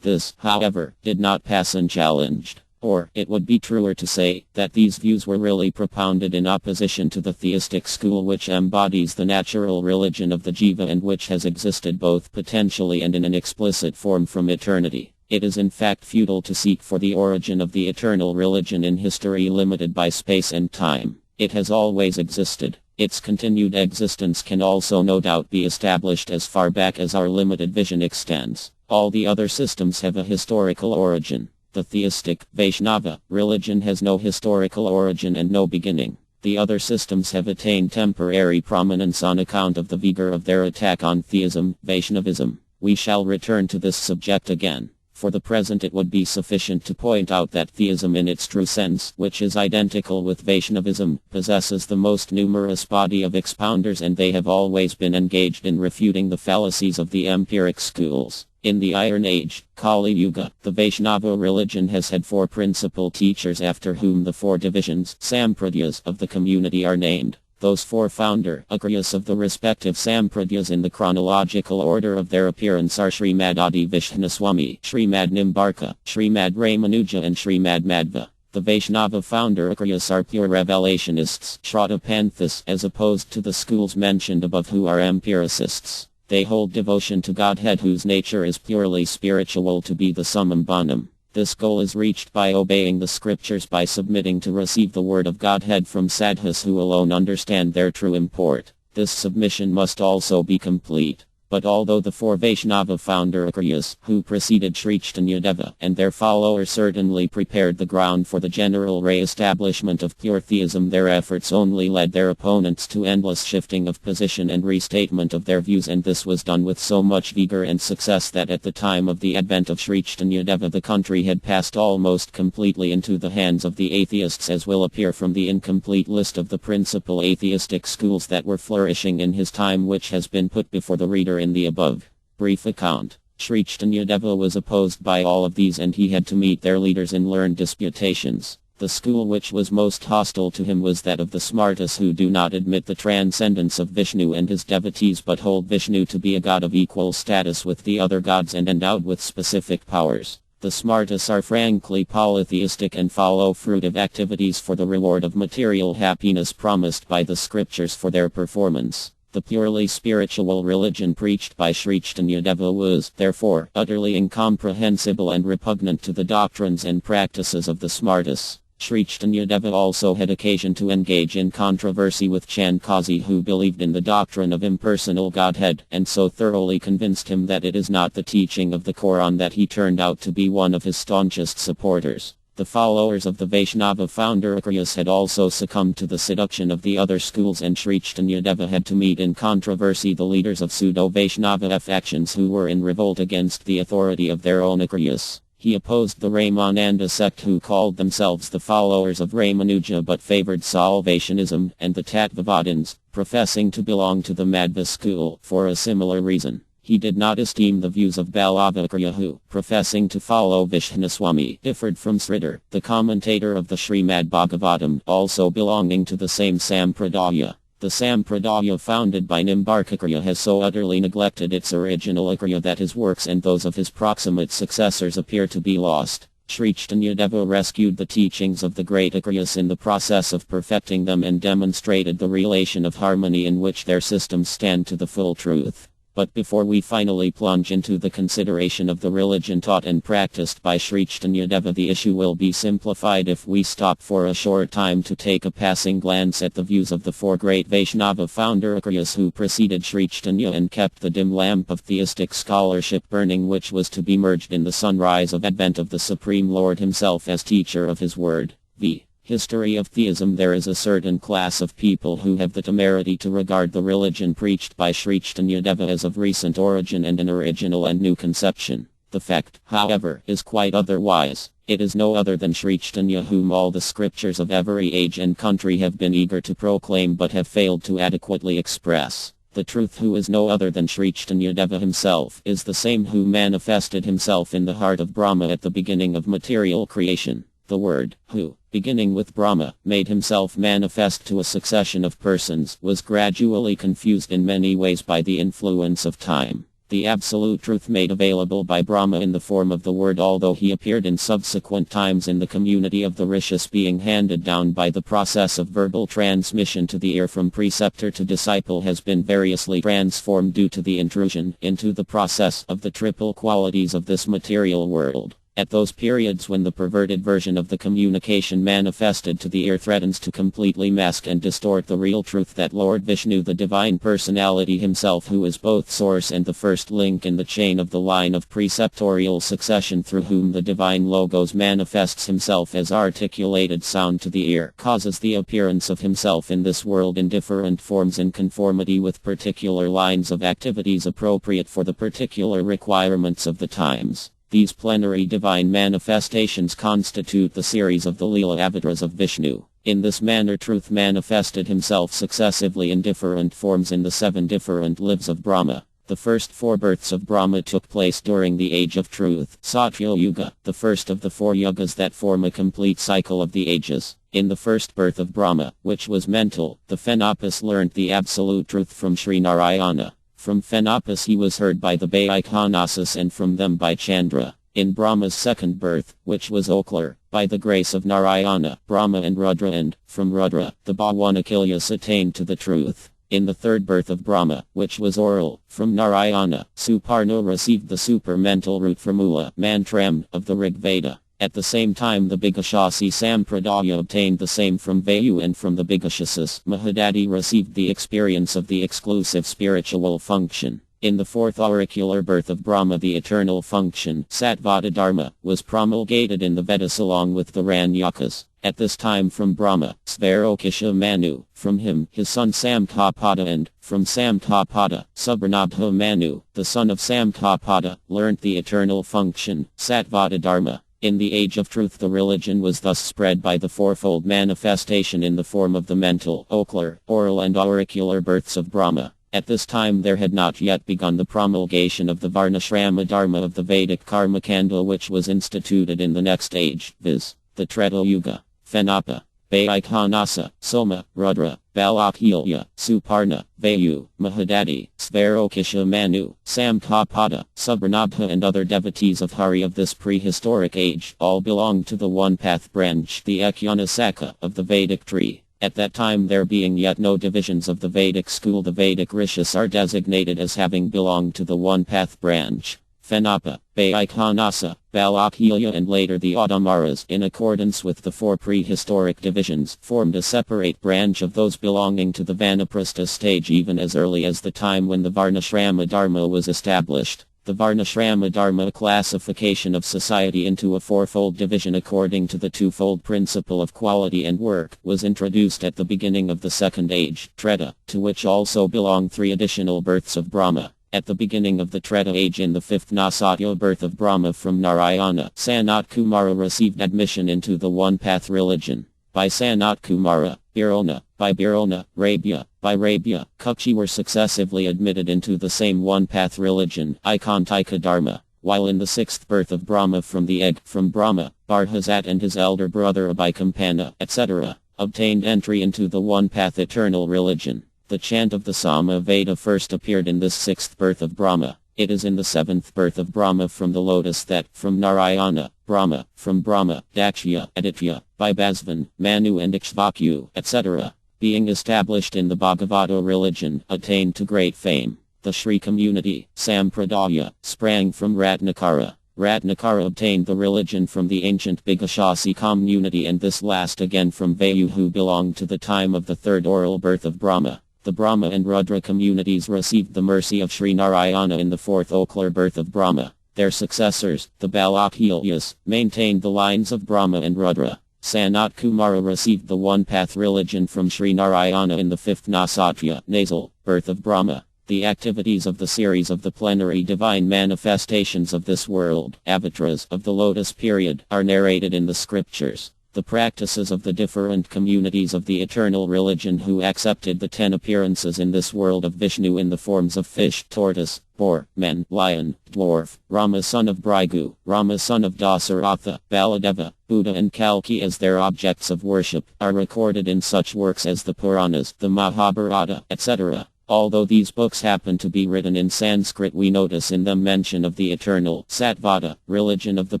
This, however, did not pass unchallenged. Or, it would be truer to say, that these views were really propounded in opposition to the theistic school which embodies the natural religion of the jiva and which has existed both potentially and in an explicit form from eternity. It is in fact futile to seek for the origin of the eternal religion in history limited by space and time. It has always existed. Its continued existence can also no doubt be established as far back as our limited vision extends. All the other systems have a historical origin. The theistic, Vaishnava, religion has no historical origin and no beginning. The other systems have attained temporary prominence on account of the vigor of their attack on theism, Vaishnavism. We shall return to this subject again. For the present it would be sufficient to point out that theism in its true sense, which is identical with Vaishnavism, possesses the most numerous body of expounders and they have always been engaged in refuting the fallacies of the empiric schools. In the Iron Age, Kali Yuga, the Vaishnava religion has had four principal teachers after whom the four divisions, Sampradayas, of the community are named. Those four founder Agryas of the respective Sampradayas in the chronological order of their appearance are Srimad Adi Vishnuswami, Srimad Nimbarka, Srimad Ramanuja and Srimad Madhva. The Vaishnava founder Agryas are pure revelationists, Shraddhapanthas, as opposed to the schools mentioned above who are empiricists. They hold devotion to Godhead whose nature is purely spiritual to be the summum bonum. This goal is reached by obeying the scriptures by submitting to receive the word of Godhead from sadhus who alone understand their true import. This submission must also be complete. But although the four Vaishnava founder Acharyas, who preceded Sri Chaitanya and their followers certainly prepared the ground for the general re-establishment of pure theism, their efforts only led their opponents to endless shifting of position and restatement of their views, and this was done with so much vigor and success that at the time of the advent of Sri Chaitanya the country had passed almost completely into the hands of the atheists, as will appear from the incomplete list of the principal atheistic schools that were flourishing in his time, which has been put before the reader in the above brief account. Sri Chaitanya was opposed by all of these and he had to meet their leaders in learned disputations. The school which was most hostile to him was that of the Smartas, who do not admit the transcendence of Vishnu and his devotees but hold Vishnu to be a god of equal status with the other gods and endowed with specific powers. The Smartas are frankly polytheistic and follow fruitive activities for the reward of material happiness promised by the scriptures for their performance. The purely spiritual religion preached by Sri Chaitanya was, therefore, utterly incomprehensible and repugnant to the doctrines and practices of the Smartas. Sri Chaitanya also had occasion to engage in controversy with Chankazi, who believed in the doctrine of impersonal Godhead, and so thoroughly convinced him that it is not the teaching of the Quran that he turned out to be one of his staunchest supporters. The followers of the Vaishnava founder Acharyas had also succumbed to the seduction of the other schools, and Sri Chaitanya had to meet in controversy the leaders of pseudo-Vaishnava factions who were in revolt against the authority of their own Acharyas. He opposed the Ramananda sect who called themselves the followers of Ramanuja but favored Salvationism, and the Tattvavadins, professing to belong to the Madhva school, for a similar reason. He did not esteem the views of Balavakarya who, professing to follow Vishnuswami, differed from Sridhar, the commentator of the Srimad Bhagavatam, also belonging to the same Sampradaya. The Sampradaya founded by Nimbarkakarya has so utterly neglected its original Akarya that his works and those of his proximate successors appear to be lost. Sri Chaitanya rescued the teachings of the great Akaryas in the process of perfecting them and demonstrated the relation of harmony in which their systems stand to the full truth. But before we finally plunge into the consideration of the religion taught and practiced by Sri Chaitanya Deva, the issue will be simplified if we stop for a short time to take a passing glance at the views of the four great Vaishnava founder Akaryas who preceded Sri Chaitanya and kept the dim lamp of theistic scholarship burning, which was to be merged in the sunrise of Advent of the Supreme Lord himself as teacher of his word. V. History of Theism. There is a certain class of people who have the temerity to regard the religion preached by Sri Chaitanya Deva as of recent origin and an original and new conception. The fact, however, is quite otherwise. It is no other than Sri Chaitanya whom all the scriptures of every age and country have been eager to proclaim but have failed to adequately express. The truth, who is no other than Sri Chaitanya Deva himself, is the same who manifested himself in the heart of Brahma at the beginning of material creation. The word, who, beginning with Brahma, made himself manifest to a succession of persons, was gradually confused in many ways by the influence of time. The absolute truth made available by Brahma in the form of the word, although he appeared in subsequent times in the community of the rishis, being handed down by the process of verbal transmission to the ear from preceptor to disciple, has been variously transformed due to the intrusion into the process of the triple qualities of this material world. At those periods when the perverted version of the communication manifested to the ear threatens to completely mask and distort the real truth that Lord Vishnu, the Divine Personality himself, who is both source and the first link in the chain of the line of preceptorial succession through whom the Divine Logos manifests himself as articulated sound to the ear, causes the appearance of himself in this world in different forms in conformity with particular lines of activities appropriate for the particular requirements of the times. These plenary divine manifestations constitute the series of the Leela avatars of Vishnu. In this manner truth manifested himself successively in different forms in the 7 different lives of Brahma. The first 4 births of Brahma took place during the age of truth, Satya Yuga, the first of the 4 yugas that form a complete cycle of the ages. In the first birth of Brahma, which was mental, the Phenopis learnt the absolute truth from Sri Narayana. From Phenopis he was heard by the Vaikhanasas and from them by Chandra. In Brahma's second birth, which was ocular, by the grace of Narayana, Brahma and Rudra, and, from Rudra, the Bhavanakilyas attained to the truth. In the third birth of Brahma, which was oral, from Narayana, Suparna received the supermental root formula, mantram, of the Rig Veda. At the same time the Bhigashasi Sampradaya obtained the same from Vayu, and from the Bhigashasis, Mahadadi received the experience of the exclusive spiritual function. In the fourth auricular birth of Brahma the eternal function, Sattvada Dharma, was promulgated in the Vedas along with the Ranyakas. At this time from Brahma, Svarokisha Manu, from him, his son Samtapada, and, from Samtapada, Subranabha Manu, the son of Samtapada, learnt the eternal function, Sattvada Dharma. In the age of truth the religion was thus spread by the fourfold manifestation in the form of the mental, ocular, oral and auricular births of Brahma. At this time there had not yet begun the promulgation of the Varnashrama Dharma of the Vedic Karmakanda, which was instituted in the next age, viz., the Treta Yuga. Phenapa, Vaikhanasa, Soma, Rudra, Balakilya, Suparna, Vayu, Mahadadi, Svarokisha Manu, Samtapada, Subranabha and other devotees of Hari of this prehistoric age, all belonged to the one path branch, the Ekyanasaka, of the Vedic tree. At that time there being yet no divisions of the Vedic school, the Vedic rishis are designated as having belonged to the one path branch. Phenapa, Vaikhanasa, Balakilya and later the Audamaras, in accordance with the 4 prehistoric divisions, formed a separate branch of those belonging to the Vanaprastha stage even as early as the time when the Varnashrama Dharma was established. The Varnashrama Dharma classification of society into a 4-fold division according to the 2-fold principle of quality and work was introduced at the beginning of the second age, Treta, to which also belong 3 additional births of Brahma. At the beginning of the Treta age in the 5th Nasatya birth of Brahma from Narayana, Sanat Kumara received admission into the one-path religion. By Sanat Kumara, Birona, by Birona, Rabia, by Rabia, Kukshi were successively admitted into the same one-path religion, Ikantika Dharma. While in the 6th birth of Brahma from the egg, from Brahma, Barhazat and his elder brother Abhikampana, etc., obtained entry into the one-path eternal religion. The chant of the Sama Veda first appeared in this 6th birth of Brahma. It is in the 7th birth of Brahma from the lotus that, from Narayana, Brahma, from Brahma, Dakshya, Aditya, by Basvan, Manu and Ikshvaku, etc., being established in the Bhagavata religion, attained to great fame. The Shri community, Sampradaya, sprang from Ratnakara. Ratnakara obtained the religion from the ancient Bhigashasi community and this last again from Vayu who belonged to the time of the 3rd oral birth of Brahma. The Brahma and Rudra communities received the mercy of Sri Narayana in the 4th Oklar birth of Brahma. Their successors, the Balakhilyas, maintained the lines of Brahma and Rudra. Sanat Kumara received the one-path religion from Sri Narayana in the 5th Nasatya nasal birth of Brahma. The activities of the series of the plenary divine manifestations of this world, avatars of the lotus period, are narrated in the scriptures. The practices of the different communities of the eternal religion who accepted the 10 appearances in this world of Vishnu in the forms of fish, tortoise, boar, man, lion, dwarf, Rama son of Brigu, Rama son of Dasaratha, Baladeva, Buddha and Kalki as their objects of worship, are recorded in such works as the Puranas, the Mahabharata, etc. Although these books happen to be written in Sanskrit, we notice in them mention of the eternal Satvata religion of the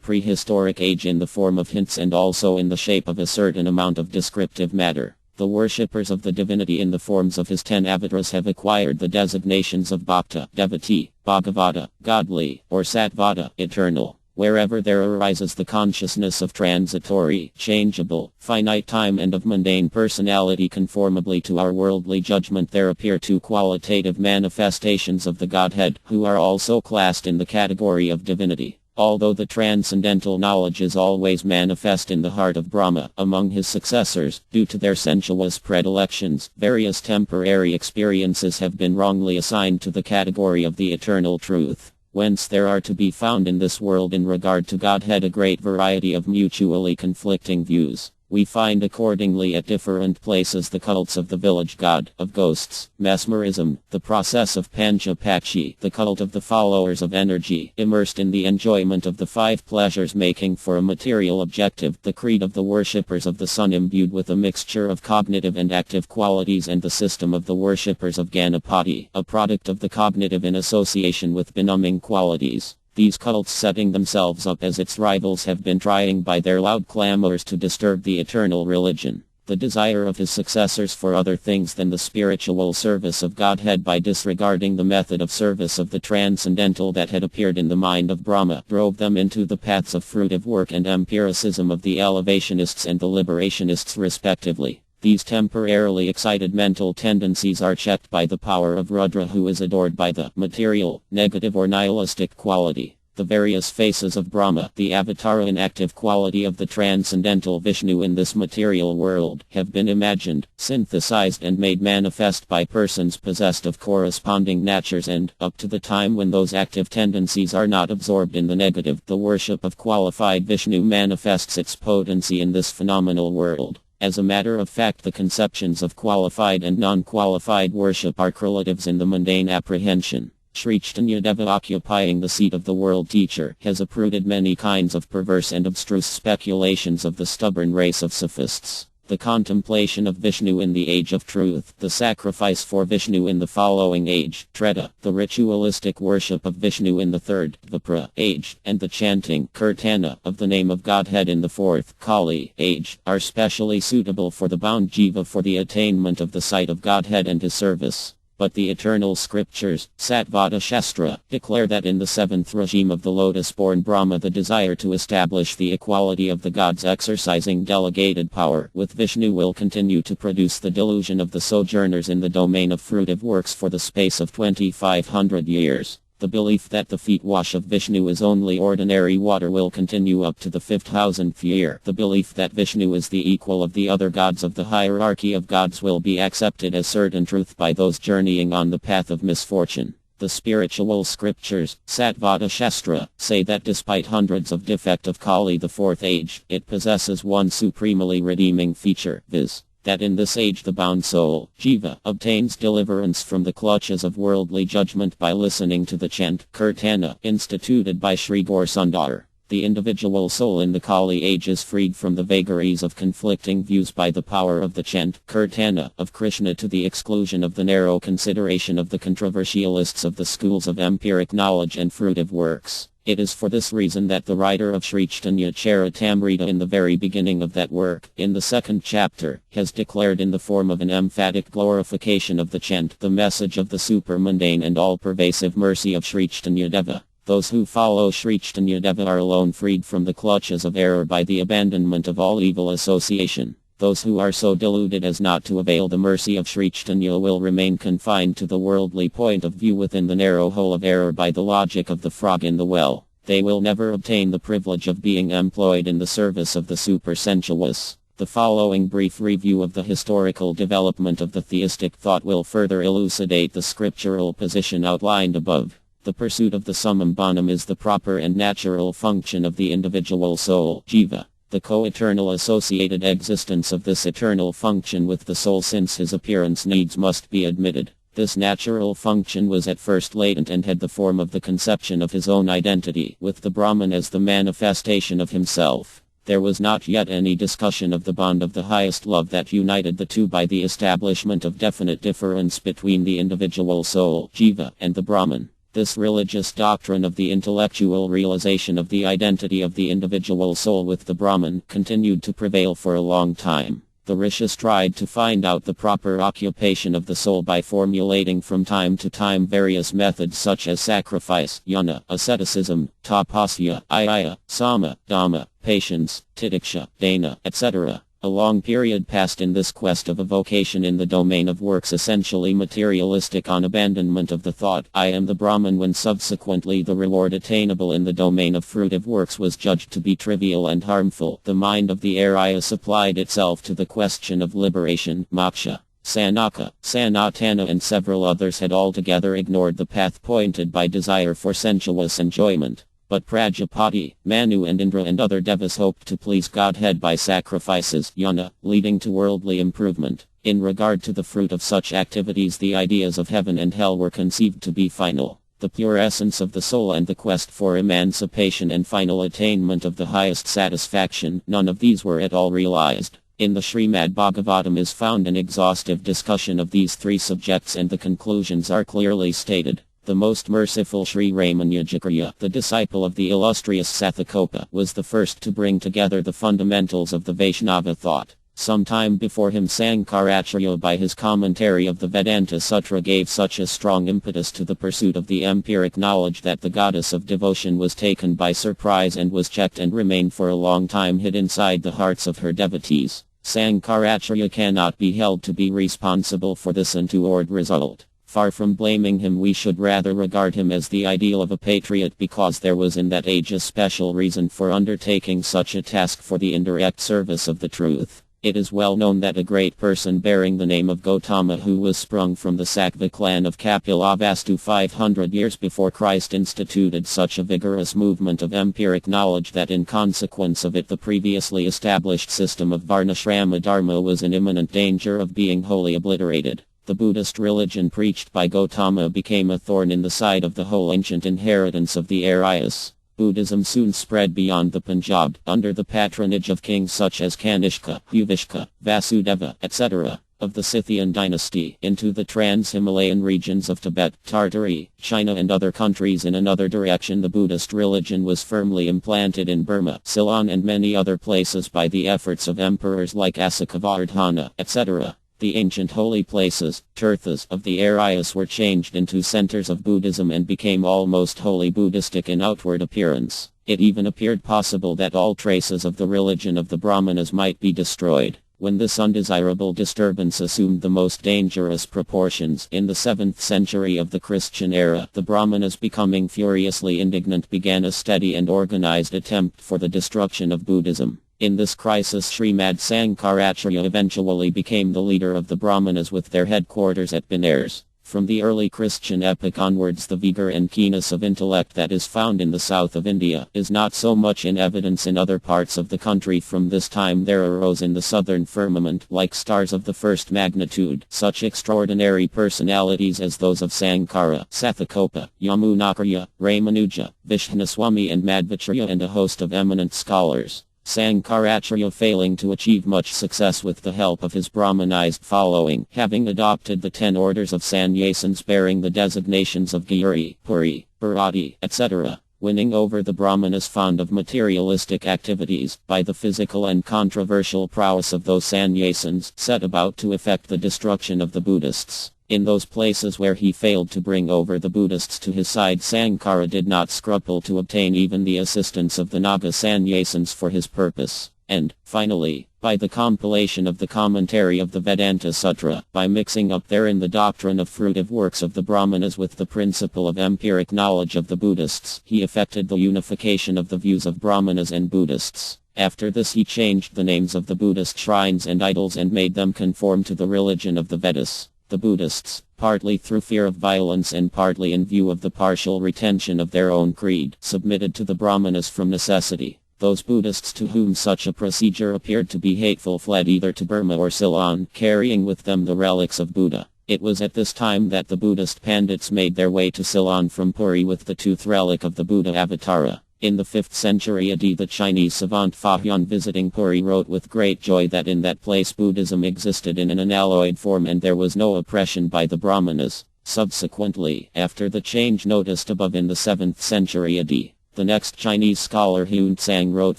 prehistoric age in the form of hints and also in the shape of a certain amount of descriptive matter. The worshippers of the divinity in the forms of his 10 avatars have acquired the designations of Bhakta, devotee, Bhagavata, godly, or Satvata, eternal. Wherever there arises the consciousness of transitory, changeable, finite time and of mundane personality conformably to our worldly judgment, there appear 2 qualitative manifestations of the Godhead, who are also classed in the category of divinity. Although the transcendental knowledge is always manifest in the heart of Brahma, among his successors, due to their sensuous predilections, various temporary experiences have been wrongly assigned to the category of the eternal truth. Whence there are to be found in this world in regard to Godhead a great variety of mutually conflicting views. We find accordingly at different places the cults of the village god, of ghosts, mesmerism, the process of Panchapakshi, the cult of the followers of energy, immersed in the enjoyment of the 5 pleasures making for a material objective, the creed of the worshippers of the sun imbued with a mixture of cognitive and active qualities, and the system of the worshippers of Ganapati, a product of the cognitive in association with benumbing qualities. These cults setting themselves up as its rivals have been trying by their loud clamors to disturb the eternal religion. The desire of his successors for other things than the spiritual service of Godhead by disregarding the method of service of the transcendental that had appeared in the mind of Brahma drove them into the paths of fruitive work and empiricism of the elevationists and the liberationists respectively. These temporarily excited mental tendencies are checked by the power of Rudra, who is adored by the material, negative or nihilistic quality. The various faces of Brahma, the avatar and active quality of the transcendental Vishnu in this material world, have been imagined, synthesized and made manifest by persons possessed of corresponding natures, and, up to the time when those active tendencies are not absorbed in the negative, the worship of qualified Vishnu manifests its potency in this phenomenal world. As a matter of fact, the conceptions of qualified and non-qualified worship are correlatives in the mundane apprehension. Sri Chaitanya Deva, occupying the seat of the world teacher, has uprooted many kinds of perverse and abstruse speculations of the stubborn race of sophists. The contemplation of Vishnu in the age of truth, the sacrifice for Vishnu in the following age, Treta, the ritualistic worship of Vishnu in the 3rd, Vipra, age, and the chanting, Kirtana, of the name of Godhead in the 4th, Kali, age, are specially suitable for the bound jiva for the attainment of the sight of Godhead and his service. But the eternal scriptures, Satvata Shastra, declare that in the 7th regime of the lotus-born Brahma the desire to establish the equality of the gods exercising delegated power with Vishnu will continue to produce the delusion of the sojourners in the domain of fruitive works for the space of 2500 years. The belief that the feet wash of Vishnu is only ordinary water will continue up to the 5000th year. The belief that Vishnu is the equal of the other gods of the hierarchy of gods will be accepted as certain truth by those journeying on the path of misfortune. The spiritual scriptures, Sattvada Shastra, say that despite hundreds of defects of Kali the fourth age, it possesses one supremely redeeming feature, viz. That in this age the bound soul, Jiva, obtains deliverance from the clutches of worldly judgment by listening to the chant, Kirtana, instituted by Sri Gaur Sundar. The individual soul in the Kali age is freed from the vagaries of conflicting views by the power of the chant, Kirtana, of Krsna to the exclusion of the narrow consideration of the controversialists of the schools of empiric knowledge and fruitive works. It is for this reason that the writer of Sri Caitanya Charitamrita in the very beginning of that work, in the second chapter, has declared in the form of an emphatic glorification of the chant the message of the supermundane and all-pervasive mercy of Sri Caitanya Deva. Those who follow Sri Caitanya Deva are alone freed from the clutches of error by the abandonment of all evil association. Those who are so deluded as not to avail the mercy of Sri Caitanya will remain confined to the worldly point of view within the narrow hole of error by the logic of the frog in the well. They will never obtain the privilege of being employed in the service of the supersensuous. The following brief review of the historical development of the theistic thought will further elucidate the scriptural position outlined above. The pursuit of the summum bonum is the proper and natural function of the individual soul, Jiva. The co-eternal associated existence of this eternal function with the soul since his appearance needs must be admitted. This natural function was at first latent and had the form of the conception of his own identity, with the Brahman as the manifestation of himself. There was not yet any discussion of the bond of the highest love that united the two by the establishment of definite difference between the individual soul, Jiva, and the Brahman. This religious doctrine of the intellectual realization of the identity of the individual soul with the Brahman continued to prevail for a long time. The rishis tried to find out the proper occupation of the soul by formulating from time to time various methods such as sacrifice, jnana, asceticism, tapasya, ayaya, sama, dhamma, patience, titiksha, dana, etc. A long period passed in this quest of a vocation in the domain of works essentially materialistic on abandonment of the thought, I am the Brahman, when subsequently the reward attainable in the domain of fruitive works was judged to be trivial and harmful. The mind of the Aryas applied itself to the question of liberation, moksha. Sanaka, Sanatana and several others had altogether ignored the path pointed by desire for sensuous enjoyment. But Prajapati, Manu and Indra and other devas hoped to please Godhead by sacrifices, jnana, leading to worldly improvement. In regard to the fruit of such activities, the ideas of heaven and hell were conceived to be final. The pure essence of the soul and the quest for emancipation and final attainment of the highest satisfaction, none of these were at all realized. In the Srimad Bhagavatam is found an exhaustive discussion of these three subjects, and the conclusions are clearly stated. The most merciful Sri Ramanujacharya, the disciple of the illustrious Sathakopa, was the first to bring together the fundamentals of the Vaishnava thought. Some time before him, Sankaracharya by his commentary of the Vedanta Sutra gave such a strong impetus to the pursuit of the empiric knowledge that the goddess of devotion was taken by surprise and was checked and remained for a long time hid inside the hearts of her devotees. Sankaracharya cannot be held to be responsible for this untoward result. Far from blaming him, we should rather regard him as the ideal of a patriot, because there was in that age a special reason for undertaking such a task for the indirect service of the truth. It is well known that a great person bearing the name of Gautama, who was sprung from the Sakva clan of Kapilavastu 500 years before Christ, instituted such a vigorous movement of empiric knowledge that in consequence of it the previously established system of Varnashrama Dharma was in imminent danger of being wholly obliterated. The Buddhist religion preached by Gautama became a thorn in the side of the whole ancient inheritance of the Aryas. Buddhism soon spread beyond the Punjab, under the patronage of kings such as Kanishka, Yuvishka, Vasudeva, etc., of the Scythian dynasty, into the trans-Himalayan regions of Tibet, Tartary, China and other countries. In another direction, the Buddhist religion was firmly implanted in Burma, Ceylon and many other places by the efforts of emperors like Asakavardhana, etc. The ancient holy places, tirthas, of the Aryas were changed into centers of Buddhism and became almost wholly Buddhistic in outward appearance. It even appeared possible that all traces of the religion of the Brahmanas might be destroyed. When this undesirable disturbance assumed the most dangerous proportions in the 7th century of the Christian era, the Brahmanas, becoming furiously indignant, began a steady and organized attempt for the destruction of Buddhism. In this crisis, Srimad Sankaracharya eventually became the leader of the Brahmanas with their headquarters at Benares. From the early Christian epoch onwards, the vigor and keenness of intellect that is found in the south of India is not so much in evidence in other parts of the country. From this time there arose in the southern firmament, like stars of the first magnitude, such extraordinary personalities as those of Sankara, Sathakopa, Yamunacharya, Ramanuja, Vishnaswami and Madhvacharya, and a host of eminent scholars. Sankaracharya, failing to achieve much success with the help of his Brahmanized following, having adopted the 10 orders of sannyasins bearing the designations of Giri, Puri, Bharati, etc., winning over the Brahmanas fond of materialistic activities, by the physical and controversial prowess of those sannyasins, set about to effect the destruction of the Buddhists. In those places where he failed to bring over the Buddhists to his side, Sankara did not scruple to obtain even the assistance of the Naga sannyasins for his purpose. And, finally, by the compilation of the commentary of the Vedanta Sutra, by mixing up therein the doctrine of fruitive works of the Brahmanas with the principle of empiric knowledge of the Buddhists, he effected the unification of the views of Brahmanas and Buddhists. After this he changed the names of the Buddhist shrines and idols and made them conform to the religion of the Vedas. The Buddhists, partly through fear of violence and partly in view of the partial retention of their own creed, submitted to the Brahmanas from necessity. Those Buddhists to whom such a procedure appeared to be hateful fled either to Burma or Ceylon, carrying with them the relics of Buddha. It was at this time that the Buddhist Pandits made their way to Ceylon from Puri with the tooth relic of the Buddha Avatara. In the 5th century AD, the Chinese savant Fa Hyun visiting Puri wrote with great joy that in that place Buddhism existed in an unalloyed form and there was no oppression by the Brahmanas. Subsequently, after the change noticed above in the 7th century AD, the next Chinese scholar Hun Tsang wrote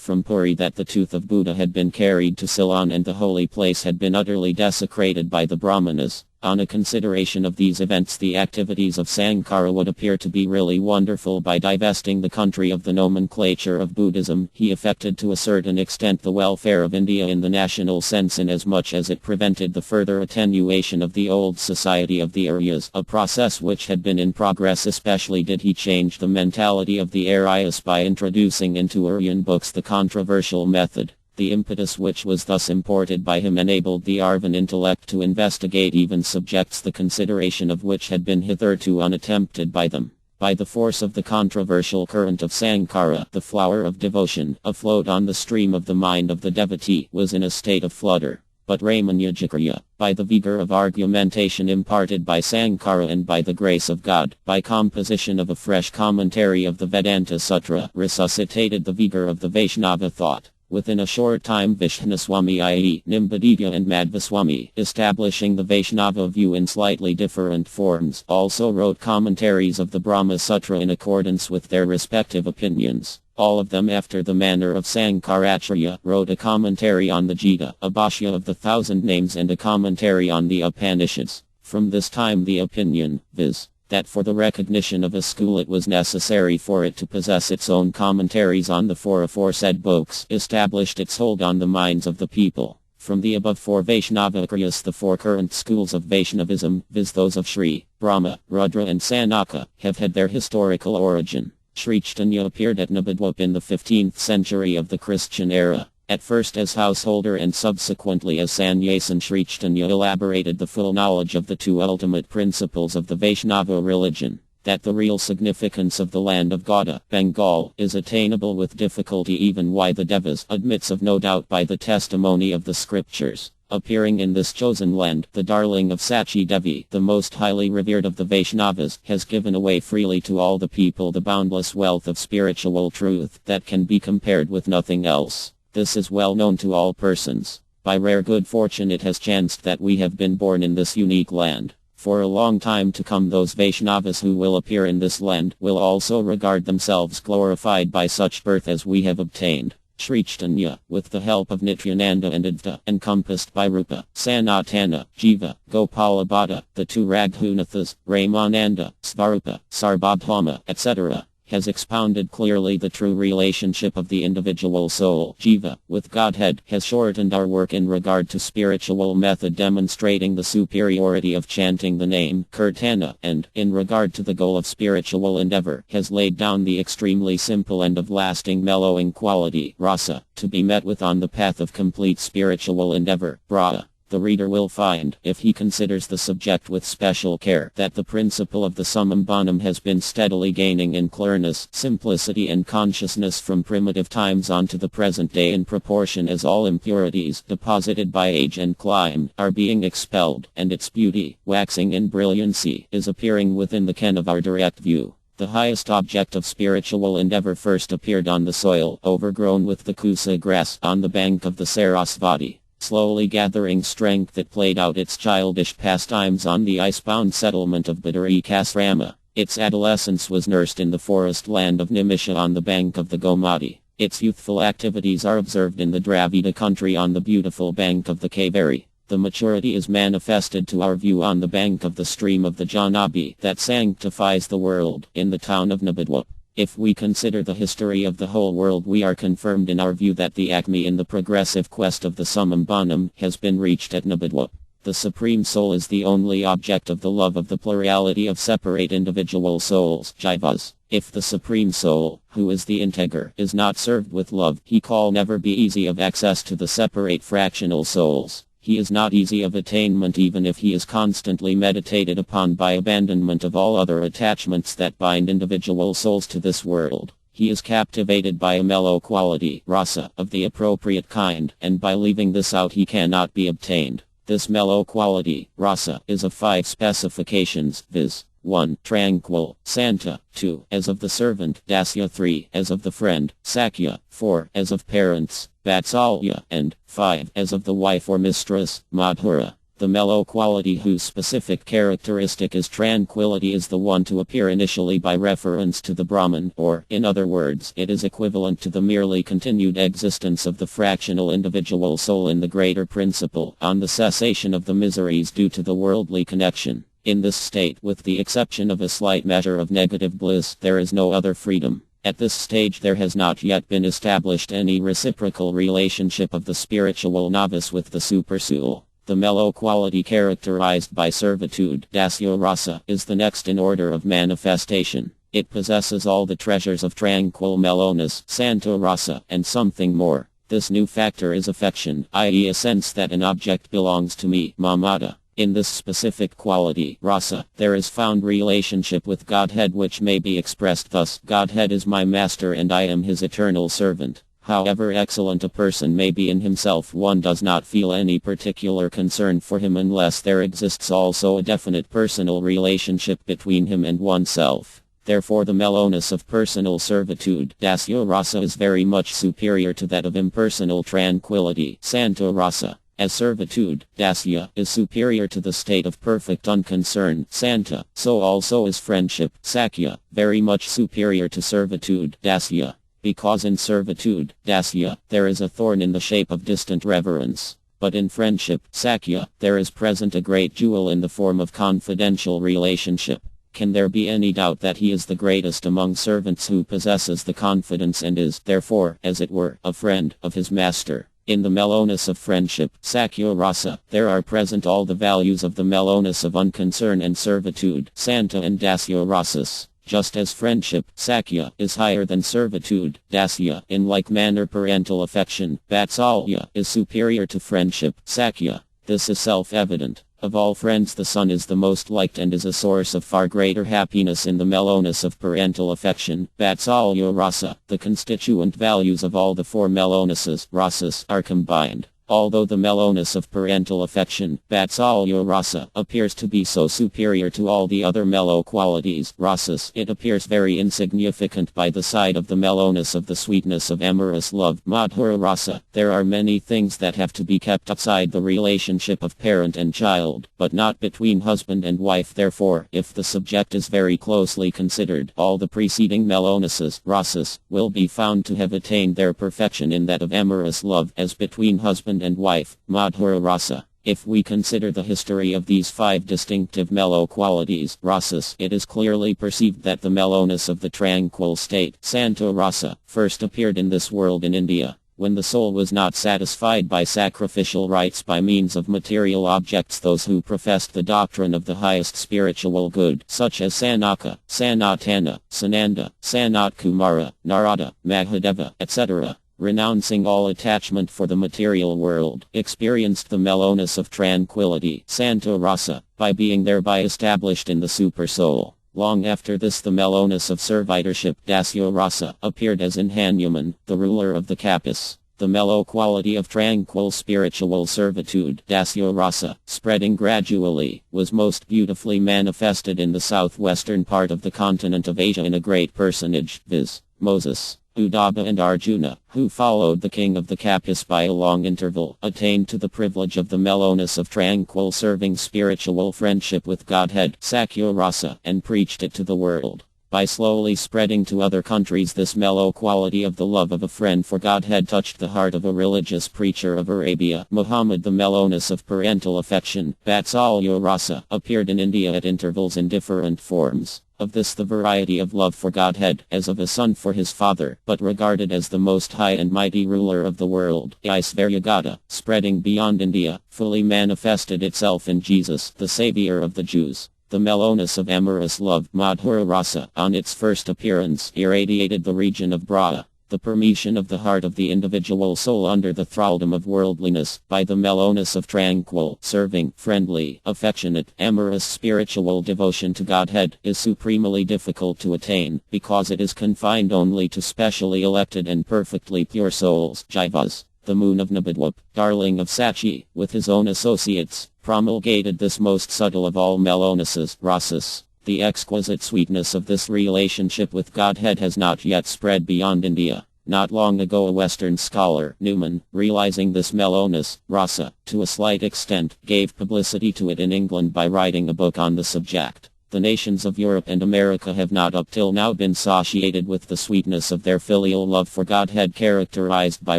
from Puri that the tooth of Buddha had been carried to Ceylon and the holy place had been utterly desecrated by the Brahmanas. On a consideration of these events, the activities of Sankara would appear to be really wonderful. By divesting the country of the nomenclature of Buddhism, he effected to a certain extent the welfare of India in the national sense, inasmuch as it prevented the further attenuation of the old society of the Aryas, a process which had been in progress. Especially did he change the mentality of the Aryas by introducing into Aryan books the controversial method. The impetus which was thus imported by him enabled the Arvan intellect to investigate even subjects the consideration of which had been hitherto unattempted by them. By the force of the controversial current of Sankara, the flower of devotion, afloat on the stream of the mind of the devotee, was in a state of flutter. But Ramanujakarya, by the vigor of argumentation imparted by Sankara and by the grace of God, by composition of a fresh commentary of the Vedanta Sutra, resuscitated the vigor of the Vaishnava thought. Within a short time Vishnaswami, i.e. Nimbaditya and Madhvaswami, establishing the Vaishnava view in slightly different forms, also wrote commentaries of the Brahma Sutra in accordance with their respective opinions. All of them, after the manner of Sankaracharya, wrote a commentary on the Gita, a bhashya of the 1,000 names, and a commentary on the Upanishads. From this time the opinion, viz., that for the recognition of a school it was necessary for it to possess its own commentaries on the 4 aforesaid books, established its hold on the minds of the people. From the above 4 Vaishnavacharyas, the 4 current schools of Vaishnavism, viz. Those of Sri, Brahma, Rudra and Sanaka, have had their historical origin. Sri Caitanya appeared at Nabadwip in the 15th century of the Christian era. At first as householder and subsequently as sannyasin, Sri Caitanya elaborated the full knowledge of the 2 ultimate principles of the Vaishnava religion. That the real significance of the land of Gauda, Bengal, is attainable with difficulty even why the Devas, admits of no doubt by the testimony of the scriptures. Appearing in this chosen land, the darling of Sachi Devi, the most highly revered of the Vaishnavas, has given away freely to all the people the boundless wealth of spiritual truth that can be compared with nothing else. This is well known to all persons. By rare good fortune it has chanced that we have been born in this unique land. For a long time to come those Vaishnavas who will appear in this land will also regard themselves glorified by such birth as we have obtained. Sri Caitanya, with the help of Nityananda and Advaita, encompassed by Rupa, Sanatana, Jiva, Gopalabhata, the 2 Raghunathas, Ramananda, Svarupa, Sarbabhama, etc., has expounded clearly the true relationship of the individual soul, Jiva, with Godhead, has shortened our work in regard to spiritual method, demonstrating the superiority of chanting the name, Kirtana, and, in regard to the goal of spiritual endeavor, has laid down the extremely simple and of lasting mellowing quality, rasa, to be met with on the path of complete spiritual endeavor, brata. The reader will find, if he considers the subject with special care, that the principle of the summum bonum has been steadily gaining in clearness, simplicity and consciousness from primitive times on to the present day in proportion as all impurities, deposited by age and clime, are being expelled, and its beauty, waxing in brilliancy, is appearing within the ken of our direct view. The highest object of spiritual endeavor first appeared on the soil, overgrown with the kusa grass, on the bank of the Sarasvati. Slowly gathering strength, it played out its childish pastimes on the icebound settlement of Badari Kasrama. Its adolescence was nursed in the forest land of Nimisha on the bank of the Gomati. Its youthful activities are observed in the Dravida country on the beautiful bank of the Kaveri. The maturity is manifested to our view on the bank of the stream of the Janabi that sanctifies the world, in the town of Nabadwap. If we consider the history of the whole world, we are confirmed in our view that the acme in the progressive quest of the summum bonum has been reached at Nabadwap. The Supreme Soul is the only object of the love of the plurality of separate individual souls, jivas. If the Supreme Soul, who is the integer, is not served with love, he can never be easy of access to the separate fractional souls. He is not easy of attainment even if he is constantly meditated upon by abandonment of all other attachments that bind individual souls to this world. He is captivated by a mellow quality, rasa, of the appropriate kind, and by leaving this out he cannot be obtained. This mellow quality, rasa, is of 5 specifications, viz. 1. Tranquil, Santa. 2. As of the servant, Dasya. 3. As of the friend, Sakya. 4. As of parents, Vatsalya. And 5. As of the wife or mistress, Madhura. The mellow quality whose specific characteristic is tranquility is the one to appear initially by reference to the Brahman, or, in other words, it is equivalent to the merely continued existence of the fractional individual soul in the greater principle, on the cessation of the miseries due to the worldly connection. In this state, with the exception of a slight measure of negative bliss, there is no other freedom. At this stage there has not yet been established any reciprocal relationship of the spiritual novice with the supersoul. The mellow quality characterized by servitude, dasya rasa, is the next in order of manifestation. It possesses all the treasures of tranquil mellowness, santa rasa, and something more. This new factor is affection, i.e. a sense that an object belongs to me, mamata. In this specific quality, rasa, there is found relationship with Godhead which may be expressed thus: Godhead is my master and I am his eternal servant. However excellent a person may be in himself, one does not feel any particular concern for him unless there exists also a definite personal relationship between him and oneself. Therefore the mellowness of personal servitude, dasya rasa, is very much superior to that of impersonal tranquility, santa rasa. As servitude, dasya, is superior to the state of perfect unconcern, santa, so also is friendship, sakya, very much superior to servitude, dasya. Because in servitude, dasya, there is a thorn in the shape of distant reverence. But in friendship, sakya, there is present a great jewel in the form of confidential relationship. Can there be any doubt that he is the greatest among servants who possesses the confidence and is, therefore, as it were, a friend of his master? In the mellowness of friendship, sakya rasa, there are present all the values of the mellowness of unconcern and servitude, santa and dasya rasas. Just as friendship, sakya, is higher than servitude, dasya, in like manner parental affection, vatsalya, is superior to friendship, sakya. This is self-evident. Of all friends the son is the most liked and is a source of far greater happiness in the mellowness of parental affection, vatsalya rasa. The constituent values of all the 4 mellownesses, rasas, are combined. Although the mellowness of parental affection, vatsalya rasa, appears to be so superior to all the other mellow qualities, rasas, it appears very insignificant by the side of the mellowness of the sweetness of amorous love, madhura rasa. There are many things that have to be kept outside the relationship of parent and child, but not between husband and wife. Therefore, if the subject is very closely considered, all the preceding mellownesses, rasas, will be found to have attained their perfection in that of amorous love, as between husband and wife, madhura rasa. If we consider the history of these 5 distinctive mellow qualities, rasas, it is clearly perceived that the mellowness of the tranquil state, santa rasa, first appeared in this world in India, when the soul was not satisfied by sacrificial rites by means of material objects. Those who professed the doctrine of the highest spiritual good, such as Sanaka, Sanatana, Sananda, Sanat Kumara, Narada, Mahadeva, etc., renouncing all attachment for the material world, experienced the mellowness of tranquility, Santo Rasa, by being thereby established in the Supersoul. Long after this the mellowness of servitorship, Dasya Rasa, appeared as in Hanuman, the ruler of the Kapis. The mellow quality of tranquil spiritual servitude, Dasya Rasa, spreading gradually, was most beautifully manifested in the southwestern part of the continent of Asia in a great personage, viz. Moses. Uddhava and Arjuna, who followed the king of the Kapis by a long interval, attained to the privilege of the mellowness of tranquil serving spiritual friendship with Godhead, Sakya Rasa, and preached it to the world. By slowly spreading to other countries, this mellow quality of the love of a friend for Godhead touched the heart of a religious preacher of Arabia, Muhammad. The mellowness of parental affection, Vatsalya Rasa, appeared in India at intervals in different forms. Of this the variety of love for Godhead, as of a son for his father, but regarded as the most high and mighty ruler of the world, Aisvaryagata, spreading beyond India, fully manifested itself in Jesus, the Savior of the Jews. The mellowness of amorous love, Madhura Rasa, on its first appearance, irradiated the region of Brahma. The permeation of the heart of the individual soul under the thraldom of worldliness, by the mellowness of tranquil, serving, friendly, affectionate, amorous spiritual devotion to Godhead, is supremely difficult to attain, because it is confined only to specially elected and perfectly pure souls, Jivas. The moon of Nabadwap, darling of Sachi, with his own associates, promulgated this most subtle of all mellownesses, rasas. The exquisite sweetness of this relationship with Godhead has not yet spread beyond India. Not long ago a Western scholar, Newman, realizing this mellowness, rasa, to a slight extent, gave publicity to it in England by writing a book on the subject. The nations of Europe and America have not up till now been satiated with the sweetness of their filial love for Godhead, characterized by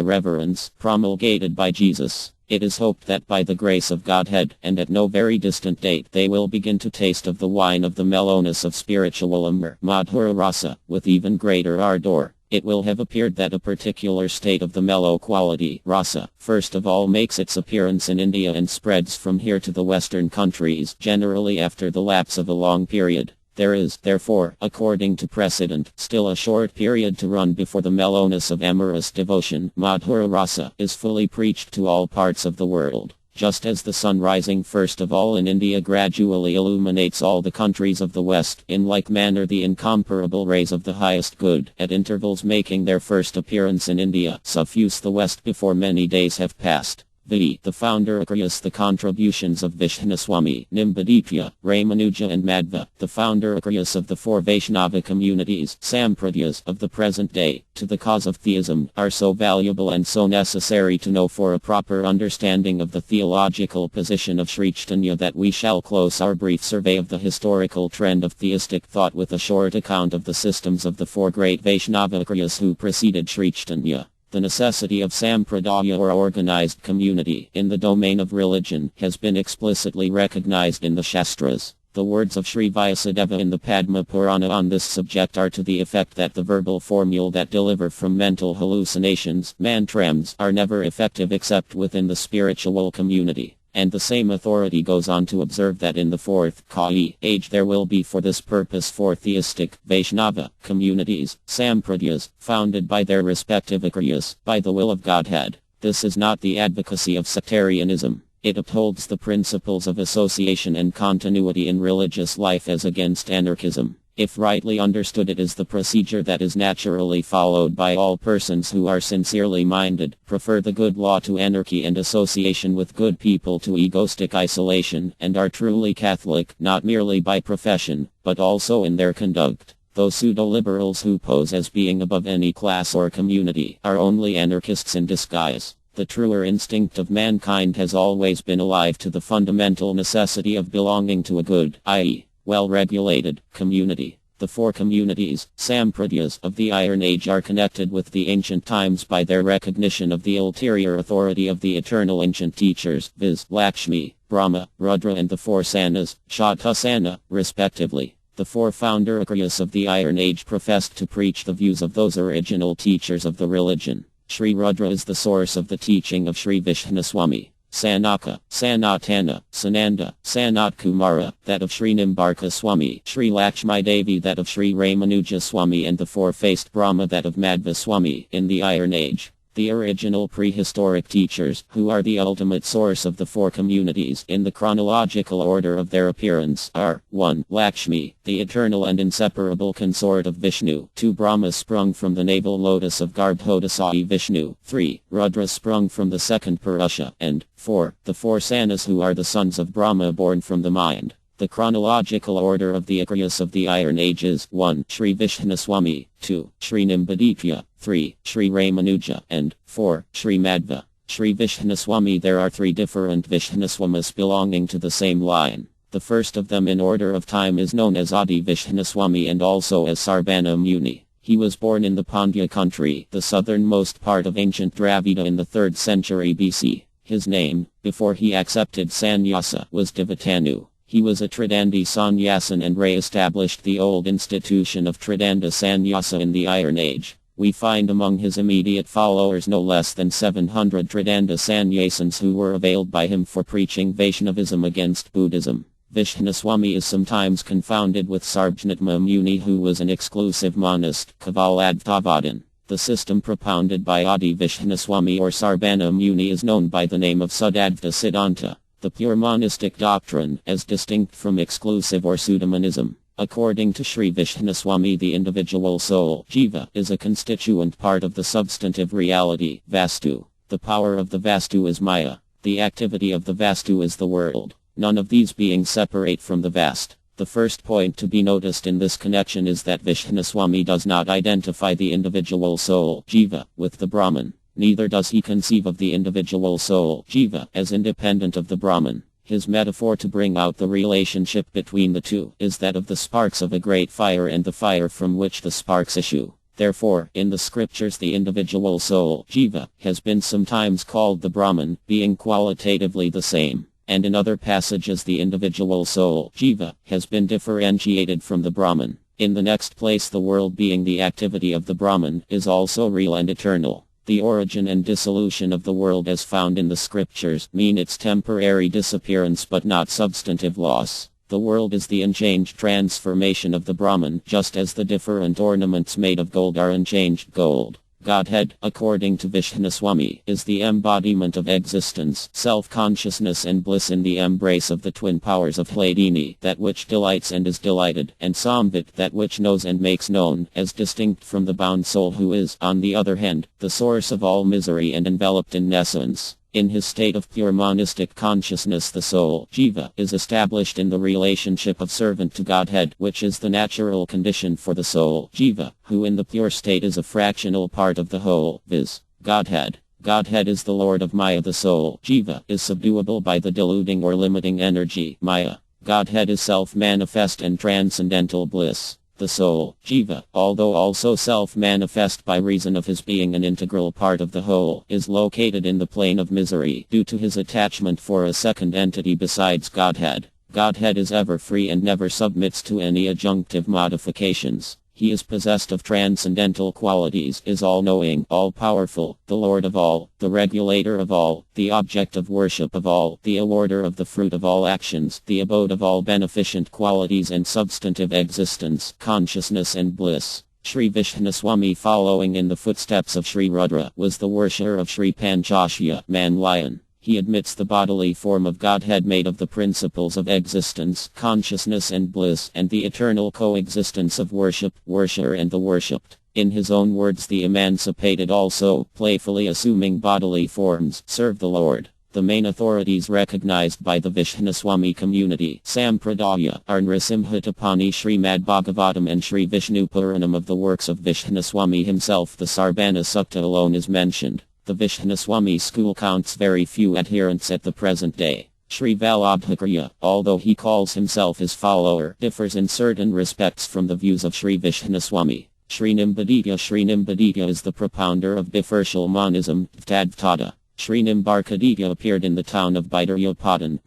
reverence, promulgated by Jesus. It is hoped that by the grace of Godhead, and at no very distant date, they will begin to taste of the wine of the mellowness of spiritual amr, Madhura Rasa, with even greater ardor. It will have appeared that a particular state of the mellow quality, rasa, first of all makes its appearance in India and spreads from here to the western countries, generally after the lapse of a long period. There is, therefore, according to precedent, still a short period to run before the mellowness of amorous devotion, Madhura Rasa, is fully preached to all parts of the world. Just as the sun rising first of all in India gradually illuminates all the countries of the West, in like manner the incomparable rays of the highest good, at intervals making their first appearance in India, suffuse the West before many days have passed. The founder agrees the contributions of Vishnuswami, Nimbadipya, Ramanuja and Madhva, the founder agrees of the four Vaishnava communities, Sampradayas, of the present day, to the cause of theism, are so valuable and so necessary to know for a proper understanding of the theological position of Sri Caitanya that we shall close our brief survey of the historical trend of theistic thought with a short account of the systems of the four great Vaishnava acharyas who preceded Sri Caitanya. The necessity of sampradaya or organized community in the domain of religion has been explicitly recognized in the Shastras. The words of Sri Vyasadeva in the Padma Purana on this subject are to the effect that the verbal formulae that deliver from mental hallucinations, mantrams, are never effective except within the spiritual community. And the same authority goes on to observe that in the fourth Kali age there will be for this purpose four theistic, Vaishnava, communities, Sampradayas, founded by their respective acharyas, by the will of Godhead. This is not the advocacy of sectarianism. It upholds the principles of association and continuity in religious life as against anarchism. If rightly understood, it is the procedure that is naturally followed by all persons who are sincerely minded, prefer the good law to anarchy and association with good people to egoistic isolation, and are truly Catholic, not merely by profession, but also in their conduct. Those pseudo-liberals who pose as being above any class or community are only anarchists in disguise. The truer instinct of mankind has always been alive to the fundamental necessity of belonging to a good, i.e., well-regulated, community. The four communities, Sampradayas, of the Iron Age are connected with the ancient times by their recognition of the ulterior authority of the eternal ancient teachers, viz. Lakshmi, Brahma, Rudra and the four Sanas, Shatasana, respectively. The four founder acharyas of the Iron Age professed to preach the views of those original teachers of the religion. Sri Rudra is the source of the teaching of Sri Vishnuswami. Sanaka, Sanatana, Sananda, Sanat Kumara, that of Sri Nimbarka Swami, Sri Lakshmi Devi, that of Sri Ramanuja Swami, and the four-faced Brahma, that of Madhva Swami, in the Iron Age. The original prehistoric teachers, who are the ultimate source of the four communities in the chronological order of their appearance, are 1. Lakshmi, the eternal and inseparable consort of Vishnu; 2. Brahma, sprung from the navel lotus of Garbhodasai Vishnu; 3. Rudra, sprung from the second Purusha; and 4. The four Sanas, who are the sons of Brahma born from the mind. The chronological order of the Akryas of the Iron Age is 1. Sri Vishnaswami, 2. Sri Nimbaditya, 3. Sri Ramanuja, and 4. Sri Madhva. Sri Vishnaswami. There are three different Vishnaswamis belonging to the same line. The first of them in order of time is known as Adi Vishnaswami and also as Sarbana Muni. He was born in the Pandya country, the southernmost part of ancient Dravida in the 3rd century BC. His name, before he accepted sannyasa, was Divatanu. He was a Tridandi sannyasin and re-established the old institution of Tridanda sannyasa in the Iron Age. We find among his immediate followers no less than 700 Tridanda sannyasins who were availed by him for preaching Vaishnavism against Buddhism. Vishnaswami is sometimes confounded with Sarvjnatma Muni, who was an exclusive monist, Kavaladvavadan. The system propounded by Adi Vishnaswami or Sarbana Muni is known by the name of Suddhadvaita Siddhanta. The pure monistic doctrine, as distinct from exclusive or pseudomonism. According to Sri Vishnaswami, the individual soul, jiva, is a constituent part of the substantive reality, vastu. The power of the vastu is maya. The activity of the vastu is the world. None of these beings separate from the vast. The first point to be noticed in this connection is that Vishnaswami does not identify the individual soul, jiva, with the Brahman. Neither does he conceive of the individual soul, jiva, as independent of the Brahman. His metaphor to bring out the relationship between the two is that of the sparks of a great fire and the fire from which the sparks issue. Therefore, in the scriptures the individual soul, jiva, has been sometimes called the Brahman, being qualitatively the same. And in other passages the individual soul, jiva, has been differentiated from the Brahman. In the next place, the world, being the activity of the Brahman, is also real and eternal. The origin and dissolution of the world as found in the scriptures mean its temporary disappearance but not substantive loss. The world is the unchanged transformation of the Brahman, just as the different ornaments made of gold are unchanged gold. Godhead, according to Vishnaswami, is the embodiment of existence, self-consciousness and bliss in the embrace of the twin powers of Hladini, that which delights and is delighted, and Samvit, that which knows and makes known, as distinct from the bound soul who is, on the other hand, the source of all misery and enveloped in nescience. In his state of pure monistic consciousness the soul, jiva, is established in the relationship of servant to Godhead, which is the natural condition for the soul, jiva, who in the pure state is a fractional part of the whole, viz. Godhead. Godhead is the Lord of Maya. The soul, jiva, is subduable by the deluding or limiting energy, Maya. Godhead is self-manifest and transcendental bliss. The soul, jiva, although also self-manifest by reason of his being an integral part of the whole, is located in the plane of misery due to his attachment for a second entity besides Godhead. Godhead is ever free and never submits to any adjunctive modifications. He is possessed of transcendental qualities, is all-knowing, all-powerful, the Lord of all, the regulator of all, the object of worship of all, the awarder of the fruit of all actions, the abode of all beneficent qualities and substantive existence, consciousness and bliss. Sri Vishnaswami, following in the footsteps of Sri Rudra, was the worshipper of Sri Panchashya, man-lion. He admits the bodily form of Godhead made of the principles of existence, consciousness and bliss, and the eternal coexistence of worship, worshipper and the worshipped. In his own words, the emancipated also, playfully assuming bodily forms, serve the Lord. The main authorities recognized by the Vishnaswami community, Sampradaya, are Nrisimhatapani, Srimad Bhagavatam and Sri Vishnu Puranam. Of the works of Vishnaswami himself, the Sarbana Sukta alone is mentioned. The Vishnaswami school counts very few adherents at the present day. Sri Vallabhakarya, although he calls himself his follower, differs in certain respects from the views of Sri Vishnaswami. Sri Nimbaditya is the propounder of bifurtial monism, Tadvtada. Sri Nimbarkaditya appeared in the town of Baidaryapadan,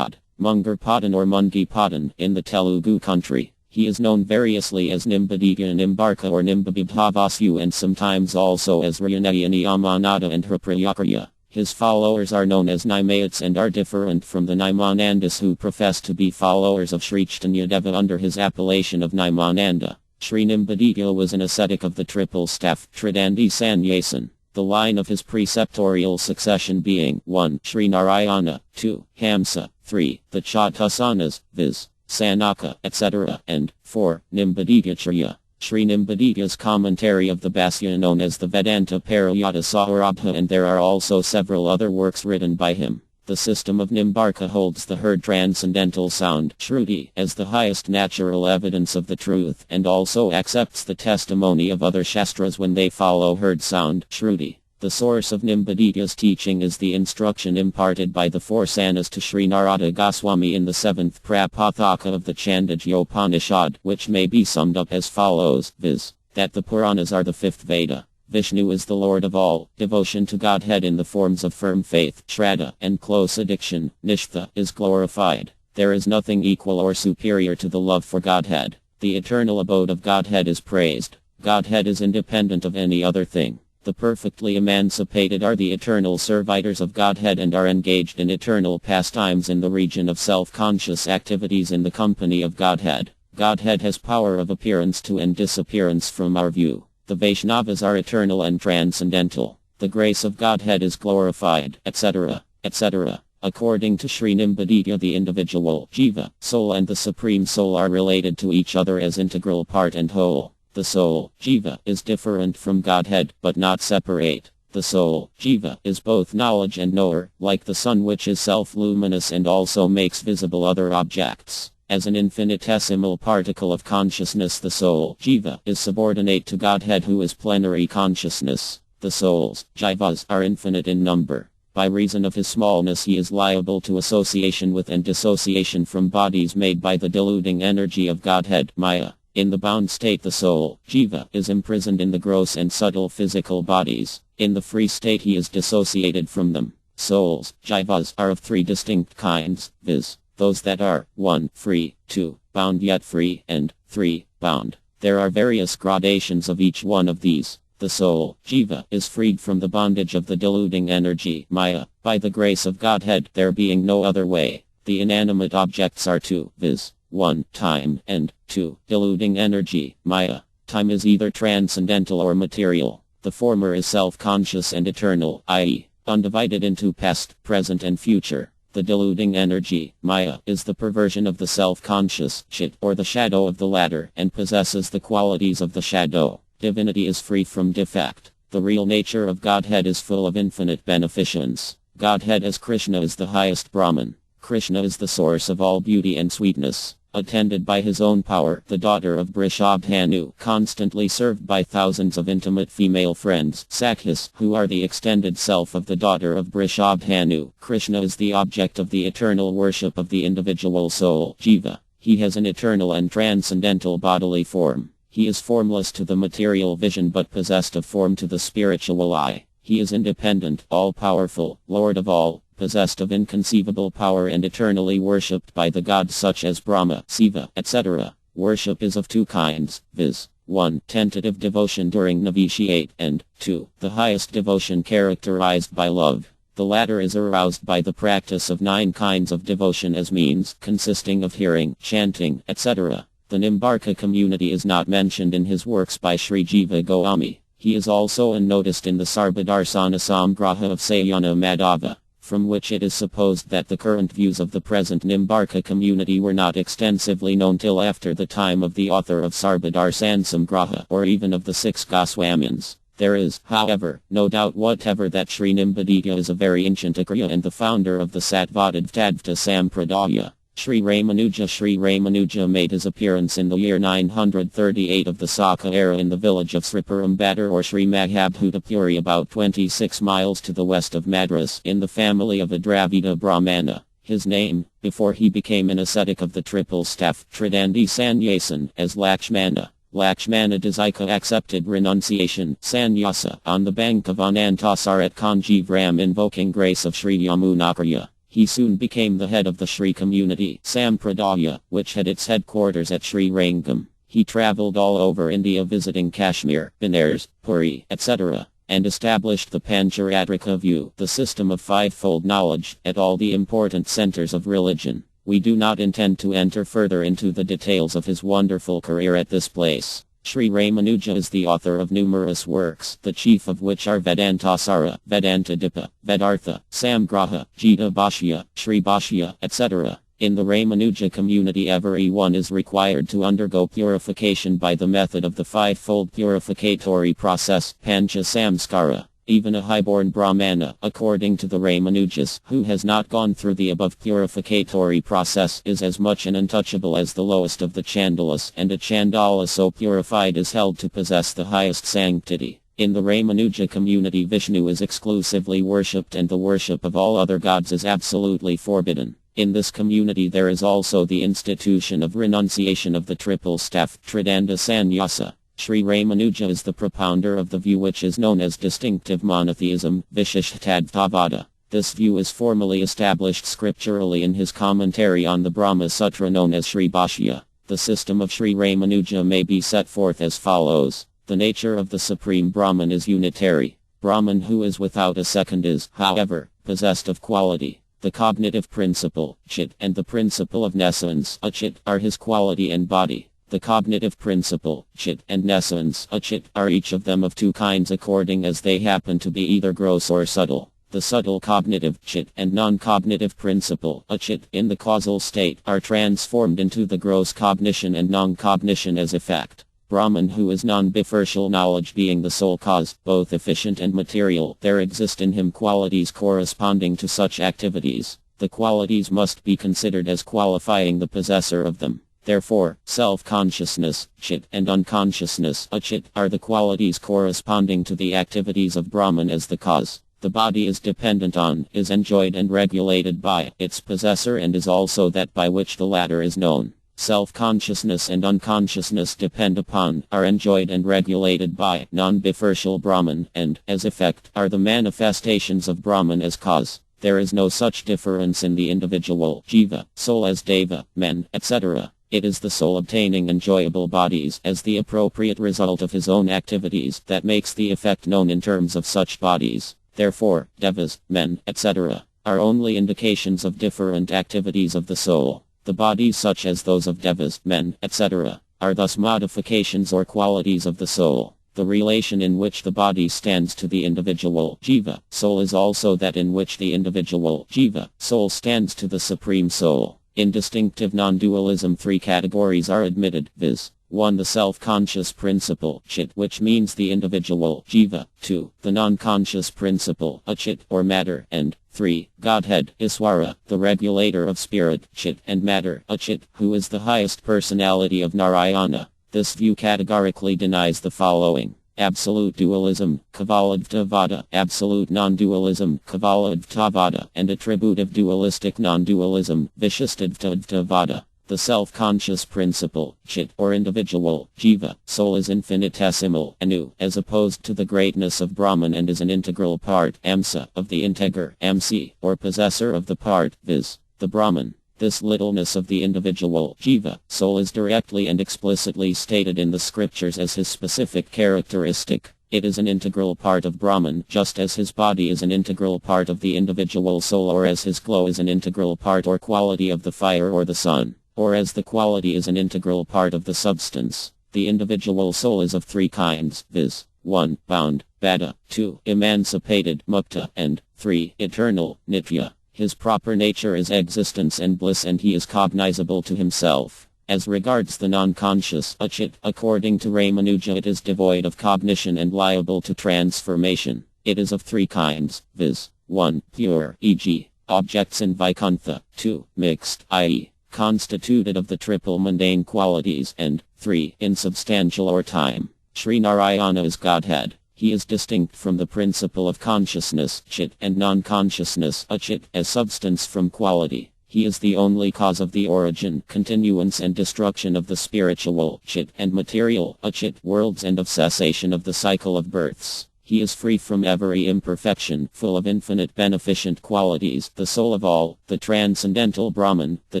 Mungarpadan or Mungipadan, in the Telugu country. He is known variously as Nimbaditya, Nimbarka or Nimbabibhavasu, and sometimes also as Rayanayani Amanada and Hapriyakarya. His followers are known as Naimayats and are different from the Naimanandis, who profess to be followers of Sri Chaitanya Deva under his appellation of Naimananda. Sri Nimbaditya was an ascetic of the triple staff, Tridandi Sannyasin. the line of his preceptorial succession being 1. Sri Narayana, 2. Hamsa, 3. The Chatusanas, viz. Sanaka, etc., and 4. Nimbadikacharya. Sri Nimbadika's commentary of the Bhashya known as the Vedanta Parayata Saurabha, and there are also several other works written by him. The system of Nimbarka holds the heard transcendental sound, Shruti, as the highest natural evidence of the truth, and also accepts the testimony of other Shastras when they follow heard sound, Shruti. The source of Nimbadika's teaching is the instruction imparted by the four Sanas to Sri Narada Goswami in the 7th Prapathaka of the Chandogyopanishad, which may be summed up as follows, viz. That the Puranas are the 5th Veda. Vishnu is the Lord of all. Devotion to Godhead in the forms of firm faith, Shraddha, and close addiction, Nishtha, is glorified. There is nothing equal or superior to the love for Godhead. The eternal abode of Godhead is praised. Godhead is independent of any other thing. The perfectly emancipated are the eternal servitors of Godhead and are engaged in eternal pastimes in the region of self-conscious activities in the company of Godhead. Godhead has power of appearance to and disappearance from our view. The Vaishnavas are eternal and transcendental. The grace of Godhead is glorified, etc., etc. According to Sri Nimbadika, the individual, Jiva, soul and the Supreme Soul are related to each other as integral part and whole. The soul, Jiva, is different from Godhead, but not separate. The soul, Jiva, is both knowledge and knower, like the sun which is self-luminous and also makes visible other objects. As an infinitesimal particle of consciousness, the soul, Jiva, is subordinate to Godhead who is plenary consciousness. The souls, Jivas, are infinite in number. By reason of his smallness he is liable to association with and dissociation from bodies made by the deluding energy of Godhead, Maya. In the bound state the soul, Jiva, is imprisoned in the gross and subtle physical bodies. In the free state he is dissociated from them. Souls, Jivas, are of three distinct kinds, viz. Those that are 1. Free, 2. Bound yet free, and 3. Bound. There are various gradations of each one of these. The soul, Jiva, is freed from the bondage of the deluding energy, Maya, by the grace of Godhead, there being no other way. The inanimate objects are two, viz. 1. Time, and 2. Deluding energy, Maya. Time is either transcendental or material. The former is self-conscious and eternal, i.e., undivided into past, present and future. The deluding energy, Maya, is the perversion of the self-conscious, Chit, or the shadow of the latter, and possesses the qualities of the shadow. Divinity is free from defect. The real nature of Godhead is full of infinite beneficence. Godhead as Krishna is the highest Brahman. Krishna is the source of all beauty and sweetness. Attended by his own power, the daughter of Brishabhanu, constantly served by thousands of intimate female friends, Sakhis, who are the extended self of the daughter of Brishabhanu. Krishna is the object of the eternal worship of the individual soul, Jiva. He has an eternal and transcendental bodily form. He is formless to the material vision but possessed of form to the spiritual eye. He is independent, all-powerful, Lord of all, possessed of inconceivable power and eternally worshipped by the gods such as Brahma, Shiva, etc. Worship is of two kinds, viz. 1. Tentative devotion during novitiate, and 2. The highest devotion characterized by love. The latter is aroused by the practice of 9 kinds of devotion as means, consisting of hearing, chanting, etc. The Nimbarka community is not mentioned in his works by Sri Jiva Goswami. He is also unnoticed in the Sarvadarsana Samgraha of Sayana Madhava, from which it is supposed that the current views of the present Nimbarka community were not extensively known till after the time of the author of Sarvadarsana Samgraha, or even of the 6 Goswamians. There is, however, no doubt whatever that Sri Nimbadika is a very ancient Acharya and the founder of the Satvadhyadvta Sampradaya. Sri Ramanuja made his appearance in the year 938 of the Saka era in the village of Sriperumbadur or Sri Maghabhutapuri, about 26 miles to the west of Madras, in the family of a Dravida Brahmana. His name, before he became an ascetic of the triple staff, Tridandi Sannyasin, as Lakshmana. Lakshmana Desika accepted renunciation, sannyasa, on the bank of Anantasar at Kanjivaram invoking grace of Sri Yamunacharya. He soon became the head of the Sri community, Sampradaya, which had its headquarters at Sri Rangam. He traveled all over India visiting Kashmir, Benares, Puri, etc., and established the Pancharatrika view, the system of fivefold knowledge, at all the important centers of religion. We do not intend to enter further into the details of his wonderful career at this place. Sri Ramanuja is the author of numerous works, the chief of which are Vedantasara, Vedantadipa, Vedartha, Samgraha, Gita Bhashya, Sri Bhashya, etc. In the Ramanuja community, everyone is required to undergo purification by the method of the five-fold purificatory process, Pancha Samskara. Even a highborn Brahmana, according to the Ramanujas, who has not gone through the above purificatory process, is as much an untouchable as the lowest of the Chandalas, and a Chandala so purified is held to possess the highest sanctity. In the Ramanuja community, Vishnu is exclusively worshipped and the worship of all other gods is absolutely forbidden. In this community there is also the institution of renunciation of the triple staff, Tridanda Sannyasa. Sri Ramanuja is the propounder of the view which is known as distinctive monotheism, Vishishtadvaita. This view is formally established scripturally in his commentary on the Brahma Sutra known as Sri Bhashya. The system of Sri Ramanuja may be set forth as follows. The nature of the Supreme Brahman is unitary. Brahman who is without a second is, however, possessed of quality. The cognitive principle, Chit, and the principle of nescience, Achit, are his quality and body. The cognitive principle, Chit, and nescience, Achit, are each of them of two kinds according as they happen to be either gross or subtle. The subtle cognitive, Chit, and non-cognitive principle, Achit, in the causal state, are transformed into the gross cognition and non-cognition as effect. Brahman who is non-bifertial knowledge being the sole cause, both efficient and material, there exist in him qualities corresponding to such activities. The qualities must be considered as qualifying the possessor of them. Therefore, self-consciousness, Chit, and unconsciousness, Achit, are the qualities corresponding to the activities of Brahman as the cause. The body is dependent on, is enjoyed and regulated by, its possessor and is also that by which the latter is known. Self-consciousness and unconsciousness depend upon, are enjoyed and regulated by, non-bifertial Brahman, and, as effect, are the manifestations of Brahman as cause. There is no such difference in the individual, jiva, soul as deva, men, etc. It is the soul obtaining enjoyable bodies as the appropriate result of his own activities that makes the effect known in terms of such bodies. Therefore, devas, men, etc. are only indications of different activities of the soul. The bodies such as those of devas, men, etc. are thus modifications or qualities of the soul. The relation in which the body stands to the individual, jiva, soul is also that in which the individual, jiva, soul stands to the Supreme Soul. In distinctive non-dualism, three categories are admitted, viz. 1. The self-conscious principle, Chit, which means the individual, jiva. 2. The non-conscious principle, Achit, or matter, and 3. Godhead, Iswara, the regulator of spirit, Chit, and matter, Achit, who is the highest personality of Narayana. This view categorically denies the following. Absolute dualism, Kavaladvtavada, absolute non-dualism, Kavaladvtavada, and attributive dualistic non-dualism, Vishishtadvtavada. The self-conscious principle, Chit, or individual, jiva, soul is infinitesimal, anu, as opposed to the greatness of Brahman and is an integral part, amsa, of the integer, amsi, or possessor of the part, viz. The Brahman. This littleness of the individual, jiva, soul is directly and explicitly stated in the scriptures as his specific characteristic. It is an integral part of Brahman, just as his body is an integral part of the individual soul, or as his glow is an integral part or quality of the fire or the sun, or as the quality is an integral part of the substance. The individual soul is of three kinds, viz. 1. Bound, Bada, 2. Emancipated, Mukta, and 3. Eternal, Nitya. His proper nature is existence and bliss, and he is cognizable to himself. As regards the non-conscious, Achit, according to Ramanuja, it is devoid of cognition and liable to transformation. It is of three kinds, viz. 1. Pure, e.g., objects in Vaikuntha. 2. Mixed, i.e., constituted of the triple mundane qualities, and 3. Insubstantial or time. Sri Narayana is Godhead. He is distinct from the principle of consciousness, Chit, and non-consciousness, Achit, as substance from quality. He is the only cause of the origin, continuance and destruction of the spiritual, Chit, and material, Achit, worlds, and of cessation of the cycle of births. He is free from every imperfection, full of infinite beneficent qualities, the soul of all, the transcendental Brahman, the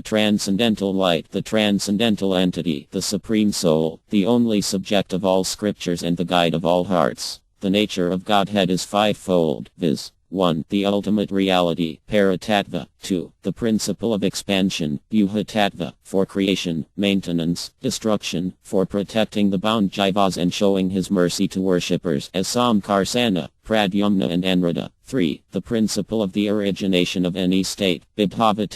transcendental light, the transcendental entity, the Supreme Soul, the only subject of all scriptures and the guide of all hearts. The nature of Godhead is fivefold, viz. 1. The ultimate reality, Paratattva. 2. The principle of expansion, Bhuhatattva, for creation, maintenance, destruction, for protecting the bound jivas and showing his mercy to worshippers as Samkarsana, Pradyumna and Anrada. 3. The principle of the origination of any state, Bibhava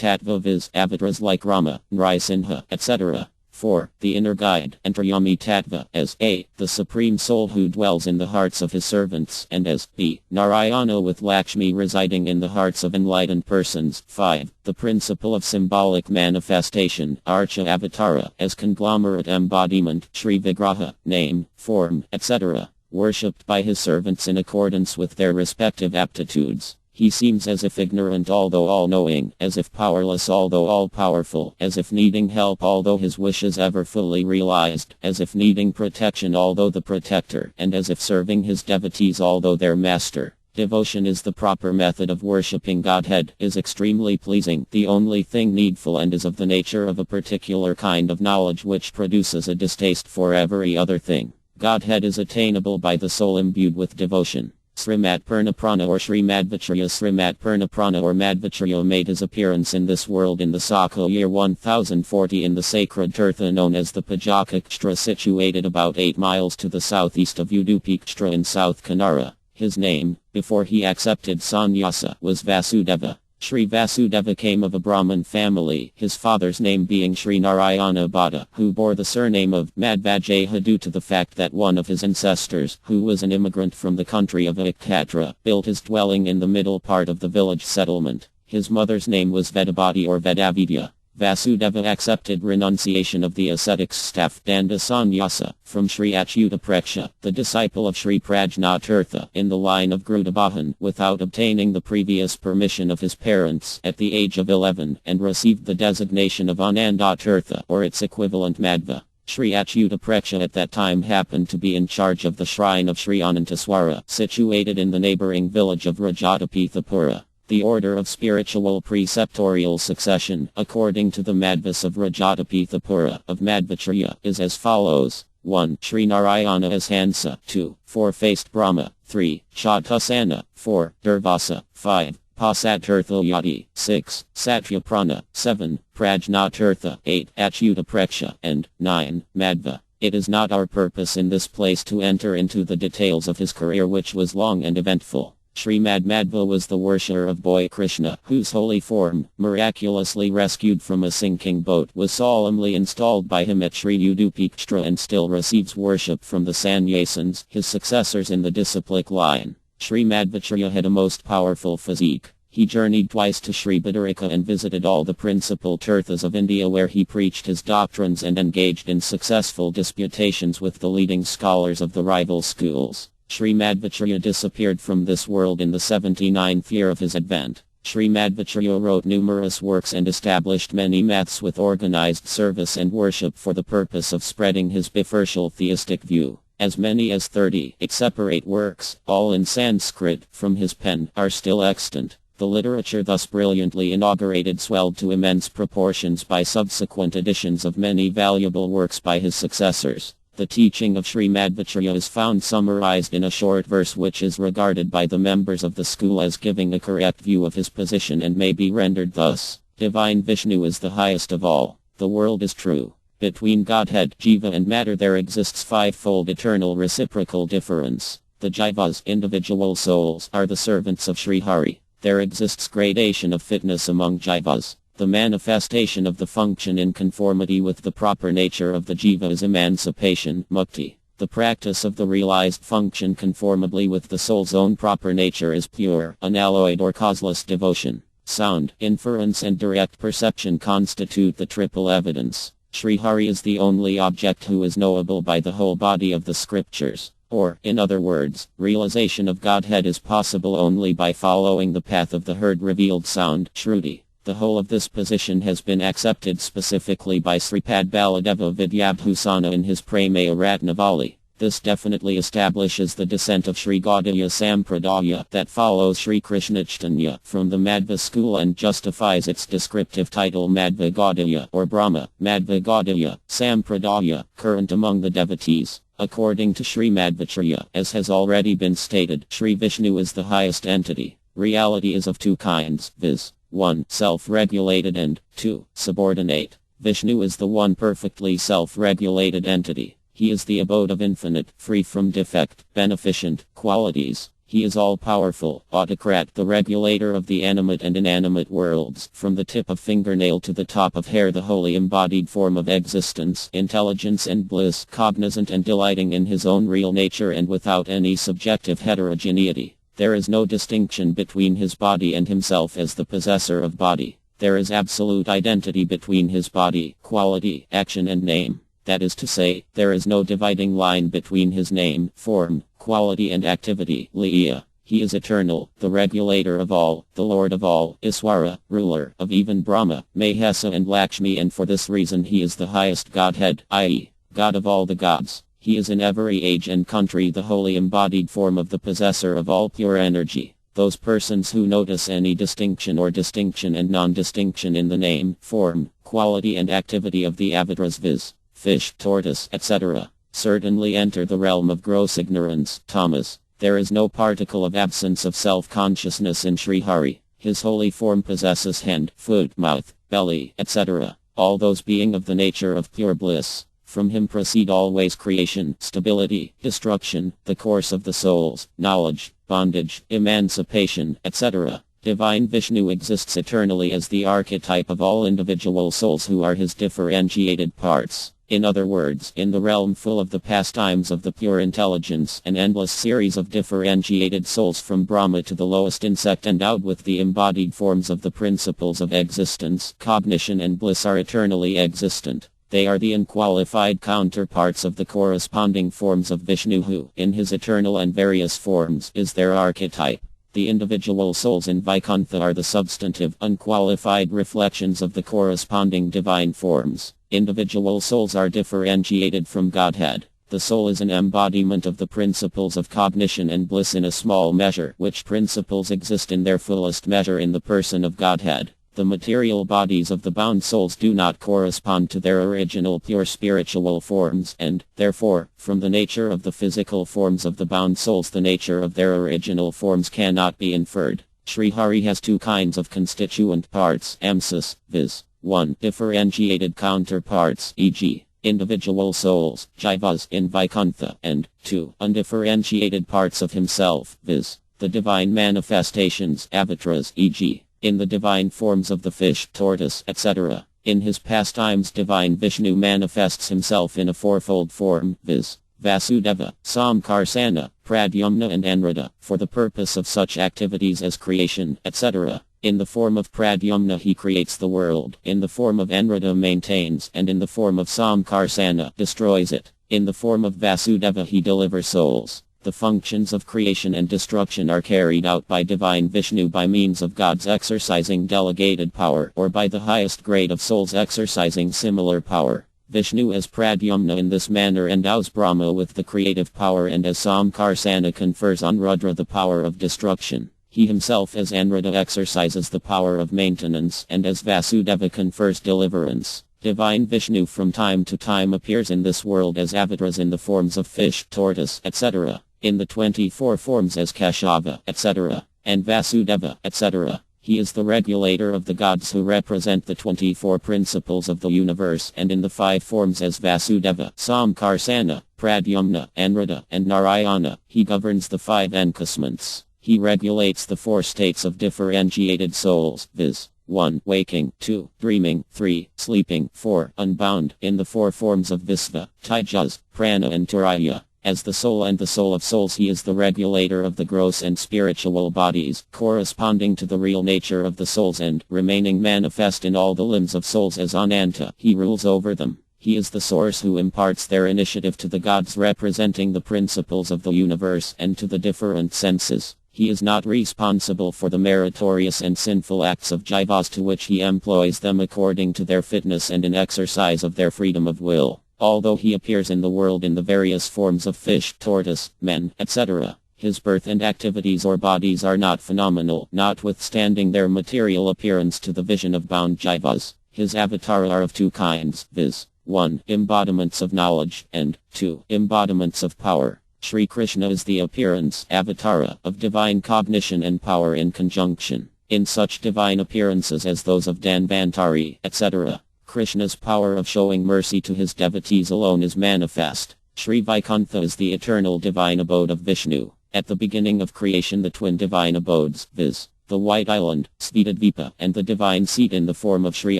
viz. Avatars like Rama, Nrsimha, etc. 4. The inner guide, Antaryami Tattva, as a. the Supreme Soul who dwells in the hearts of his servants, and as b. Narayana with Lakshmi residing in the hearts of enlightened persons. 5. The principle of symbolic manifestation, Archa Avatara, as conglomerate embodiment, Sri Vigraha, name, form, etc., worshipped by his servants in accordance with their respective aptitudes. He seems as if ignorant although all-knowing, as if powerless although all-powerful, as if needing help although his wishes ever fully realized, as if needing protection although the protector, and as if serving his devotees although their master. Devotion is the proper method of worshipping Godhead, is extremely pleasing, the only thing needful and is of the nature of a particular kind of knowledge which produces a distaste for every other thing. Godhead is attainable by the soul imbued with devotion. Srimat Purnaprana or Srimadvacharya Srimat Purnaprana or Madvacharya made his appearance in this world in the Sakha year 1040 in the sacred Tirtha known as the Pajakakstra situated about 8 miles to the southeast of Udupikstra in South Kanara. His name, before he accepted sannyasa, was Vasudeva. Sri Vasudeva came of a Brahmin family, his father's name being Sri Narayana Bhatta, who bore the surname of Madhvajaha due to the fact that one of his ancestors, who was an immigrant from the country of Ikatra, built his dwelling in the middle part of the village settlement. His mother's name was Vedabhati or Vedavidya. Vasudeva accepted renunciation of the ascetic's staff Danda Sannyasa from Sri Achyuta Preksha, the disciple of Sri Prajnatirtha in the line of Grudabahan, without obtaining the previous permission of his parents at the age of 11, and received the designation of Anandatirtha or its equivalent Madhva. Sri Achyuta Preksha at that time happened to be in charge of the shrine of Sri Anantaswara, situated in the neighboring village of Rajatapithapura. The order of spiritual preceptorial succession, according to the Madhvas of Rajatapithapura of Madhvacharya, is as follows. 1. Sri Narayana as Hansa. 2. Four-faced Brahma. 3. Chatusana. 4. Durvasa. 5. Pasatirtha 6. Satyaprana. 7. Prajnatirtha. 8. Achyuta Preksha. And 9. Madhva. It is not our purpose in this place to enter into the details of his career which was long and eventful. Srimad Madhva was the worshipper of boy Krishna, whose holy form, miraculously rescued from a sinking boat, was solemnly installed by him at Sri Udupikstra and still receives worship from the sannyasins, his successors in the disciplic line. Sri Madhvacharya had a most powerful physique. He journeyed twice to Sri Bhadarika and visited all the principal tirthas of India where he preached his doctrines and engaged in successful disputations with the leading scholars of the rival schools. Sri Madhvacharya disappeared from this world in the 79th year of his advent. Sri Madhvacharya wrote numerous works and established many maths with organized service and worship for the purpose of spreading his bifurcal theistic view. As many as 38 separate works, all in Sanskrit, from his pen, are still extant. The literature thus brilliantly inaugurated swelled to immense proportions by subsequent editions of many valuable works by his successors. The teaching of Sri Madhvacharya is found summarized in a short verse which is regarded by the members of the school as giving a correct view of his position and may be rendered thus. Divine Vishnu is the highest of all. The world is true. Between Godhead, Jiva and matter there exists fivefold eternal reciprocal difference. The Jivas, individual souls, are the servants of Sri Hari. There exists gradation of fitness among Jivas. The manifestation of the function in conformity with the proper nature of the jiva is emancipation, mukti. The practice of the realized function conformably with the soul's own proper nature is pure, unalloyed or causeless devotion. Sound, inference and direct perception constitute the triple evidence. Sri Hari is the only object who is knowable by the whole body of the scriptures. Or, in other words, realization of Godhead is possible only by following the path of the heard revealed sound, Shruti. The whole of this position has been accepted specifically by Sripad Baladeva Vidyabhusana in his Pramaya Ratnavali. This definitely establishes the descent of Sri Gaudiya Sampradaya that follows Sri Krishna Chaitanya from the Madhva school and justifies its descriptive title Madhva Gaudiya or Brahma, Madhva Gaudiya, Sampradaya, current among the devotees. According to Sri Madhvacharya, as has already been stated, Sri Vishnu is the highest entity. Reality is of two kinds, viz. 1. Self-regulated and 2. Subordinate. Vishnu is the one perfectly self-regulated entity. He is the abode of infinite, free from defect, beneficent qualities. He is all-powerful, autocrat, the regulator of the animate and inanimate worlds, from the tip of fingernail to the top of hair, the wholly embodied form of existence, intelligence and bliss, cognizant and delighting in his own real nature and without any subjective heterogeneity. There is no distinction between his body and himself as the possessor of body. There is absolute identity between his body, quality, action and name. That is to say, there is no dividing line between his name, form, quality and activity, Liya. He is eternal, the regulator of all, the lord of all, Iswara, ruler of even Brahma, Mahesa and Lakshmi, and for this reason he is the highest Godhead, i.e., God of all the gods. He is in every age and country the wholly embodied form of the possessor of all pure energy. Those persons who notice any distinction or distinction and non-distinction in the name, form, quality and activity of the avatars, viz. Fish, tortoise, etc., certainly enter the realm of gross ignorance, Thomas. There is no particle of absence of self-consciousness in Sri Hari. His holy form possesses hand, foot, mouth, belly, etc., all those being of the nature of pure bliss. From him proceed always creation, stability, destruction, the course of the souls, knowledge, bondage, emancipation, etc. Divine Vishnu exists eternally as the archetype of all individual souls who are his differentiated parts. In other words, in the realm full of the pastimes of the pure intelligence, an endless series of differentiated souls from Brahma to the lowest insect endowed with the embodied forms of the principles of existence, cognition and bliss are eternally existent. They are the unqualified counterparts of the corresponding forms of Vishnu who, in his eternal and various forms, is their archetype. The individual souls in Vaikuntha are the substantive, unqualified reflections of the corresponding divine forms. Individual souls are differentiated from Godhead. The soul is an embodiment of the principles of cognition and bliss in a small measure, which principles exist in their fullest measure in the person of Godhead. The material bodies of the bound souls do not correspond to their original pure spiritual forms and, therefore, from the nature of the physical forms of the bound souls the nature of their original forms cannot be inferred. Sri Hari has two kinds of constituent parts, emphasis, viz. 1. Differentiated counterparts, e.g., individual souls, jivas in Vaikuntha, and 2. Undifferentiated parts of himself, viz. The divine manifestations, avatars, e.g., in the divine forms of the fish, tortoise, etc. In his pastimes divine Vishnu manifests himself in a fourfold form, viz. Vasudeva, Samkarsana, Pradyumna and Anrada, for the purpose of such activities as creation, etc. In the form of Pradyumna he creates the world, in the form of Anrada maintains, and in the form of Samkarsana destroys it. In the form of Vasudeva he delivers souls. The functions of creation and destruction are carried out by divine Vishnu by means of gods exercising delegated power or by the highest grade of souls exercising similar power. Vishnu as Pradyumna in this manner endows Brahma with the creative power and as Samkarsana confers on Rudra the power of destruction. He himself as Anrada exercises the power of maintenance and as Vasudeva confers deliverance. Divine Vishnu from time to time appears in this world as avatars in the forms of fish, tortoise, etc. In the 24 forms as Keshava, etc. and Vasudeva, etc. He is the regulator of the gods who represent the 24 principles of the universe and in the 5 forms as Vasudeva, Samkarsana, Pradyumna, Anrada, and Narayana, he governs the 5 encasments. He regulates the 4 states of differentiated souls, viz. 1. Waking, 2. Dreaming, 3. Sleeping, 4. Unbound, in the 4 forms of Visva, Tejas, Prana and Turiya. As the soul and the soul of souls he is the regulator of the gross and spiritual bodies, corresponding to the real nature of the souls and, remaining manifest in all the limbs of souls as Ananta, he rules over them. He is the source who imparts their initiative to the gods representing the principles of the universe and to the different senses. He is not responsible for the meritorious and sinful acts of jivas to which he employs them according to their fitness and in exercise of their freedom of will. Although he appears in the world in the various forms of fish, tortoise, men, etc., his birth and activities or bodies are not phenomenal, notwithstanding their material appearance to the vision of bound jivas. His avatar are of 2 kinds, viz. 1. Embodiments of knowledge, and 2. Embodiments of power. Sri Krishna is the appearance, avatara, of divine cognition and power in conjunction. In such divine appearances as those of Dhanvantari, etc., Krishna's power of showing mercy to his devotees alone is manifest. Sri Vaikuntha is the eternal divine abode of Vishnu. At the beginning of creation the twin divine abodes, viz. The White Island, Svetadvipa, and the divine seat in the form of Sri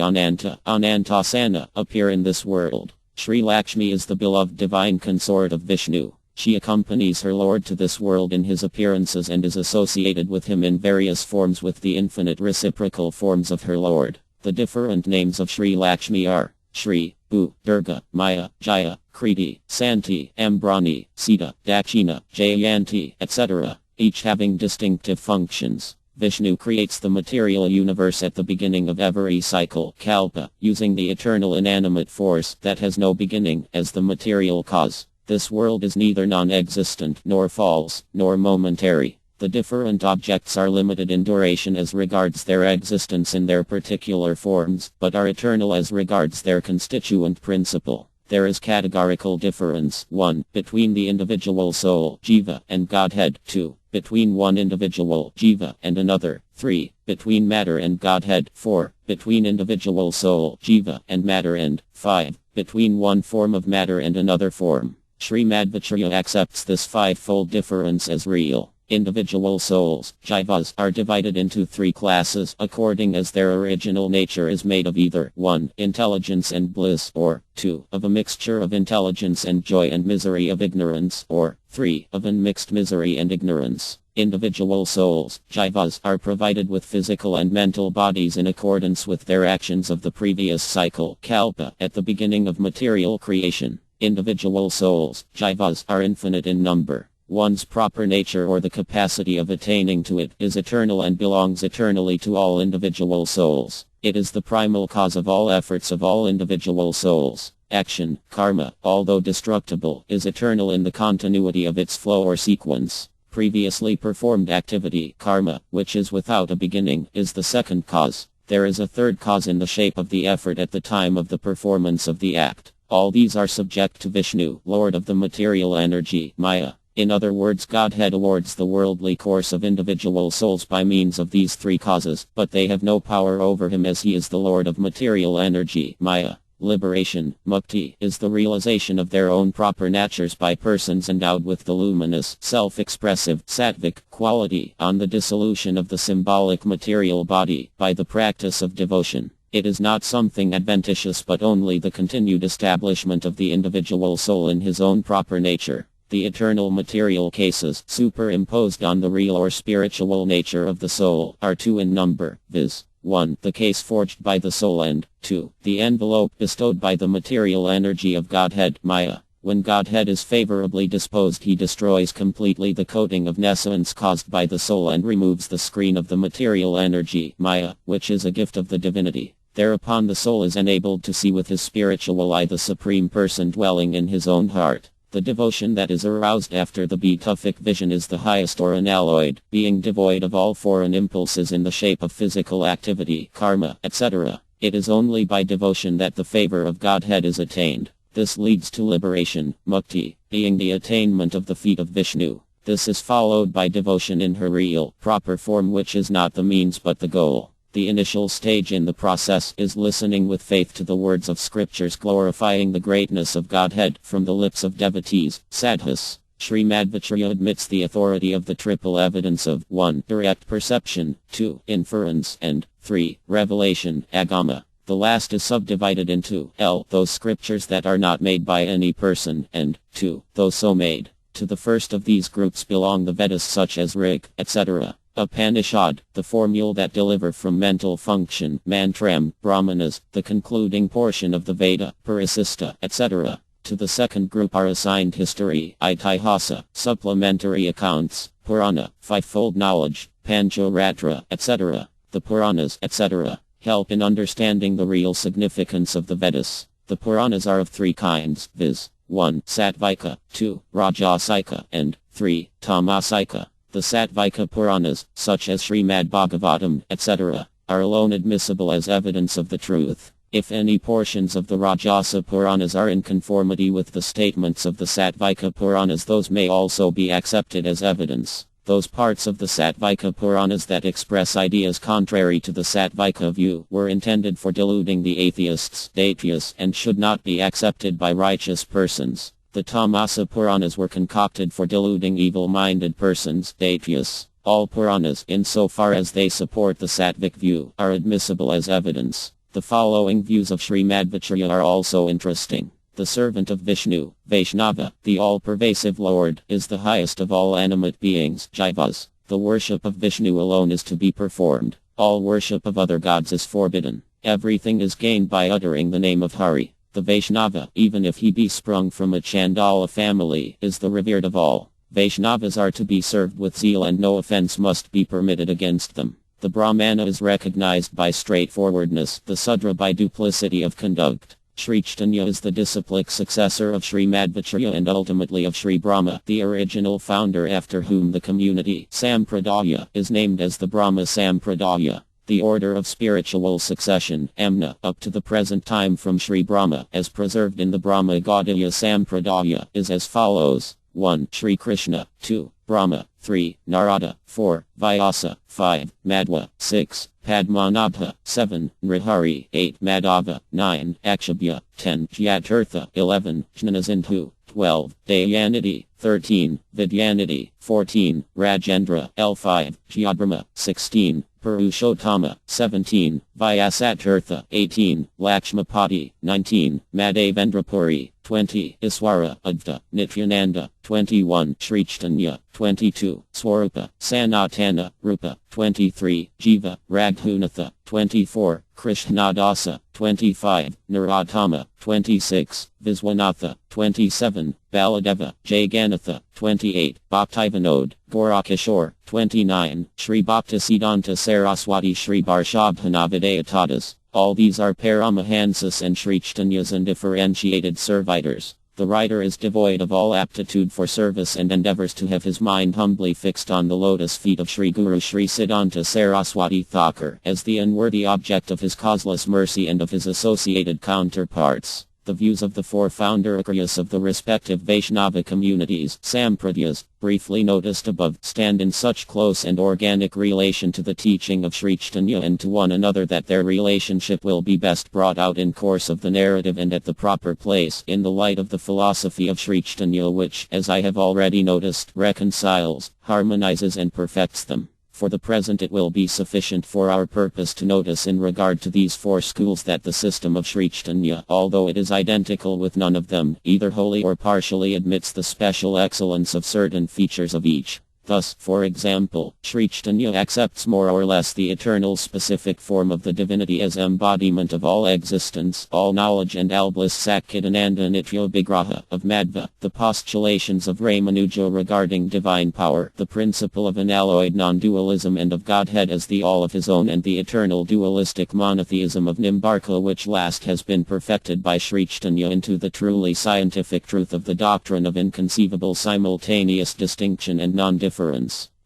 Ananta, Anantasana, appear in this world. Sri Lakshmi is the beloved divine consort of Vishnu. She accompanies her Lord to this world in his appearances and is associated with him in various forms with the infinite reciprocal forms of her Lord. The different names of Sri Lakshmi are Shri, Bu, Durga, Maya, Jaya, Kriti, Santi, Ambrani, Sita, Dakshina, Jayanti, etc., each having distinctive functions. Vishnu creates the material universe at the beginning of every cycle, kalpa, using the eternal inanimate force that has no beginning as the material cause. This world is neither non-existent, nor false, nor momentary. The different objects are limited in duration as regards their existence in their particular forms, but are eternal as regards their constituent principle. There is categorical difference: 1. Between the individual soul, jiva, and Godhead. 2. Between one individual, jiva, and another. 3. Between matter and Godhead. 4. Between individual soul, jiva, and matter. And 5. Between one form of matter and another form. Sri Madhvacharya accepts this fivefold difference as real. Individual souls, jivas, are divided into three classes according as their original nature is made of either 1. Intelligence and bliss, or 2. Of a mixture of intelligence and joy and misery of ignorance, or 3. Of unmixed misery and ignorance. Individual souls, jivas, are provided with physical and mental bodies in accordance with their actions of the previous cycle, kalpa, at the beginning of material creation. Individual souls, jivas, are infinite in number. One's proper nature or the capacity of attaining to it is eternal and belongs eternally to all individual souls. It is the primal cause of all efforts of all individual souls. Action, karma, although destructible, is eternal in the continuity of its flow or sequence. Previously performed activity, karma, which is without a beginning, is the second cause. There is a third cause in the shape of the effort at the time of the performance of the act. All these are subject to Vishnu, Lord of the material energy, Maya. In other words, Godhead awards the worldly course of individual souls by means of these three causes, but they have no power over him as he is the Lord of material energy, Maya. Liberation, mukti, is the realization of their own proper natures by persons endowed with the luminous, self-expressive, sattvic quality, on the dissolution of the symbolic material body, by the practice of devotion. It is not something adventitious but only the continued establishment of the individual soul in his own proper nature. The eternal material cases, superimposed on the real or spiritual nature of the soul, are two in number, viz. 1. The case forged by the soul, and 2. The envelope bestowed by the material energy of Godhead, Maya. When Godhead is favorably disposed, he destroys completely the coating of nescience caused by the soul and removes the screen of the material energy, Maya, which is a gift of the divinity. Thereupon the soul is enabled to see with his spiritual eye the Supreme Person dwelling in his own heart. The devotion that is aroused after the beatific vision is the highest or unalloyed, being devoid of all foreign impulses in the shape of physical activity, karma, etc. It is only by devotion that the favor of Godhead is attained. This leads to liberation, mukti, being the attainment of the feet of Vishnu. This is followed by devotion in her real, proper form, which is not the means but the goal. The initial stage in the process is listening with faith to the words of scriptures glorifying the greatness of Godhead from the lips of devotees, sadhus. Sri Madhvacharya admits the authority of the triple evidence of 1. Direct perception, 2. Inference, and 3. Revelation, agama. The last is subdivided into L. Those scriptures that are not made by any person, and 2. Those so made. To the first of these groups belong the Vedas such as Rig, etc. Upanishad, the formula that deliver from mental function, mantram, brahmanas, the concluding portion of the Veda, Parasista, etc. To the second group are assigned history, itihasa, supplementary accounts, Purana, fivefold knowledge, Pancharatra, etc. The Puranas, etc. help in understanding the real significance of the Vedas. The Puranas are of three kinds, viz. 1. Sattvika, 2. Rajasika, and 3. Tamasika. The Sattvika Puranas, such as Srimad Bhagavatam, etc., are alone admissible as evidence of the truth. If any portions of the Rajasa Puranas are in conformity with the statements of the Sattvika Puranas, those may also be accepted as evidence. Those parts of the Sattvika Puranas that express ideas contrary to the Sattvika view were intended for deluding the atheists, Daityas, and should not be accepted by righteous persons. The Tamasa Puranas were concocted for deluding evil-minded persons, Daityas. All Puranas, insofar as they support the Sattvik view, are admissible as evidence. The following views of Srimadvacharya are also interesting. The servant of Vishnu, Vaishnava, the all-pervasive Lord, is the highest of all animate beings, Jivas. The worship of Vishnu alone is to be performed. All worship of other gods is forbidden. Everything is gained by uttering the name of Hari. The Vaishnava, even if he be sprung from a Chandala family, is the revered of all. Vaishnavas are to be served with zeal and no offense must be permitted against them. The Brahmana is recognized by straightforwardness, the Sudra by duplicity of conduct. Sri Chaitanya is the disciplic successor of Sri Madhvacharya and ultimately of Sri Brahma, the original founder after whom the community, Sampradaya, is named as the Brahma Sampradaya. The order of spiritual succession, Amna, up to the present time from Sri Brahma, as preserved in the Brahma Gaudiya Sampradaya, is as follows. 1. Sri Krsna. 2. Brahma. 3. Narada. 4. Vyasa. 5. Madhva. 6. Padmanabha. 7. Nrihari. 8. Madhava. 9. Akshabhya. 10. Jyatirtha. 11. Jnanasindhu. 12. Dayanidhi. 13. Vidyanidhi. 14. Rajendra. L5. Jyabrahma. 16. Purushottama. 17. Vyasatirtha. 18. Lakshmapati. 19. Madhavendrapuri. 20. Iswara. Adva. Nityananda. 21. Sri Chaitanya. 22. Swarupa. Sanatana. Rupa. 23. Jiva. Raghunatha. 24. Krishnadasa. 25. Narottama. 26. Viswanatha. 27. Baladeva. Jaganatha. 28. Bhaktivinod. Gorakishore. 29. Sri Bhaktisiddhanta Saraswati Sri Barshabhanavadayatadas. All these are Paramahansas and Sri Chaitanyas undifferentiated servitors. The writer is devoid of all aptitude for service and endeavors to have his mind humbly fixed on the lotus feet of Sri Guru Sri Siddhanta Saraswati Thakur as the unworthy object of his causeless mercy and of his associated counterparts. The views of the four founder Acharyas of the respective Vaishnava communities, Sampradayas, briefly noticed above, stand in such close and organic relation to the teaching of Sri Chaitanya and to one another that their relationship will be best brought out in course of the narrative and at the proper place in the light of the philosophy of Sri Chaitanya which, as I have already noticed, reconciles, harmonizes and perfects them. For the present it will be sufficient for our purpose to notice in regard to these four schools that the system of Sri Chaitanya, although it is identical with none of them, either wholly or partially admits the special excellence of certain features of each. Thus, for example, Sri Chaitanya accepts more or less the eternal specific form of the divinity as embodiment of all existence, all knowledge and Alblis Sakhitananda Nitya Vigraha of Madhva, the postulations of Ramanuja regarding divine power, the principle of unalloyed non-dualism and of Godhead as the all of his own and the eternal dualistic monotheism of Nimbarka which last has been perfected by Sri Chaitanya into the truly scientific truth of the doctrine of inconceivable simultaneous distinction and non-difference.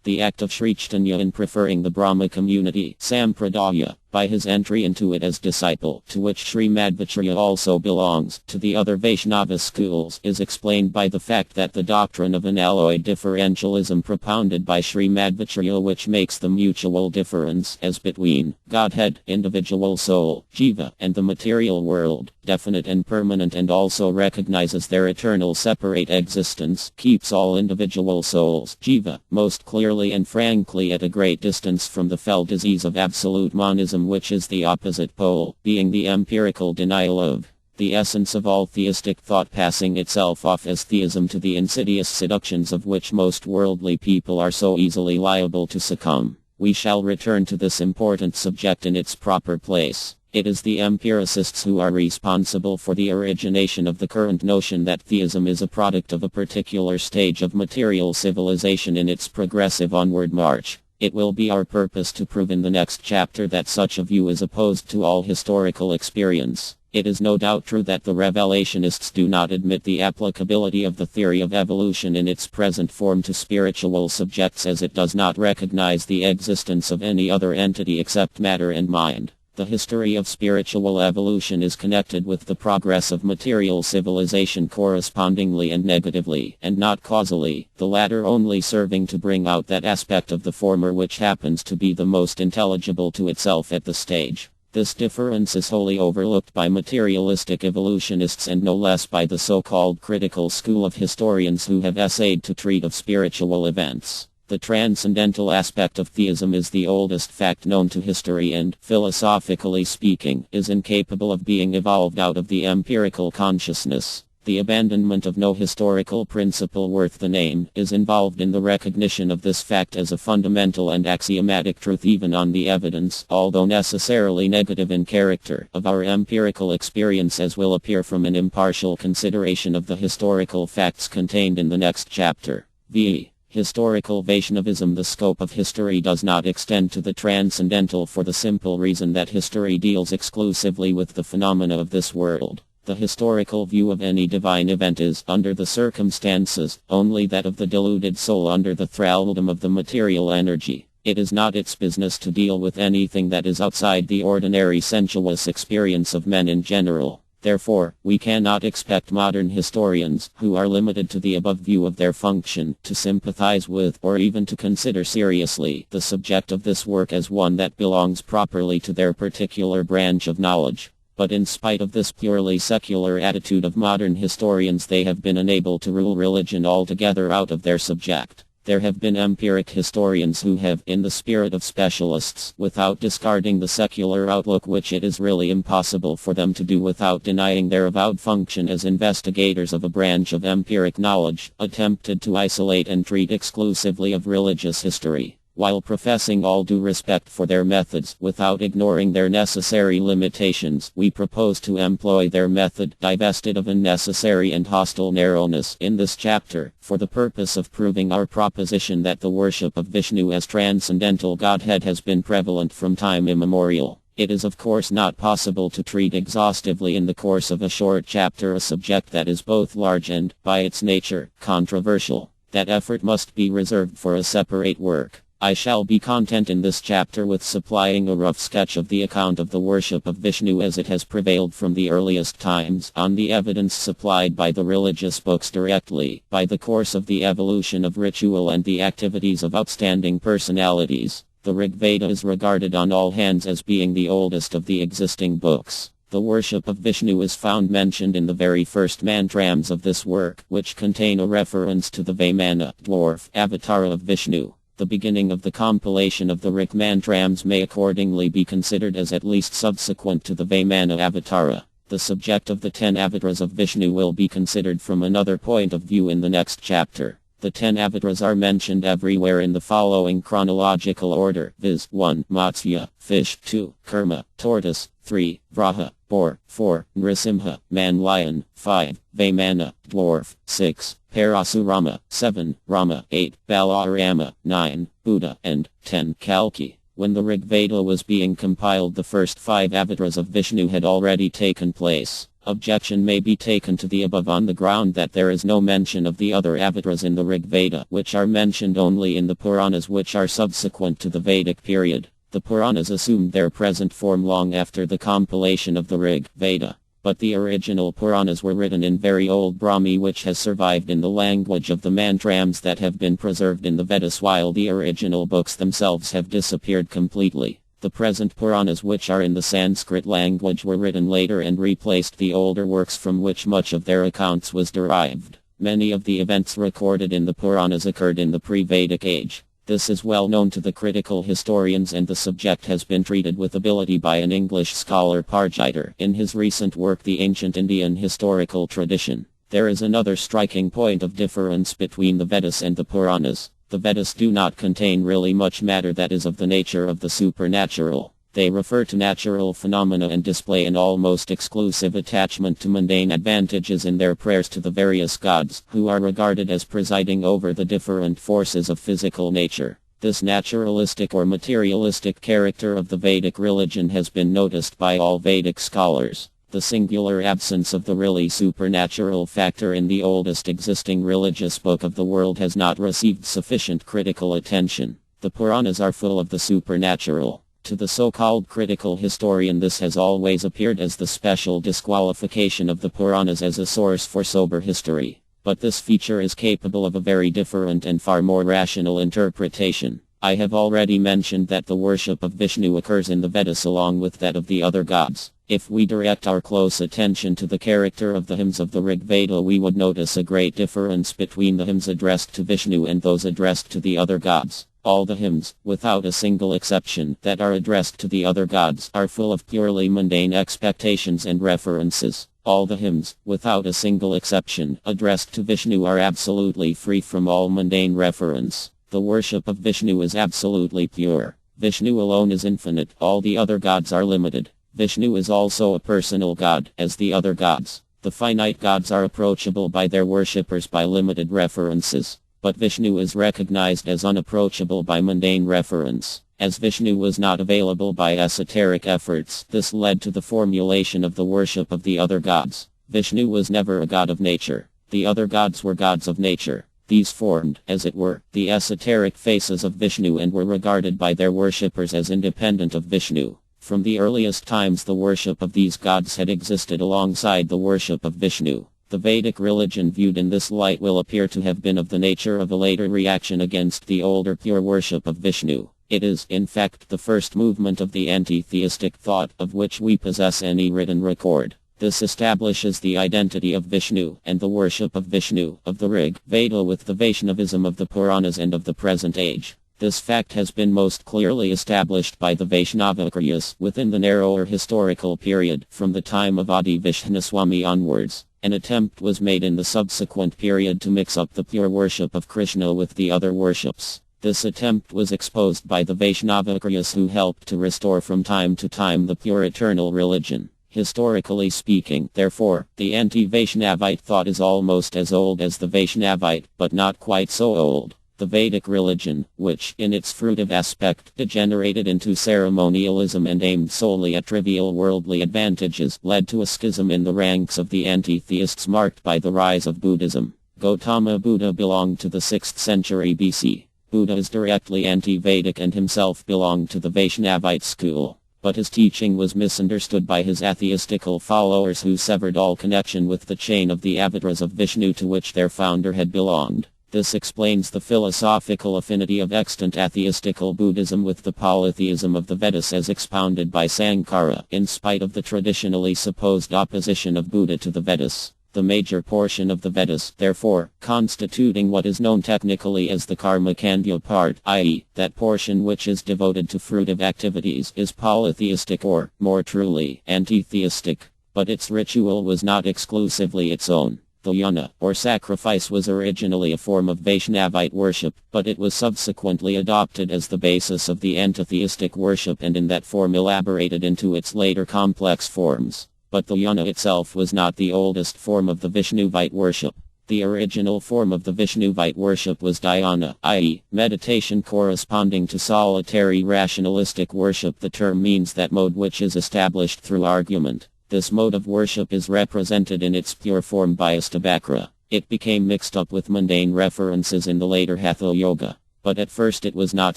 The act of Sri Chaitanya in preferring the Brahma community, Sampradaya, by his entry into it as disciple, to which Sri Madhvacharya also belongs, to the other Vaishnava schools, is explained by the fact that the doctrine of unalloyed differentialism propounded by Sri Madhvacharya which makes the mutual difference as between Godhead, individual soul, Jiva, and the material world, definite and permanent and also recognizes their eternal separate existence, keeps all individual souls, Jiva, most clearly and frankly at a great distance from the fell disease of absolute monism which is the opposite pole, being the empirical denial of the essence of all theistic thought passing itself off as theism to the insidious seductions of which most worldly people are so easily liable to succumb. We shall return to this important subject in its proper place. It is the empiricists who are responsible for the origination of the current notion that theism is a product of a particular stage of material civilization in its progressive onward march. It will be our purpose to prove in the next chapter that such a view is opposed to all historical experience. It is no doubt true that the revelationists do not admit the applicability of the theory of evolution in its present form to spiritual subjects as it does not recognize the existence of any other entity except matter and mind. The history of spiritual evolution is connected with the progress of material civilization correspondingly and negatively, and not causally, the latter only serving to bring out that aspect of the former which happens to be the most intelligible to itself at the stage. This difference is wholly overlooked by materialistic evolutionists and no less by the so-called critical school of historians who have essayed to treat of spiritual events. The transcendental aspect of theism is the oldest fact known to history and, philosophically speaking, is incapable of being evolved out of the empirical consciousness. The abandonment of no historical principle worth the name is involved in the recognition of this fact as a fundamental and axiomatic truth even on the evidence, although necessarily negative in character, of our empirical experience, as will appear from an impartial consideration of the historical facts contained in the next chapter. V. Historical Vaishnavism. The scope of history does not extend to the transcendental for the simple reason that history deals exclusively with the phenomena of this world. The historical view of any divine event is, under the circumstances, only that of the deluded soul under the thraldom of the material energy. It is not its business to deal with anything that is outside the ordinary sensuous experience of men in general. Therefore, we cannot expect modern historians, who are limited to the above view of their function, to sympathize with, or even to consider seriously, the subject of this work as one that belongs properly to their particular branch of knowledge. But in spite of this purely secular attitude of modern historians, they have been unable to rule religion altogether out of their subject. There have been empiric historians who have, in the spirit of specialists, without discarding the secular outlook which it is really impossible for them to do without denying their avowed function as investigators of a branch of empiric knowledge, attempted to isolate and treat exclusively of religious history. While professing all due respect for their methods, without ignoring their necessary limitations, we propose to employ their method, divested of unnecessary and hostile narrowness, in this chapter, for the purpose of proving our proposition that the worship of Vishnu as transcendental Godhead has been prevalent from time immemorial. It is of course not possible to treat exhaustively in the course of a short chapter a subject that is both large and, by its nature, controversial. That effort must be reserved for a separate work. I shall be content in this chapter with supplying a rough sketch of the account of the worship of Vishnu as it has prevailed from the earliest times, on the evidence supplied by the religious books directly, by the course of the evolution of ritual and the activities of outstanding personalities. The Rig Veda is regarded on all hands as being the oldest of the existing books. The worship of Vishnu is found mentioned in the very first mantrams of this work, which contain a reference to the Vaimana, dwarf, avatar of Vishnu. The beginning of the compilation of the Rig mantrams may accordingly be considered as at least subsequent to the Vaimana avatara. The subject of the 10 avatars of Vishnu will be considered from another point of view in the next chapter. The 10 avatars are mentioned everywhere in the following chronological order, viz. 1. Matsya, fish, 2. Kurma, tortoise, 3. Vraha, boar, 4. Nrisimha, man-lion, 5. Vaimana, dwarf, 6. Parasurama, 7. Rama, 8. Balarama, 9. Buddha, and 10. Kalki. When the Rig Veda was being compiled, the first 5 avatars of Vishnu had already taken place. Objection may be taken to the above on the ground that there is no mention of the other avatars in the Rig Veda, which are mentioned only in the Puranas which are subsequent to the Vedic period. The Puranas assumed their present form long after the compilation of the Rig Veda. But the original Puranas were written in very old Brahmi, which has survived in the language of the mantrams that have been preserved in the Vedas, while the original books themselves have disappeared completely. The present Puranas, which are in the Sanskrit language, were written later and replaced the older works from which much of their accounts was derived. Many of the events recorded in the Puranas occurred in the pre-Vedic age. This is well known to the critical historians, and the subject has been treated with ability by an English scholar, Pargiter, in his recent work The Ancient Indian Historical Tradition. There is another striking point of difference between the Vedas and the Puranas. The Vedas do not contain really much matter that is of the nature of the supernatural. They refer to natural phenomena and display an almost exclusive attachment to mundane advantages in their prayers to the various gods, who are regarded as presiding over the different forces of physical nature. This naturalistic or materialistic character of the Vedic religion has been noticed by all Vedic scholars. The singular absence of the really supernatural factor in the oldest existing religious book of the world has not received sufficient critical attention. The Puranas are full of the supernatural. To the so-called critical historian, this has always appeared as the special disqualification of the Puranas as a source for sober history. But this feature is capable of a very different and far more rational interpretation. I have already mentioned that the worship of Vishnu occurs in the Vedas along with that of the other gods. If we direct our close attention to the character of the hymns of the Rig Veda, we would notice a great difference between the hymns addressed to Vishnu and those addressed to the other gods. All the hymns, without a single exception, that are addressed to the other gods are full of purely mundane expectations and references. All the hymns, without a single exception, addressed to Vishnu are absolutely free from all mundane reference. The worship of Vishnu is absolutely pure. Vishnu alone is infinite, all the other gods are limited. Vishnu is also a personal god, as the other gods. The finite gods are approachable by their worshippers by limited references, but Vishnu is recognized as unapproachable by mundane reference. As Vishnu was not available by esoteric efforts, this led to the formulation of the worship of the other gods. Vishnu was never a god of nature. The other gods were gods of nature. These formed, as it were, the esoteric faces of Vishnu and were regarded by their worshippers as independent of Vishnu. From the earliest times, the worship of these gods had existed alongside the worship of Vishnu. The Vedic religion viewed in this light will appear to have been of the nature of a later reaction against the older pure worship of Vishnu. It is, in fact, the first movement of the anti-theistic thought of which we possess any written record. This establishes the identity of Vishnu and the worship of Vishnu of the Rig Veda with the Vaishnavism of the Puranas and of the present age. This fact has been most clearly established by the Vaishnavacharyas within the narrower historical period from the time of Adi Vishnuswami onwards. An attempt was made in the subsequent period to mix up the pure worship of Krishna with the other worships. This attempt was exposed by the Vaishnavacharyas, who helped to restore from time to time the pure eternal religion. Historically speaking, therefore, the anti-Vaishnavite thought is almost as old as the Vaishnavite, but not quite so old. The Vedic religion, which, in its fruitive aspect, degenerated into ceremonialism and aimed solely at trivial worldly advantages, led to a schism in the ranks of the anti-theists marked by the rise of Buddhism. Gautama Buddha belonged to the 6th century BC. Buddha is directly anti-Vedic and himself belonged to the Vaishnavite school. But his teaching was misunderstood by his atheistical followers, who severed all connection with the chain of the avatars of Vishnu to which their founder had belonged. This explains the philosophical affinity of extant atheistical Buddhism with the polytheism of the Vedas as expounded by Sankara, in spite of the traditionally supposed opposition of Buddha to the Vedas. The major portion of the Vedas, therefore, constituting what is known technically as the Karmakandya part, i.e., that portion which is devoted to fruitive activities, is polytheistic or, more truly, anti-theistic. But its ritual was not exclusively its own. The yajna, or sacrifice, was originally a form of Vaishnavite worship, but it was subsequently adopted as the basis of the antitheistic worship and in that form elaborated into its later complex forms. But the yajna itself was not the oldest form of the Vishnuvite worship. The original form of the Vishnuvite worship was dhyana, i.e., meditation corresponding to solitary rationalistic worship. The term means that mode which is established through argument. This mode of worship is represented in its pure form by Astabhakra. It became mixed up with mundane references in the later Hatha Yoga. But at first it was not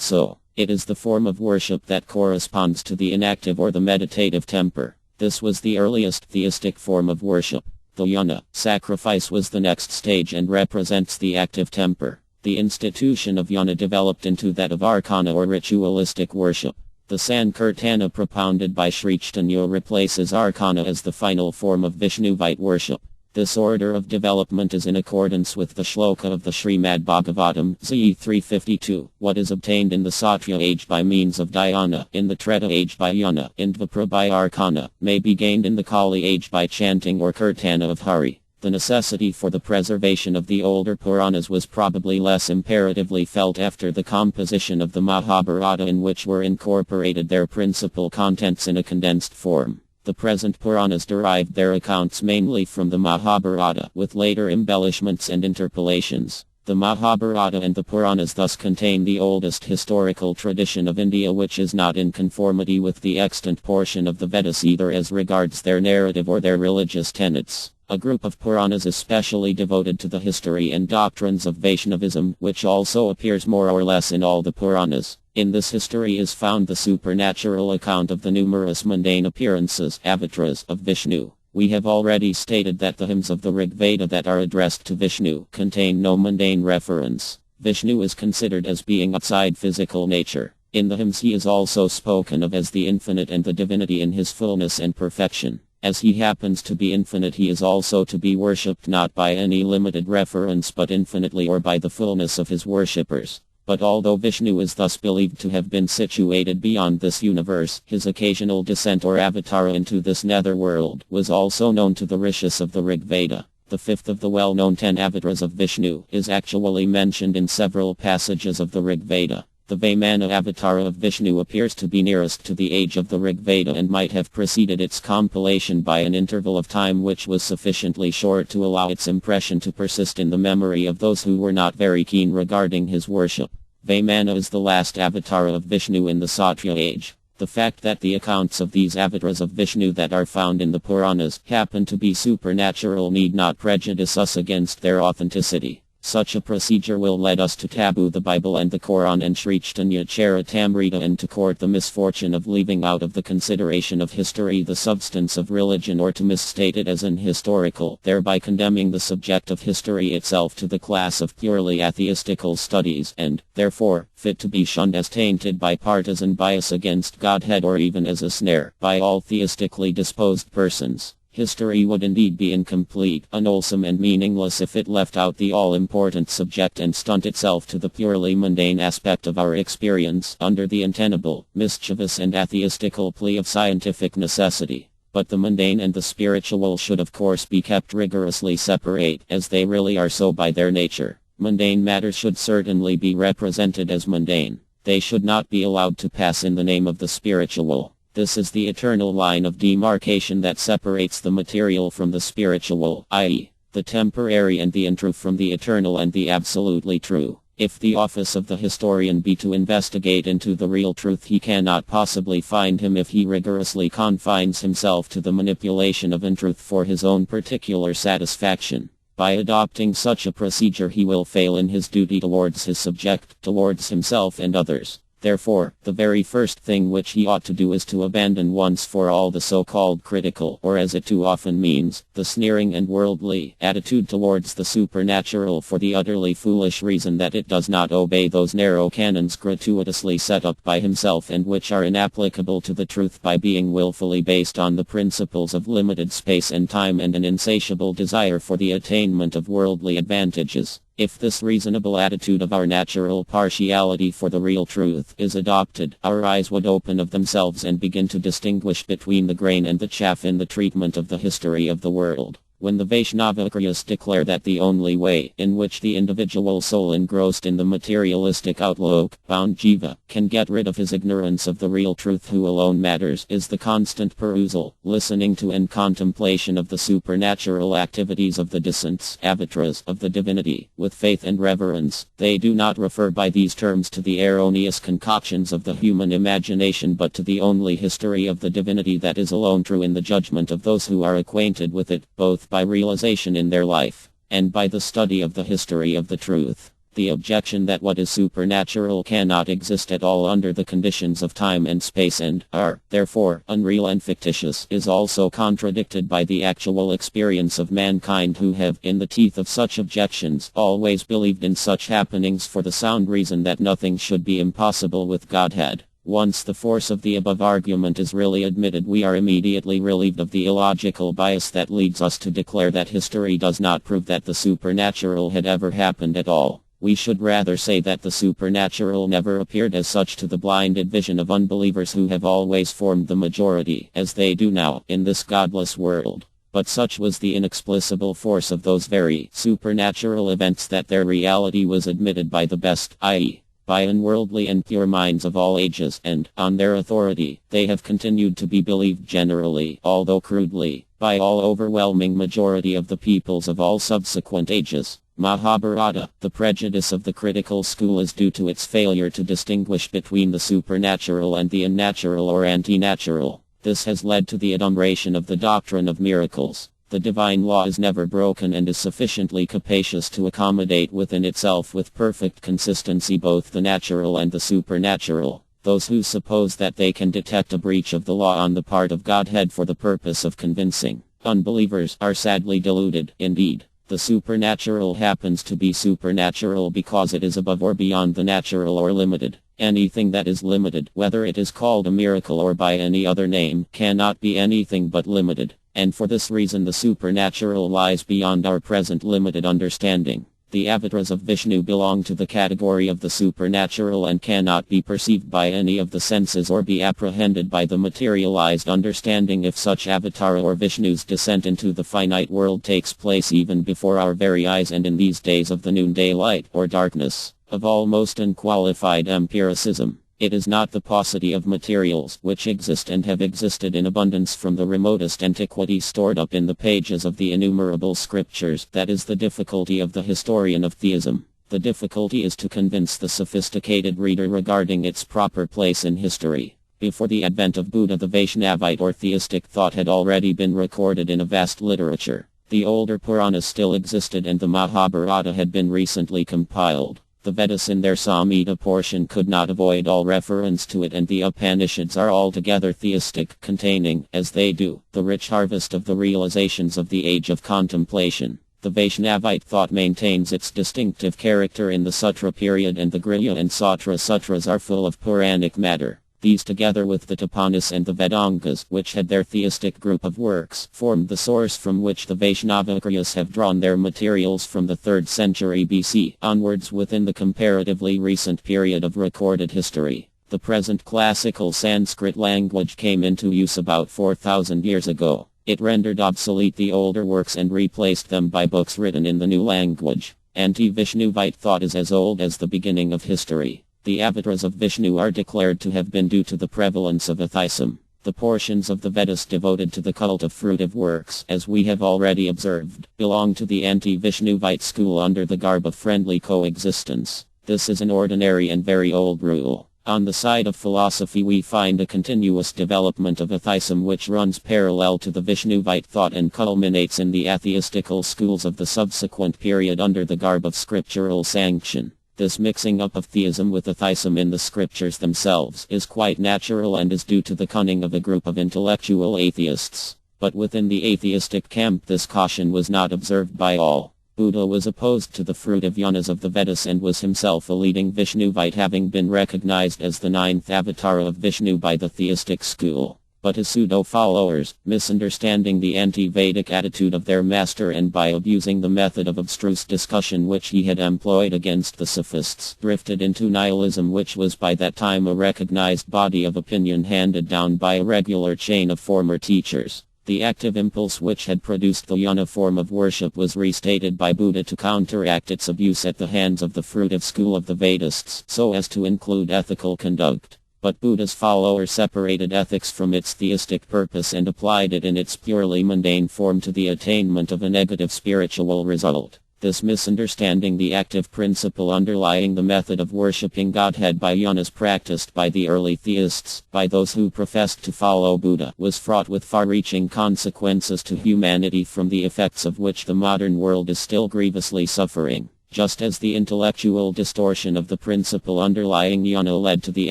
so. It is the form of worship that corresponds to the inactive or the meditative temper. This was the earliest theistic form of worship. The yajna, sacrifice, was the next stage and represents the active temper. The institution of yajna developed into that of archana or ritualistic worship. The Sankirtana propounded by Sri Chaitanya replaces archana as the final form of Vishnuvite worship. This order of development is in accordance with the shloka of the Srimad Bhagavatam, ZE 352. What is obtained in the Satya age by means of dhyana, in the Treta age by yajna, in Dvapara by archana, may be gained in the Kali age by chanting or kirtana of Hari. The necessity for the preservation of the older Puranas was probably less imperatively felt after the composition of the Mahabharata, in which were incorporated their principal contents in a condensed form. The present Puranas derived their accounts mainly from the Mahabharata, with later embellishments and interpolations. The Mahabharata and the Puranas thus contain the oldest historical tradition of India, which is not in conformity with the extant portion of the Vedas either as regards their narrative or their religious tenets. A group of Puranas especially devoted to the history and doctrines of Vaishnavism, which also appears more or less in all the Puranas. In this history is found the supernatural account of the numerous mundane appearances, avatars, of Vishnu. We have already stated that the hymns of the Rig Veda that are addressed to Vishnu contain no mundane reference. Vishnu is considered as being outside physical nature. In the hymns he is also spoken of as the infinite and the divinity in his fullness and perfection. As he happens to be infinite, he is also to be worshipped not by any limited reference but infinitely or by the fullness of his worshippers. But although Vishnu is thus believed to have been situated beyond this universe, his occasional descent or avatar into this netherworld was also known to the rishis of the Rig Veda. The fifth of the well-known 10 avatars of Vishnu is actually mentioned in several passages of the Rig Veda. The Vamana avatar of Vishnu appears to be nearest to the age of the Rig Veda and might have preceded its compilation by an interval of time which was sufficiently short to allow its impression to persist in the memory of those who were not very keen regarding his worship. Vamana is the last avatar of Vishnu in the Satya age. The fact that the accounts of these avatars of Vishnu that are found in the Puranas happen to be supernatural need not prejudice us against their authenticity. Such a procedure will lead us to taboo the Bible and the Quran and Sri Chaitanya Charitamrita and to court the misfortune of leaving out of the consideration of history the substance of religion or to misstate it as unhistorical, thereby condemning the subject of history itself to the class of purely atheistical studies and, therefore, fit to be shunned as tainted by partisan bias against Godhead or even as a snare by all theistically disposed persons. History would indeed be incomplete, unwholesome and meaningless if it left out the all-important subject and stunt itself to the purely mundane aspect of our experience under the untenable, mischievous and atheistical plea of scientific necessity. But the mundane and the spiritual should of course be kept rigorously separate, as they really are so by their nature. Mundane matters should certainly be represented as mundane. They should not be allowed to pass in the name of the spiritual. This is the eternal line of demarcation that separates the material from the spiritual, i.e., the temporary and the untrue from the eternal and the absolutely true. If the office of the historian be to investigate into the real truth, he cannot possibly find him if he rigorously confines himself to the manipulation of untruth for his own particular satisfaction. By adopting such a procedure, he will fail in his duty towards his subject, towards himself and others. Therefore, the very first thing which he ought to do is to abandon once for all the so-called critical, or as it too often means, the sneering and worldly, attitude towards the supernatural for the utterly foolish reason that it does not obey those narrow canons gratuitously set up by himself and which are inapplicable to the truth by being willfully based on the principles of limited space and time and an insatiable desire for the attainment of worldly advantages. If this reasonable attitude of our natural partiality for the real truth is adopted, our eyes would open of themselves and begin to distinguish between the grain and the chaff in the treatment of the history of the world. When the Vaishnavacharyas declare that the only way in which the individual soul engrossed in the materialistic outlook, bound jiva, can get rid of his ignorance of the real truth who alone matters is the constant perusal, listening to and contemplation of the supernatural activities of the descents, avatars, of the divinity, with faith and reverence, they do not refer by these terms to the erroneous concoctions of the human imagination but to the only history of the divinity that is alone true in the judgment of those who are acquainted with it, both by realization in their life, and by the study of the history of the truth. The objection that what is supernatural cannot exist at all under the conditions of time and space and are, therefore, unreal and fictitious is also contradicted by the actual experience of mankind who have, in the teeth of such objections, always believed in such happenings for the sound reason that nothing should be impossible with Godhead. Once the force of the above argument is really admitted, we are immediately relieved of the illogical bias that leads us to declare that history does not prove that the supernatural had ever happened at all. We should rather say that the supernatural never appeared as such to the blinded vision of unbelievers who have always formed the majority, as they do now, in this godless world. But such was the inexplicable force of those very supernatural events that their reality was admitted by the best, i.e., by unworldly and pure minds of all ages, and, on their authority, they have continued to be believed generally, although crudely, by all overwhelming majority of the peoples of all subsequent ages. Mahabharata, the prejudice of the critical school is due to its failure to distinguish between the supernatural and the unnatural or anti-natural. This has led to the adumbration of the doctrine of miracles. The divine law is never broken and is sufficiently capacious to accommodate within itself with perfect consistency both the natural and the supernatural. Those who suppose that they can detect a breach of the law on the part of Godhead for the purpose of convincing unbelievers are sadly deluded. Indeed, the supernatural happens to be supernatural because it is above or beyond the natural or limited. Anything that is limited, whether it is called a miracle or by any other name, cannot be anything but limited. And for this reason the supernatural lies beyond our present limited understanding. The avatars of Vishnu belong to the category of the supernatural and cannot be perceived by any of the senses or be apprehended by the materialized understanding if such avatar or Vishnu's descent into the finite world takes place even before our very eyes and in these days of the noonday light or darkness, of almost unqualified empiricism. It is not the paucity of materials which exist and have existed in abundance from the remotest antiquity stored up in the pages of the innumerable scriptures that is the difficulty of the historian of theism. The difficulty is to convince the sophisticated reader regarding its proper place in history. Before the advent of Buddha, the Vaishnavite or theistic thought had already been recorded in a vast literature. The older Puranas still existed and the Mahabharata had been recently compiled. The Vedas in their Samhita portion could not avoid all reference to it, and the Upanishads are altogether theistic, containing, as they do, the rich harvest of the realizations of the age of contemplation. The Vaishnavite thought maintains its distinctive character in the Sutra period, and the Grihya and Satra sutras are full of Puranic matter. These, together with the Tapanis and the Vedangas, which had their theistic group of works, formed the source from which the Vaishnavacharyas have drawn their materials from the 3rd century BC onwards within the comparatively recent period of recorded history. The present classical Sanskrit language came into use about 4,000 years ago. It rendered obsolete the older works and replaced them by books written in the new language. Anti-Vishnuvite thought is as old as the beginning of history. The avatars of Vishnu are declared to have been due to the prevalence of atheism. The portions of the Vedas devoted to the cult of fruitive works, as we have already observed, belong to the anti-Vishnuvite school under the garb of friendly coexistence. This is an ordinary and very old rule. On the side of philosophy we find a continuous development of atheism which runs parallel to the Vishnuvite thought and culminates in the atheistical schools of the subsequent period under the garb of scriptural sanction. This mixing up of theism with atheism in the scriptures themselves is quite natural and is due to the cunning of a group of intellectual atheists. But within the atheistic camp this caution was not observed by all. Buddha was opposed to the fruitive yanas of the Vedas and was himself a leading Vishnuvite, having been recognized as the 9th avatar of Vishnu by the theistic school. But his pseudo-followers, misunderstanding the anti-Vedic attitude of their master and by abusing the method of abstruse discussion which he had employed against the sophists, drifted into nihilism, which was by that time a recognized body of opinion handed down by a regular chain of former teachers. The active impulse which had produced the yana form of worship was restated by Buddha to counteract its abuse at the hands of the fruitive school of the Vedists, so as to include ethical conduct. But Buddha's followers separated ethics from its theistic purpose and applied it in its purely mundane form to the attainment of a negative spiritual result. This misunderstanding the active principle underlying the method of worshipping Godhead by yanas practiced by the early theists, by those who professed to follow Buddha, was fraught with far-reaching consequences to humanity, from the effects of which the modern world is still grievously suffering. Just as the intellectual distortion of the principle underlying jnana led to the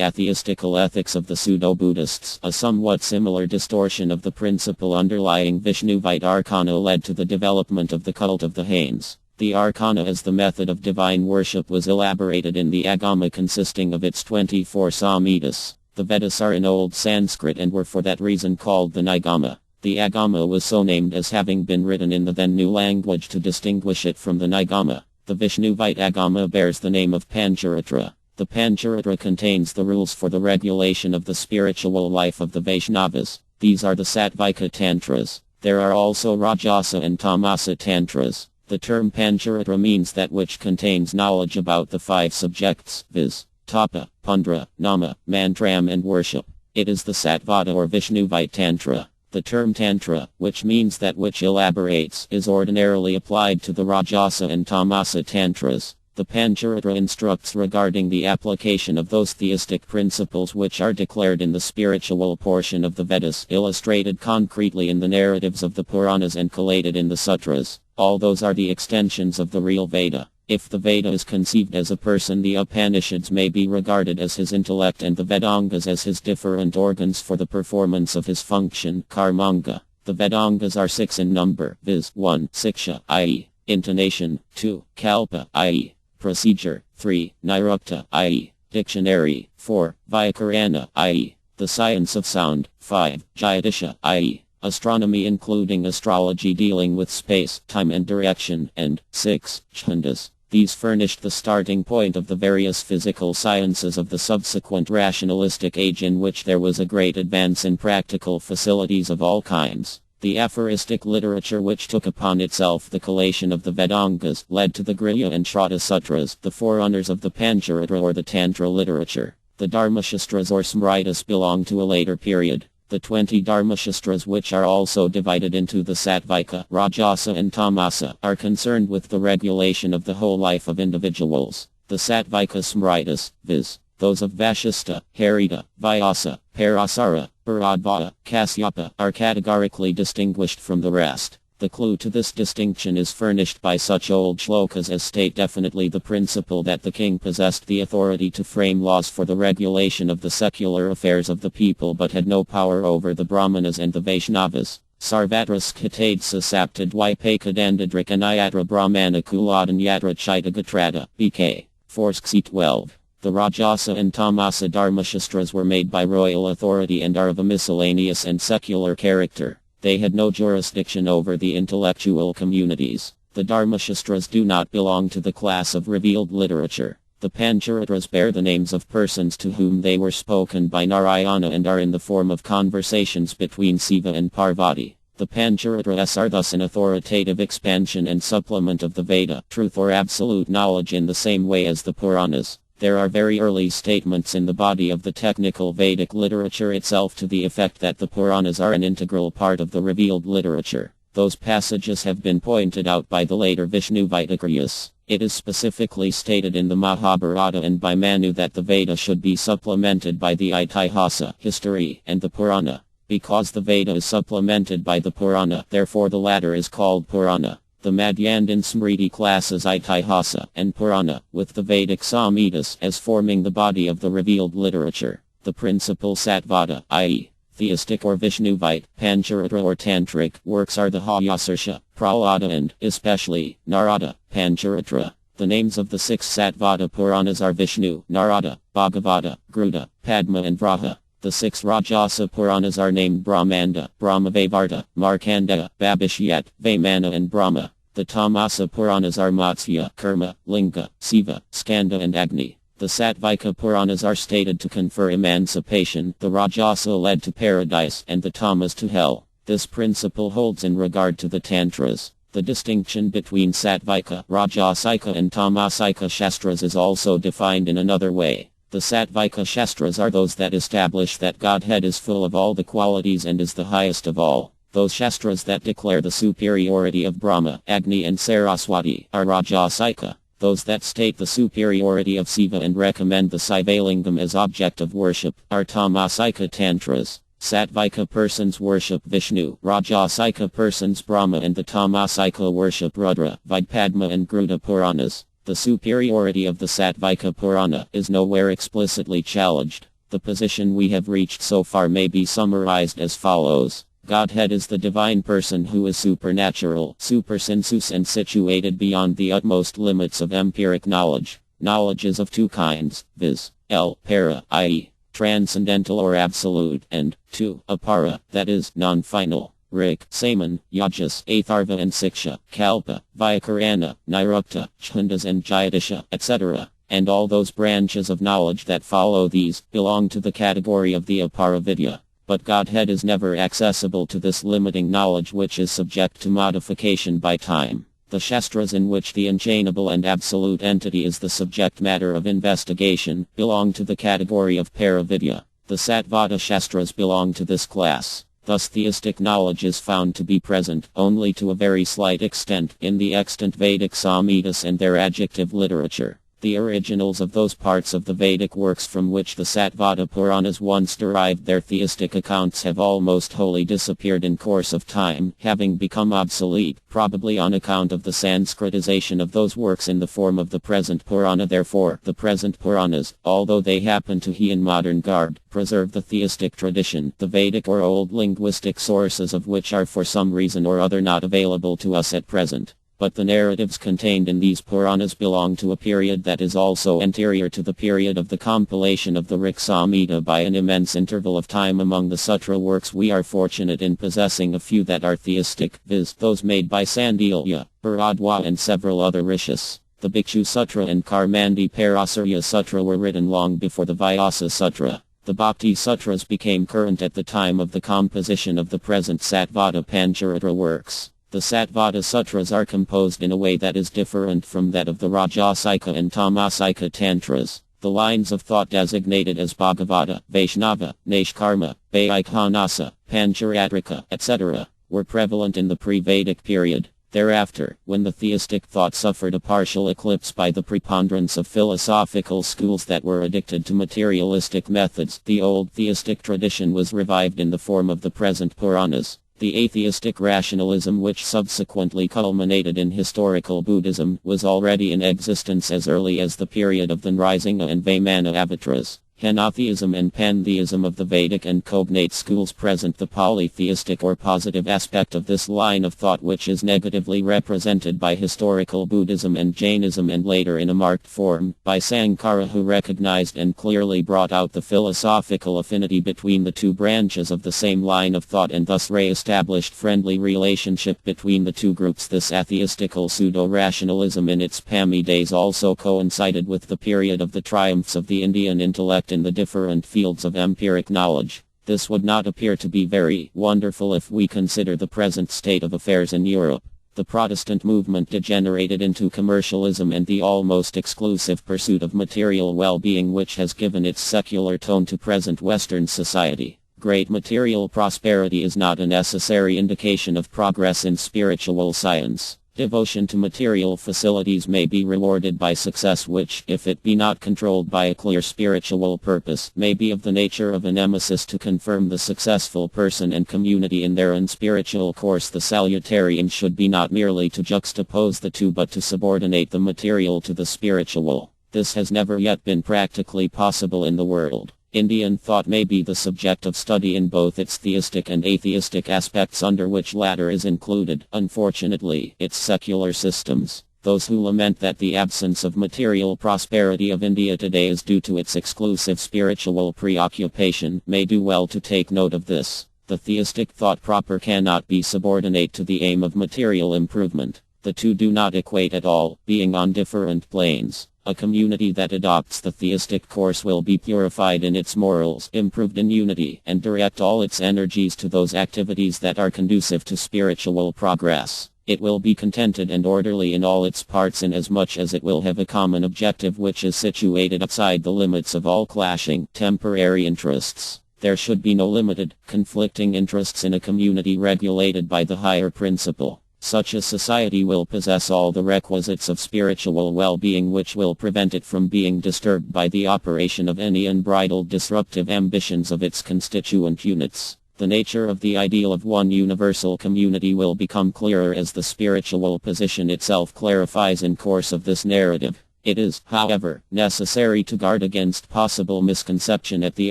atheistical ethics of the pseudo-Buddhists, a somewhat similar distortion of the principle underlying Vishnuvite arcana led to the development of the cult of the Hains. The arcana as the method of divine worship was elaborated in the Agama, consisting of its 24 Samhitas. The Vedas are in Old Sanskrit and were for that reason called the Nigama. The Agama was so named as having been written in the then new language to distinguish it from the Nigama. The Vishnuvite Agama bears the name of Pancharatra. The Pancharatra contains the rules for the regulation of the spiritual life of the Vaishnavas. These are the Sattvika Tantras. There are also Rajasa and Tamasa Tantras. The term Pancharatra means that which contains knowledge about the 5 subjects, viz. Tapa, Pundra, Nama, Mantram and worship. It is the Sattvada or Vishnuvite Tantra. The term Tantra, which means that which elaborates, is ordinarily applied to the Rajasa and Tamasa Tantras. The Pancharatra instructs regarding the application of those theistic principles which are declared in the spiritual portion of the Vedas, illustrated concretely in the narratives of the Puranas and collated in the Sutras. All those are the extensions of the real Veda. If the Veda is conceived as a person, the Upanishads may be regarded as his intellect and the Vedangas as his different organs for the performance of his function, karmanga. The Vedangas are 6 in number, viz. 1. Siksha, i.e. intonation, 2. Kalpa, i.e. procedure, 3. Nirukta, i.e. dictionary, 4. Vyakarana, i.e. the science of sound, 5. Jyotisha, i.e. astronomy including astrology dealing with space, time and direction, and 6. Chandas. These furnished the starting point of the various physical sciences of the subsequent rationalistic age, in which there was a great advance in practical facilities of all kinds. The aphoristic literature which took upon itself the collation of the Vedangas led to the Griya and Shrauta Sutras, the forerunners of the Pancharatra or the Tantra literature. The Dharmashastras or Smritas belong to a later period. The 20 Dharmashastras, which are also divided into the Sattvika, Rajasa and Tamasa, are concerned with the regulation of the whole life of individuals. The Sattvika Smritas, viz. those of Vashista, Harita, Vyasa, Parasara, Bharadvaja, Kasyapa, are categorically distinguished from the rest. The clue to this distinction is furnished by such old shlokas as state definitely the principle that the king possessed the authority to frame laws for the regulation of the secular affairs of the people but had no power over the Brahmanas and the Vaishnavas. Sarvatras Katadsa Saptad Dvipakadandadrik Anayatra Brahmana Kuladan Yatra Chaitagatrata, BK. Forsksi 12. The Rajasa and Tamasa Dharmashastras were made by royal authority and are of a miscellaneous and secular character. They had no jurisdiction over the intellectual communities. The Dharmashastras do not belong to the class of revealed literature. The Pancharatras bear the names of persons to whom they were spoken by Narayana and are in the form of conversations between Siva and Parvati. The Pancharatras are thus an authoritative expansion and supplement of the Veda, truth or absolute knowledge, in the same way as the Puranas. There are very early statements in the body of the technical Vedic literature itself to the effect that the Puranas are an integral part of the revealed literature. Those passages have been pointed out by the later Vishnu Vaidagryas. It is specifically stated in the Mahabharata and by Manu that the Veda should be supplemented by the Itihasa, history, and the Purana. Because the Veda is supplemented by the Purana, therefore the latter is called Purana. The Madhyandan Smriti classes Itihasa and Purana, with the Vedic Samhitas, as forming the body of the revealed literature. The principal Sattvada, i.e. theistic or Vishnuvite, Pancharatra or Tantric, works are the Hayasarsha, Prahlada and, especially, Narada, Pancharatra. The names of the 6 Sattvada Puranas are Vishnu, Narada, Bhagavata, Gruda, Padma and Vraha. The 6 Rajasa Puranas are named Brahmanda, Brahmavavarta, Markandeya, Babishyat, Vaimana and Brahma. The Tamasa Puranas are Matsya, Kurma, Linga, Siva, Skanda and Agni. The Sattvika Puranas are stated to confer emancipation, the Rajasa led to paradise, and the Tamas to hell. This principle holds in regard to the Tantras. The distinction between Sattvika, Rajasika and Tamasika Shastras is also defined in another way. The Sattvika Shastras are those that establish that Godhead is full of all the qualities and is the highest of all. Those Shastras that declare the superiority of Brahma, Agni and Saraswati are Rajasika. Those that state the superiority of Siva and recommend the Sivalingam as object of worship are Tamasika Tantras. Sattvika persons worship Vishnu, Rajasika persons Brahma and the Tamasika worship Rudra, Vidpadma and Gruda Puranas. The superiority of the Sattvika Purana is nowhere explicitly challenged. The position we have reached so far may be summarized as follows. Godhead is the divine person who is supernatural, supersensus and situated beyond the utmost limits of empiric knowledge. Knowledge is of 2 kinds, viz. Para, i.e. transcendental or absolute, and 2. Apara, that is, non-final. Rik, Saman, Yajas, Atharva and Siksha, Kalpa, Vyakarana, Nirukta, Chandas and Jyotisha, etc. And all those branches of knowledge that follow these, belong to the category of the Aparavidya. But Godhead is never accessible to this limiting knowledge which is subject to modification by time. The Shastras in which the unchangeable and absolute entity is the subject matter of investigation, belong to the category of Paravidya. The Sattvada Shastras belong to this class. Thus theistic knowledge is found to be present, only to a very slight extent, in the extant Vedic Samhitas and their adjective literature. The originals of those parts of the Vedic works from which the Satvada Puranas once derived their theistic accounts have almost wholly disappeared in course of time, having become obsolete, probably on account of the Sanskritization of those works in the form of the present Purana. Therefore, the present Puranas, although they happen to he in modern garb, preserve the theistic tradition, the Vedic or old linguistic sources of which are for some reason or other not available to us at present. But the narratives contained in these Puranas belong to a period that is also anterior to the period of the compilation of the Rik Samhita by an immense interval of time. Among the sutra works we are fortunate in possessing a few that are theistic, viz. those made by Sandilya, Bharadwaj and several other rishis. The Bhikshu Sutra and Karmandi Parasarya Sutra were written long before the Vyasa Sutra. The Bhakti Sutras became current at the time of the composition of the present Satvada Pancharatra works. The Satvada Sutras are composed in a way that is different from that of the Rajasika and Tamasika Tantras. The lines of thought designated as Bhagavata, Vaishnava, Naishkarma, Vaikhanasa, Pancharatrika, etc., were prevalent in the pre-Vedic period. Thereafter, when the theistic thought suffered a partial eclipse by the preponderance of philosophical schools that were addicted to materialistic methods, the old theistic tradition was revived in the form of the present Puranas. The atheistic rationalism, which subsequently culminated in historical Buddhism, was already in existence as early as the period of the Nrisinga and Vaimana avatars. Henotheism and pantheism of the Vedic and cognate schools present the polytheistic or positive aspect of this line of thought, which is negatively represented by historical Buddhism and Jainism, and later in a marked form by Sankara, who recognized and clearly brought out the philosophical affinity between the two branches of the same line of thought and thus re-established friendly relationship between the two groups. This atheistical pseudo-rationalism in its palmy days also coincided with the period of the triumphs of the Indian intellect in the different fields of empiric knowledge. This would not appear to be very wonderful if we consider the present state of affairs in Europe. The Protestant movement degenerated into commercialism and the almost exclusive pursuit of material well-being, which has given its secular tone to present Western society. Great material prosperity is not a necessary indication of progress in spiritual science. Devotion to material facilities may be rewarded by success which, if it be not controlled by a clear spiritual purpose, may be of the nature of a nemesis to confirm the successful person and community in their unspiritual course. The salutary aim should be not merely to juxtapose the two but to subordinate the material to the spiritual. This has never yet been practically possible in the world. Indian thought may be the subject of study in both its theistic and atheistic aspects, under which latter is included, unfortunately, its secular systems. Those who lament that the absence of material prosperity of India today is due to its exclusive spiritual preoccupation may do well to take note of this. The theistic thought proper cannot be subordinate to the aim of material improvement. The two do not equate at all, being on different planes. A community that adopts the theistic course will be purified in its morals, improved in unity, and direct all its energies to those activities that are conducive to spiritual progress. It will be contented and orderly in all its parts, inasmuch as it will have a common objective which is situated outside the limits of all clashing, temporary interests. There should be no limited, conflicting interests in a community regulated by the higher principle. Such a society will possess all the requisites of spiritual well-being which will prevent it from being disturbed by the operation of any unbridled disruptive ambitions of its constituent units. The nature of the ideal of one universal community will become clearer as the spiritual position itself clarifies in course of this narrative. It is, however, necessary to guard against possible misconception at the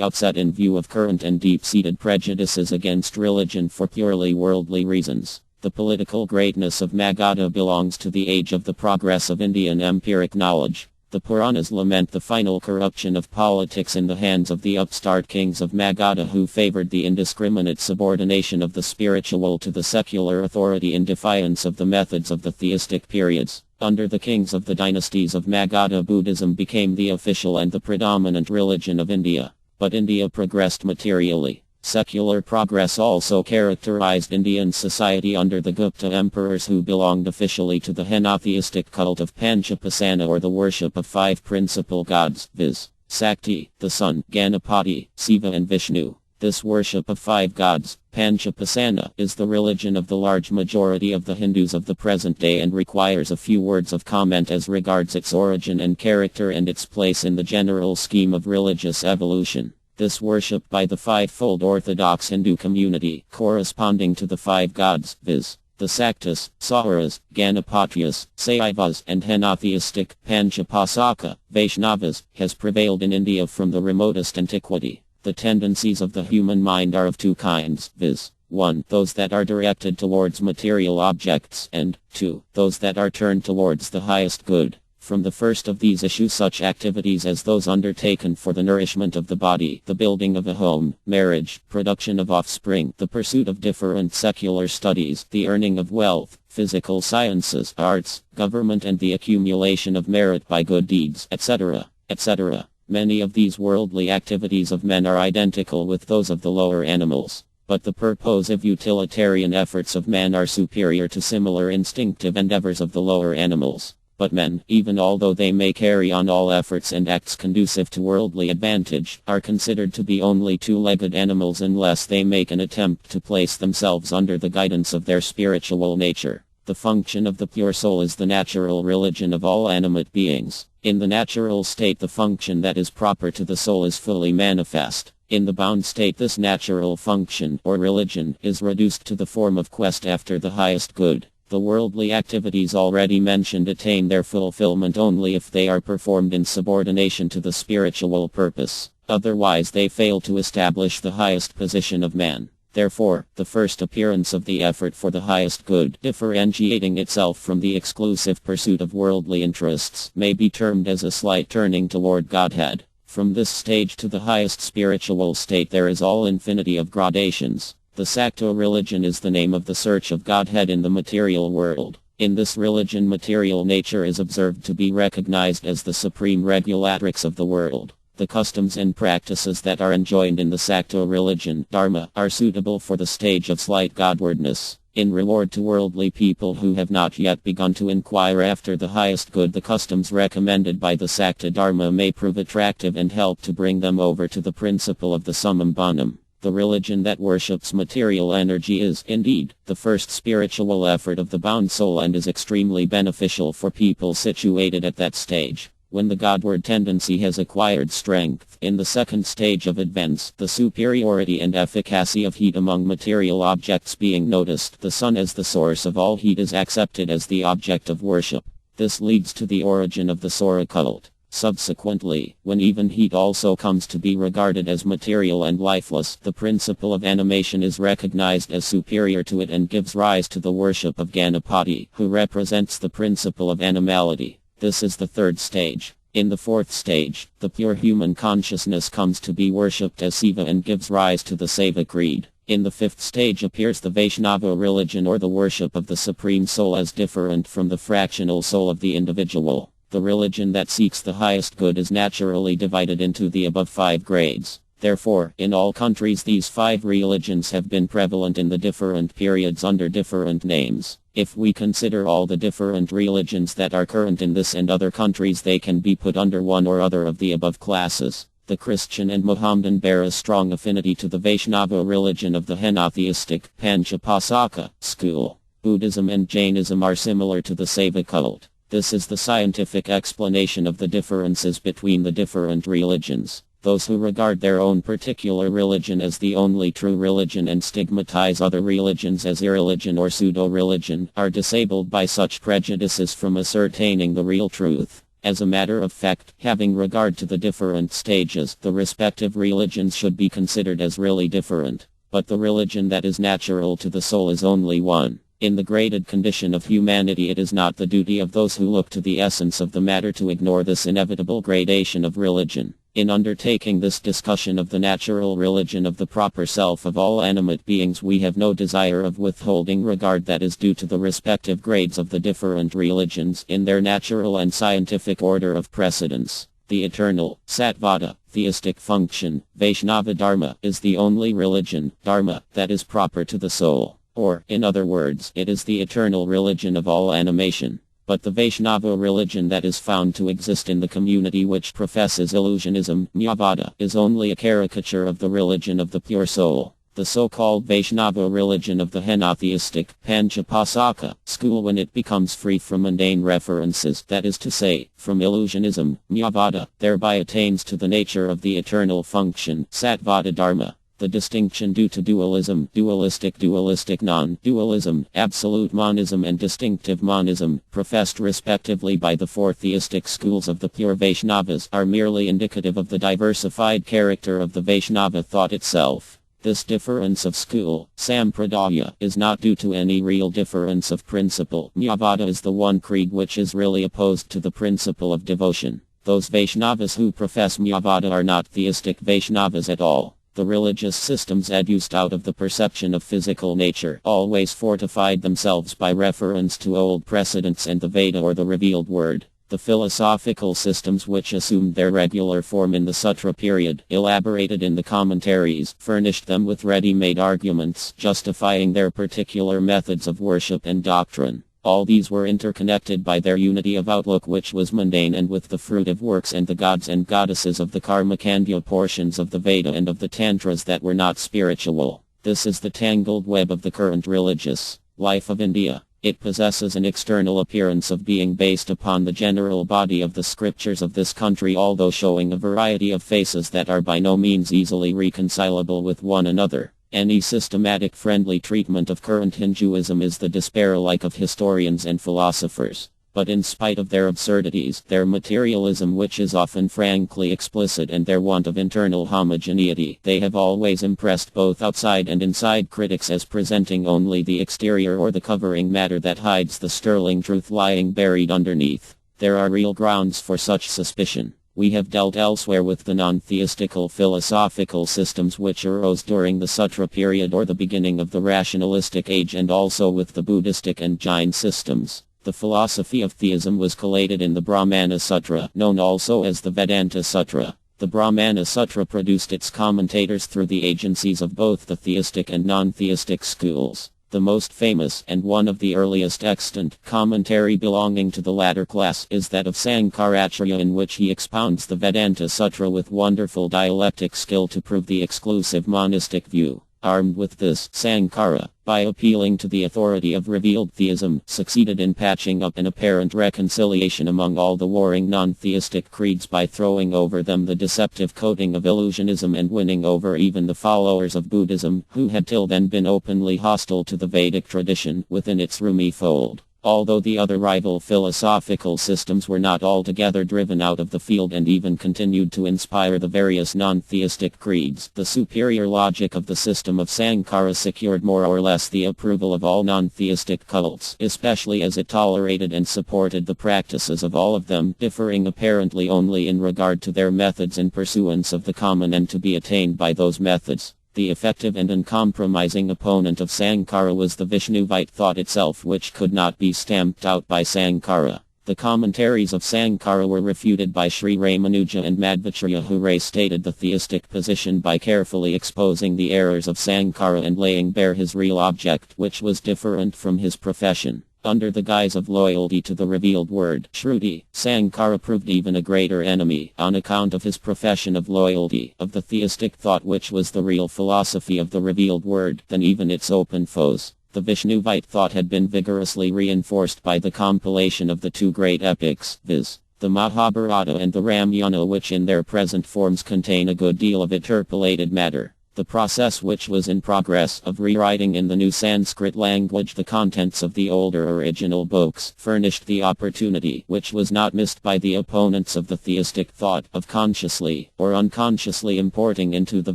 outset in view of current and deep-seated prejudices against religion for purely worldly reasons. The political greatness of Magadha belongs to the age of the progress of Indian empiric knowledge. The Puranas lament the final corruption of politics in the hands of the upstart kings of Magadha, who favored the indiscriminate subordination of the spiritual to the secular authority in defiance of the methods of the theistic periods. Under the kings of the dynasties of Magadha, Buddhism became the official and the predominant religion of India. But India progressed materially. Secular progress also characterized Indian society under the Gupta emperors, who belonged officially to the henotheistic cult of Panchapasana, or the worship of five principal gods, viz. Sakti, the sun, Ganapati, Siva and Vishnu. This worship of five gods, Panchapasana, is the religion of the large majority of the Hindus of the present day and requires a few words of comment as regards its origin and character and its place in the general scheme of religious evolution. This worship by the fivefold Orthodox Hindu community, corresponding to the five gods, viz. The Saktas, Sauras, Ganapatyas, Saivas, and henotheistic Panchapasaka, Vaishnavas, has prevailed in India from the remotest antiquity. The tendencies of the human mind are of two kinds, viz. 1. Those that are directed towards material objects, and 2. Those that are turned towards the highest good. From the first of these issue such activities as those undertaken for the nourishment of the body, the building of a home, marriage, production of offspring, the pursuit of different secular studies, the earning of wealth, physical sciences, arts, government and the accumulation of merit by good deeds, etc., etc. Many of these worldly activities of men are identical with those of the lower animals, but the purposive utilitarian efforts of man are superior to similar instinctive endeavors of the lower animals. But men, even although they may carry on all efforts and acts conducive to worldly advantage, are considered to be only two-legged animals unless they make an attempt to place themselves under the guidance of their spiritual nature. The function of the pure soul is the natural religion of all animate beings. In the natural state, the function that is proper to the soul is fully manifest. In the bound state, this natural function, or religion, is reduced to the form of quest after the highest good. The worldly activities already mentioned attain their fulfillment only if they are performed in subordination to the spiritual purpose. Otherwise they fail to establish the highest position of man. Therefore, the first appearance of the effort for the highest good, differentiating itself from the exclusive pursuit of worldly interests, may be termed as a slight turning toward Godhead. From this stage to the highest spiritual state there is all infinity of gradations. The Sakta religion is the name of the search of Godhead in the material world. In this religion, material nature is observed to be recognized as the supreme regulatrix of the world. The customs and practices that are enjoined in the Sakta religion, Dharma, are suitable for the stage of slight godwardness. In reward to worldly people who have not yet begun to inquire after the highest good, the customs recommended by the Sakta Dharma may prove attractive and help to bring them over to the principle of the summum bonum. The religion that worships material energy is, indeed, the first spiritual effort of the bound soul and is extremely beneficial for people situated at that stage. When the Godward tendency has acquired strength, in the second stage of advance, the superiority and efficacy of heat among material objects being noticed, the sun as the source of all heat is accepted as the object of worship. This leads to the origin of the Saura cult. Subsequently, when even heat also comes to be regarded as material and lifeless, the principle of animation is recognized as superior to it and gives rise to the worship of Ganapati, who represents the principle of animality. This is the third stage. In the fourth stage, the pure human consciousness comes to be worshipped as Siva and gives rise to the Saiva creed. In the fifth stage appears the Vaishnava religion, or the worship of the Supreme Soul, as different from the fractional soul of the individual. The religion that seeks the highest good is naturally divided into the above 5 grades. Therefore, in all countries these 5 religions have been prevalent in the different periods under different names. If we consider all the different religions that are current in this and other countries, they can be put under one or other of the above classes. The Christian and Mohammedan bear a strong affinity to the Vaishnava religion of the henotheistic Panchapasaka school. Buddhism and Jainism are similar to the Saiva cult. This is the scientific explanation of the differences between the different religions. Those who regard their own particular religion as the only true religion and stigmatize other religions as irreligion or pseudo-religion are disabled by such prejudices from ascertaining the real truth. As a matter of fact, having regard to the different stages, the respective religions should be considered as really different. But the religion that is natural to the soul is only one. In the graded condition of humanity, it is not the duty of those who look to the essence of the matter to ignore this inevitable gradation of religion. In undertaking this discussion of the natural religion of the proper self of all animate beings, we have no desire of withholding regard that is due to the respective grades of the different religions in their natural and scientific order of precedence. The eternal, Satvada, theistic function, Vaishnava Dharma, is the only religion, Dharma, that is proper to the soul. Or, in other words, it is the eternal religion of all animation. But the Vaishnava religion that is found to exist in the community which professes illusionism, Mayavada, is only a caricature of the religion of the pure soul. The so-called Vaishnava religion of the henotheistic, Panchapasaka, school when it becomes free from mundane references, that is to say, from illusionism, Mayavada, thereby attains to the nature of the eternal function, Sattvada Dharma. The distinction due to dualism, dualistic non-dualism, absolute monism and distinctive monism, professed respectively by the four theistic schools of the pure Vaishnavas, are merely indicative of the diversified character of the Vaishnava thought itself. This difference of school, sampradaya, is not due to any real difference of principle. Mayavada is the one creed which is really opposed to the principle of devotion. Those Vaishnavas who profess Mayavada are not theistic Vaishnavas at all. The religious systems adduced out of the perception of physical nature always fortified themselves by reference to old precedents and the Veda or the revealed word. The philosophical systems which assumed their regular form in the Sutra period, elaborated in the commentaries, furnished them with ready-made arguments justifying their particular methods of worship and doctrine. All these were interconnected by their unity of outlook which was mundane and with the fruitive works and the gods and goddesses of the Karmakandya portions of the Veda and of the Tantras that were not spiritual. This is the tangled web of the current religious life of India. It possesses an external appearance of being based upon the general body of the scriptures of this country, although showing a variety of faces that are by no means easily reconcilable with one another. Any systematic friendly treatment of current Hinduism is the despair alike of historians and philosophers. But in spite of their absurdities, their materialism which is often frankly explicit and their want of internal homogeneity, they have always impressed both outside and inside critics as presenting only the exterior or the covering matter that hides the sterling truth lying buried underneath. There are real grounds for such suspicion. We have dealt elsewhere with the non-theistical philosophical systems which arose during the Sutra period or the beginning of the rationalistic age, and also with the Buddhistic and Jain systems. The philosophy of theism was collated in the Brahmana Sutra, known also as the Vedanta Sutra. The Brahmana Sutra produced its commentators through the agencies of both the theistic and non-theistic schools. The most famous, and one of the earliest extant, commentary belonging to the latter class is that of Sankaracharya, in which he expounds the Vedanta Sutra with wonderful dialectic skill to prove the exclusive monistic view. Armed with this, Sankara, by appealing to the authority of revealed theism, succeeded in patching up an apparent reconciliation among all the warring non-theistic creeds by throwing over them the deceptive coating of illusionism and winning over even the followers of Buddhism, who had till then been openly hostile to the Vedic tradition, within its roomy fold. Although the other rival philosophical systems were not altogether driven out of the field and even continued to inspire the various non-theistic creeds, the superior logic of the system of Sankara secured more or less the approval of all non-theistic cults, especially as it tolerated and supported the practices of all of them, differing apparently only in regard to their methods in pursuance of the common end to be attained by those methods. The effective and uncompromising opponent of Sankara was the Vishnuvite thought itself, which could not be stamped out by Sankara. The commentaries of Sankara were refuted by Sri Ramanuja and Madhvacharya, who restated the theistic position by carefully exposing the errors of Sankara and laying bare his real object, which was different from his profession. Under the guise of loyalty to the revealed word, Shruti, Sankara proved even a greater enemy, on account of his profession of loyalty, of the theistic thought which was the real philosophy of the revealed word, than even its open foes. The Vishnuvite thought had been vigorously reinforced by the compilation of the two great epics, viz., the Mahabharata and the Ramayana, which in their present forms contain a good deal of interpolated matter. The process which was in progress of rewriting in the new Sanskrit language the contents of the older original books furnished the opportunity, which was not missed by the opponents of the theistic thought, of consciously or unconsciously importing into the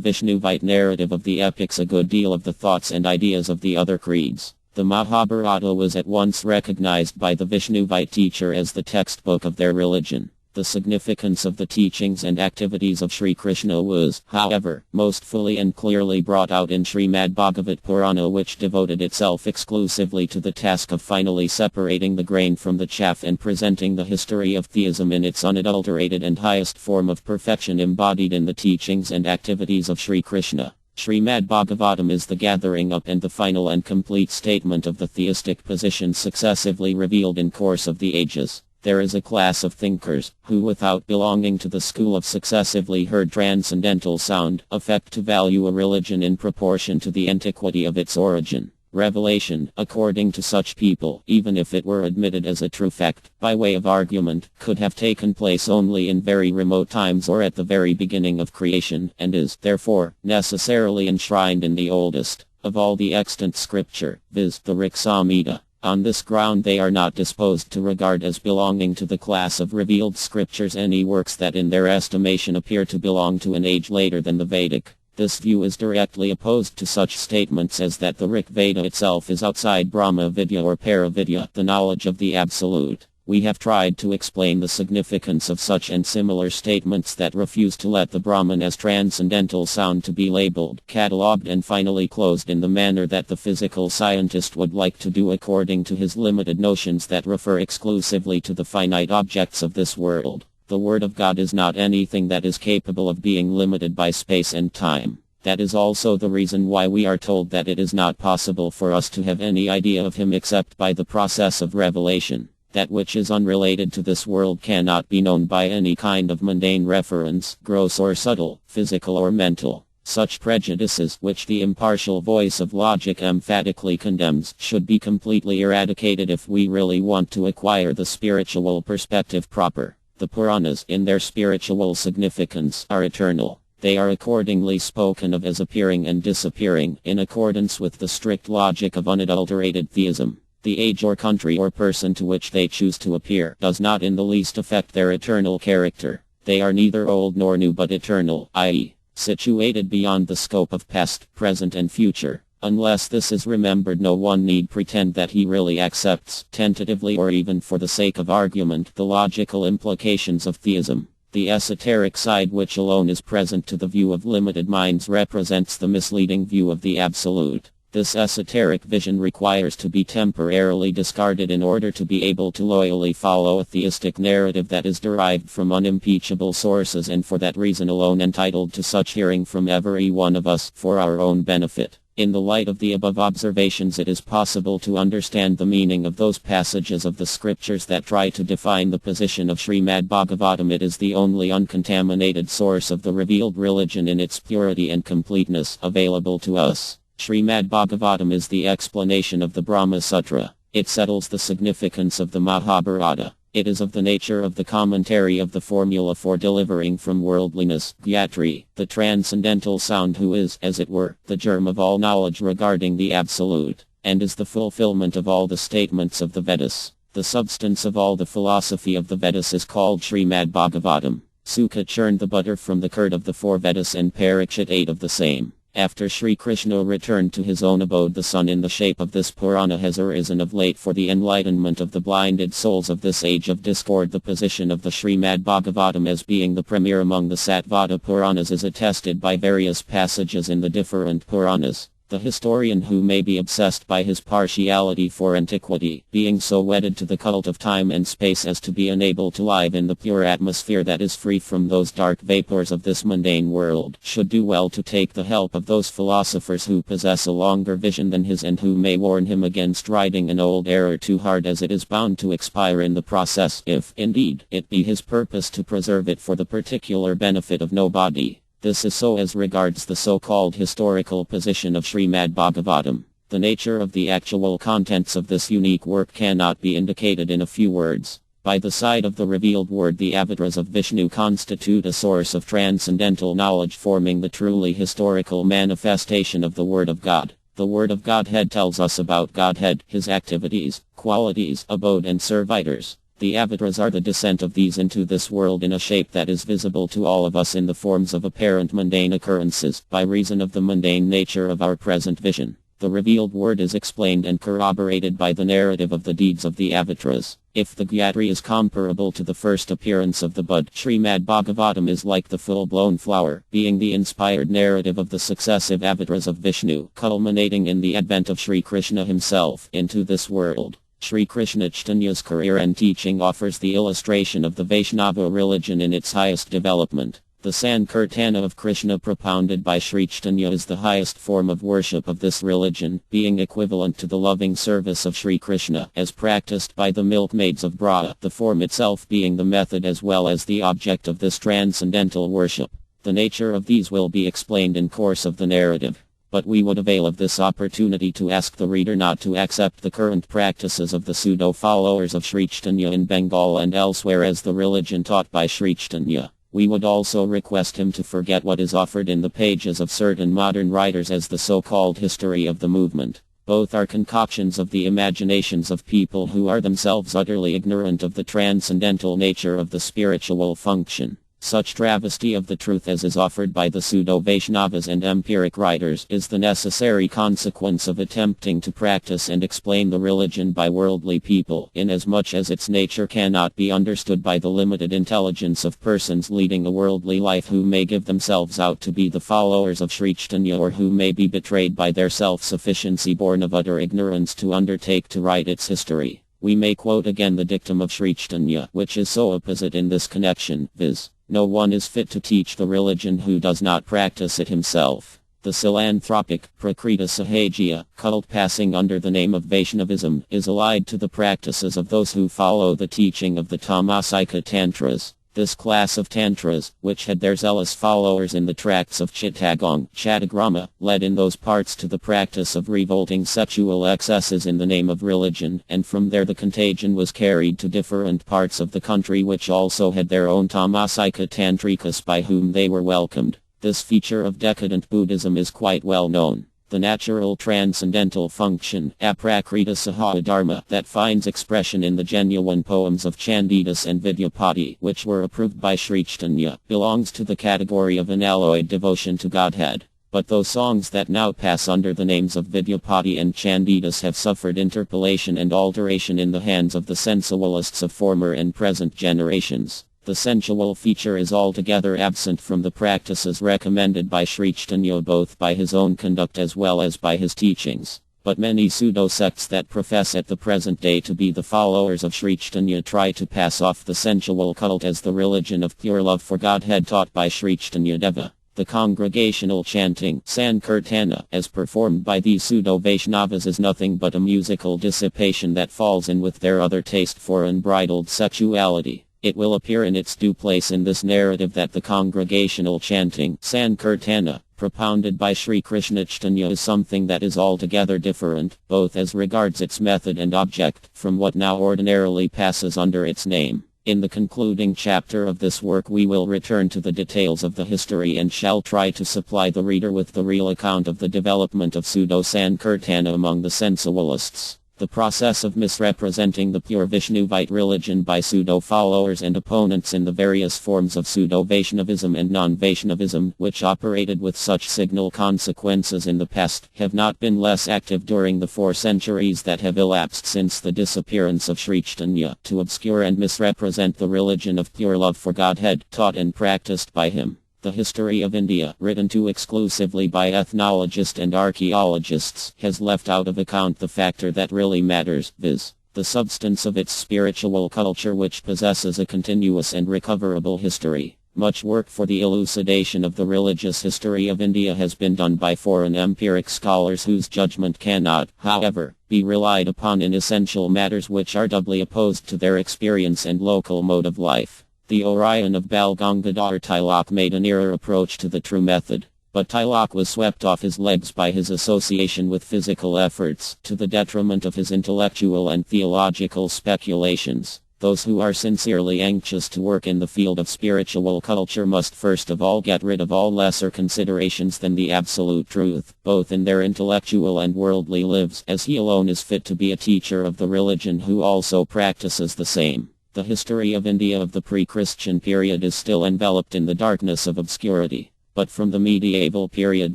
Vishnuvite narrative of the epics a good deal of the thoughts and ideas of the other creeds. The Mahabharata was at once recognized by the Vishnuvite teacher as the textbook of their religion. The significance of the teachings and activities of Sri Krishna was, however, most fully and clearly brought out in Srimad Bhagavat Purana, which devoted itself exclusively to the task of finally separating the grain from the chaff and presenting the history of theism in its unadulterated and highest form of perfection embodied in the teachings and activities of Sri Krishna. Srimad Bhagavatam is the gathering up and the final and complete statement of the theistic positions successively revealed in course of the ages. There is a class of thinkers, who without belonging to the school of successively heard transcendental sound, affect to value a religion in proportion to the antiquity of its origin. Revelation, according to such people, even if it were admitted as a true fact, by way of argument, could have taken place only in very remote times or at the very beginning of creation, and is, therefore, necessarily enshrined in the oldest of all the extant scripture, viz. The Rig Samhita. On this ground they are not disposed to regard as belonging to the class of revealed scriptures any works that in their estimation appear to belong to an age later than the Vedic. This view is directly opposed to such statements as that the Rig Veda itself is outside Brahma Vidya or Paravidya, the knowledge of the Absolute. We have tried to explain the significance of such and similar statements that refuse to let the Brahman as transcendental sound to be labeled, catalogued and finally closed in the manner that the physical scientist would like to do according to his limited notions that refer exclusively to the finite objects of this world. The Word of God is not anything that is capable of being limited by space and time. That is also the reason why we are told that it is not possible for us to have any idea of Him except by the process of revelation. That which is unrelated to this world cannot be known by any kind of mundane reference, gross or subtle, physical or mental. Such prejudices, which the impartial voice of logic emphatically condemns, should be completely eradicated if we really want to acquire the spiritual perspective proper. The Puranas, in their spiritual significance, are eternal. They are accordingly spoken of as appearing and disappearing, in accordance with the strict logic of unadulterated theism. The age or country or person to which they choose to appear does not in the least affect their eternal character. They are neither old nor new but eternal, i.e., situated beyond the scope of past, present and future. Unless this is remembered, no one need pretend that he really accepts, tentatively or even for the sake of argument, the logical implications of theism. The esoteric side which alone is present to the view of limited minds represents the misleading view of the Absolute. This esoteric vision requires to be temporarily discarded in order to be able to loyally follow a theistic narrative that is derived from unimpeachable sources and for that reason alone entitled to such hearing from every one of us for our own benefit. In the light of the above observations, it is possible to understand the meaning of those passages of the scriptures that try to define the position of Srimad Bhagavatam. It is the only uncontaminated source of the revealed religion in its purity and completeness available to us. Srimad Bhagavatam is the explanation of the Brahma Sutra. It settles the significance of the Mahabharata. It is of the nature of the commentary of the formula for delivering from worldliness, Gayatri, the transcendental sound who is, as it were, the germ of all knowledge regarding the Absolute, and is the fulfillment of all the statements of the Vedas. The substance of all the philosophy of the Vedas is called Srimad Bhagavatam. Sukha churned the butter from the curd of the four Vedas and Parikshit ate of the same. After Sri Krishna returned to his own abode, the sun in the shape of this Purana has arisen of late for the enlightenment of the blinded souls of this age of discord. The position of the Srimad Bhagavatam as being the premier among the Satvada Puranas is attested by various passages in the different Puranas. The historian who may be obsessed by his partiality for antiquity, being so wedded to the cult of time and space as to be unable to live in the pure atmosphere that is free from those dark vapors of this mundane world, should do well to take the help of those philosophers who possess a longer vision than his and who may warn him against riding an old error too hard, as it is bound to expire in the process, if, indeed, it be his purpose to preserve it for the particular benefit of nobody. This is so as regards the so-called historical position of Srimad Bhagavatam. The nature of the actual contents of this unique work cannot be indicated in a few words. By the side of the revealed word, the avatars of Vishnu constitute a source of transcendental knowledge, forming the truly historical manifestation of the Word of God. The Word of Godhead tells us about Godhead, His activities, qualities, abode and servitors. The avatars are the descent of these into this world in a shape that is visible to all of us in the forms of apparent mundane occurrences, by reason of the mundane nature of our present vision. The revealed word is explained and corroborated by the narrative of the deeds of the avatars. If the Gayatri is comparable to the first appearance of the bud, Srimad Bhagavatam is like the full-blown flower, being the inspired narrative of the successive avatars of Vishnu, culminating in the advent of Sri Krishna himself into this world. Sri Krishna Chaitanya's career and teaching offers the illustration of the Vaishnava religion in its highest development. The Sankirtana of Krishna propounded by Sri Caitanya is the highest form of worship of this religion, being equivalent to the loving service of Sri Krishna as practiced by the milkmaids of Braja, the form itself being the method as well as the object of this transcendental worship. The nature of these will be explained in course of the narrative. But we would avail of this opportunity to ask the reader not to accept the current practices of the pseudo-followers of Sri Caitanya in Bengal and elsewhere as the religion taught by Sri Caitanya. We would also request him to forget what is offered in the pages of certain modern writers as the so-called history of the movement. Both are concoctions of the imaginations of people who are themselves utterly ignorant of the transcendental nature of the spiritual function. Such travesty of the truth as is offered by the pseudo-Vaishnavas and empiric writers is the necessary consequence of attempting to practice and explain the religion by worldly people, inasmuch as its nature cannot be understood by the limited intelligence of persons leading a worldly life who may give themselves out to be the followers of Sri Caitanya or who may be betrayed by their self-sufficiency born of utter ignorance to undertake to write its history. We may quote again the dictum of Sri Caitanya, which is so opposite in this connection, viz. No one is fit to teach the religion who does not practice it himself. The philanthropic, Prakriti Sahajya, cult passing under the name of Vaishnavism, is allied to the practices of those who follow the teaching of the Tamasika Tantras. This class of Tantras, which had their zealous followers in the tracts of Chittagong, Chattagrama, led in those parts to the practice of revolting sexual excesses in the name of religion, and from there the contagion was carried to different parts of the country which also had their own Tamasika Tantrikas by whom they were welcomed. This feature of decadent Buddhism is quite well known. The natural transcendental function, aprakrita sahadharma, that finds expression in the genuine poems of Candidus and Vidyapati, which were approved by Sri Caitanya, belongs to the category of unalloyed devotion to Godhead. But those songs that now pass under the names of Vidyapati and Candidus have suffered interpolation and alteration in the hands of the sensualists of former and present generations. The sensual feature is altogether absent from the practices recommended by Sri Caitanya both by his own conduct as well as by his teachings. But many pseudo-sects that profess at the present day to be the followers of Sri Caitanya try to pass off the sensual cult as the religion of pure love for Godhead taught by Sri Caitanya Deva. The congregational chanting, Sankirtana, as performed by these pseudo-Vaishnavas is nothing but a musical dissipation that falls in with their other taste for unbridled sexuality. It will appear in its due place in this narrative that the congregational chanting, Sankirtana, propounded by Sri Krishna Caitanya is something that is altogether different, both as regards its method and object, from what now ordinarily passes under its name. In the concluding chapter of this work we will return to the details of the history and shall try to supply the reader with the real account of the development of pseudo-Sankirtana among the sensualists. The process of misrepresenting the pure Vishnuvite religion by pseudo-followers and opponents in the various forms of pseudo-Vaishnavism and non-Vaishnavism, which operated with such signal consequences in the past, have not been less active during the 4 centuries that have elapsed since the disappearance of Sri Caitanya, to obscure and misrepresent the religion of pure love for Godhead, taught and practiced by him. The history of India, written to exclusively by ethnologists and archaeologists, has left out of account the factor that really matters, viz. the substance of its spiritual culture which possesses a continuous and recoverable history. Much work for the elucidation of the religious history of India has been done by foreign empiric scholars whose judgment cannot, however, be relied upon in essential matters which are doubly opposed to their experience and local mode of life. The Orion of Bal Gangadhar Tilak made a nearer approach to the true method, but Tilak was swept off his legs by his association with physical efforts, to the detriment of his intellectual and theological speculations. Those who are sincerely anxious to work in the field of spiritual culture must first of all get rid of all lesser considerations than the absolute truth, both in their intellectual and worldly lives, as he alone is fit to be a teacher of the religion who also practices the same. The history of India of the pre-Christian period is still enveloped in the darkness of obscurity, but from the medieval period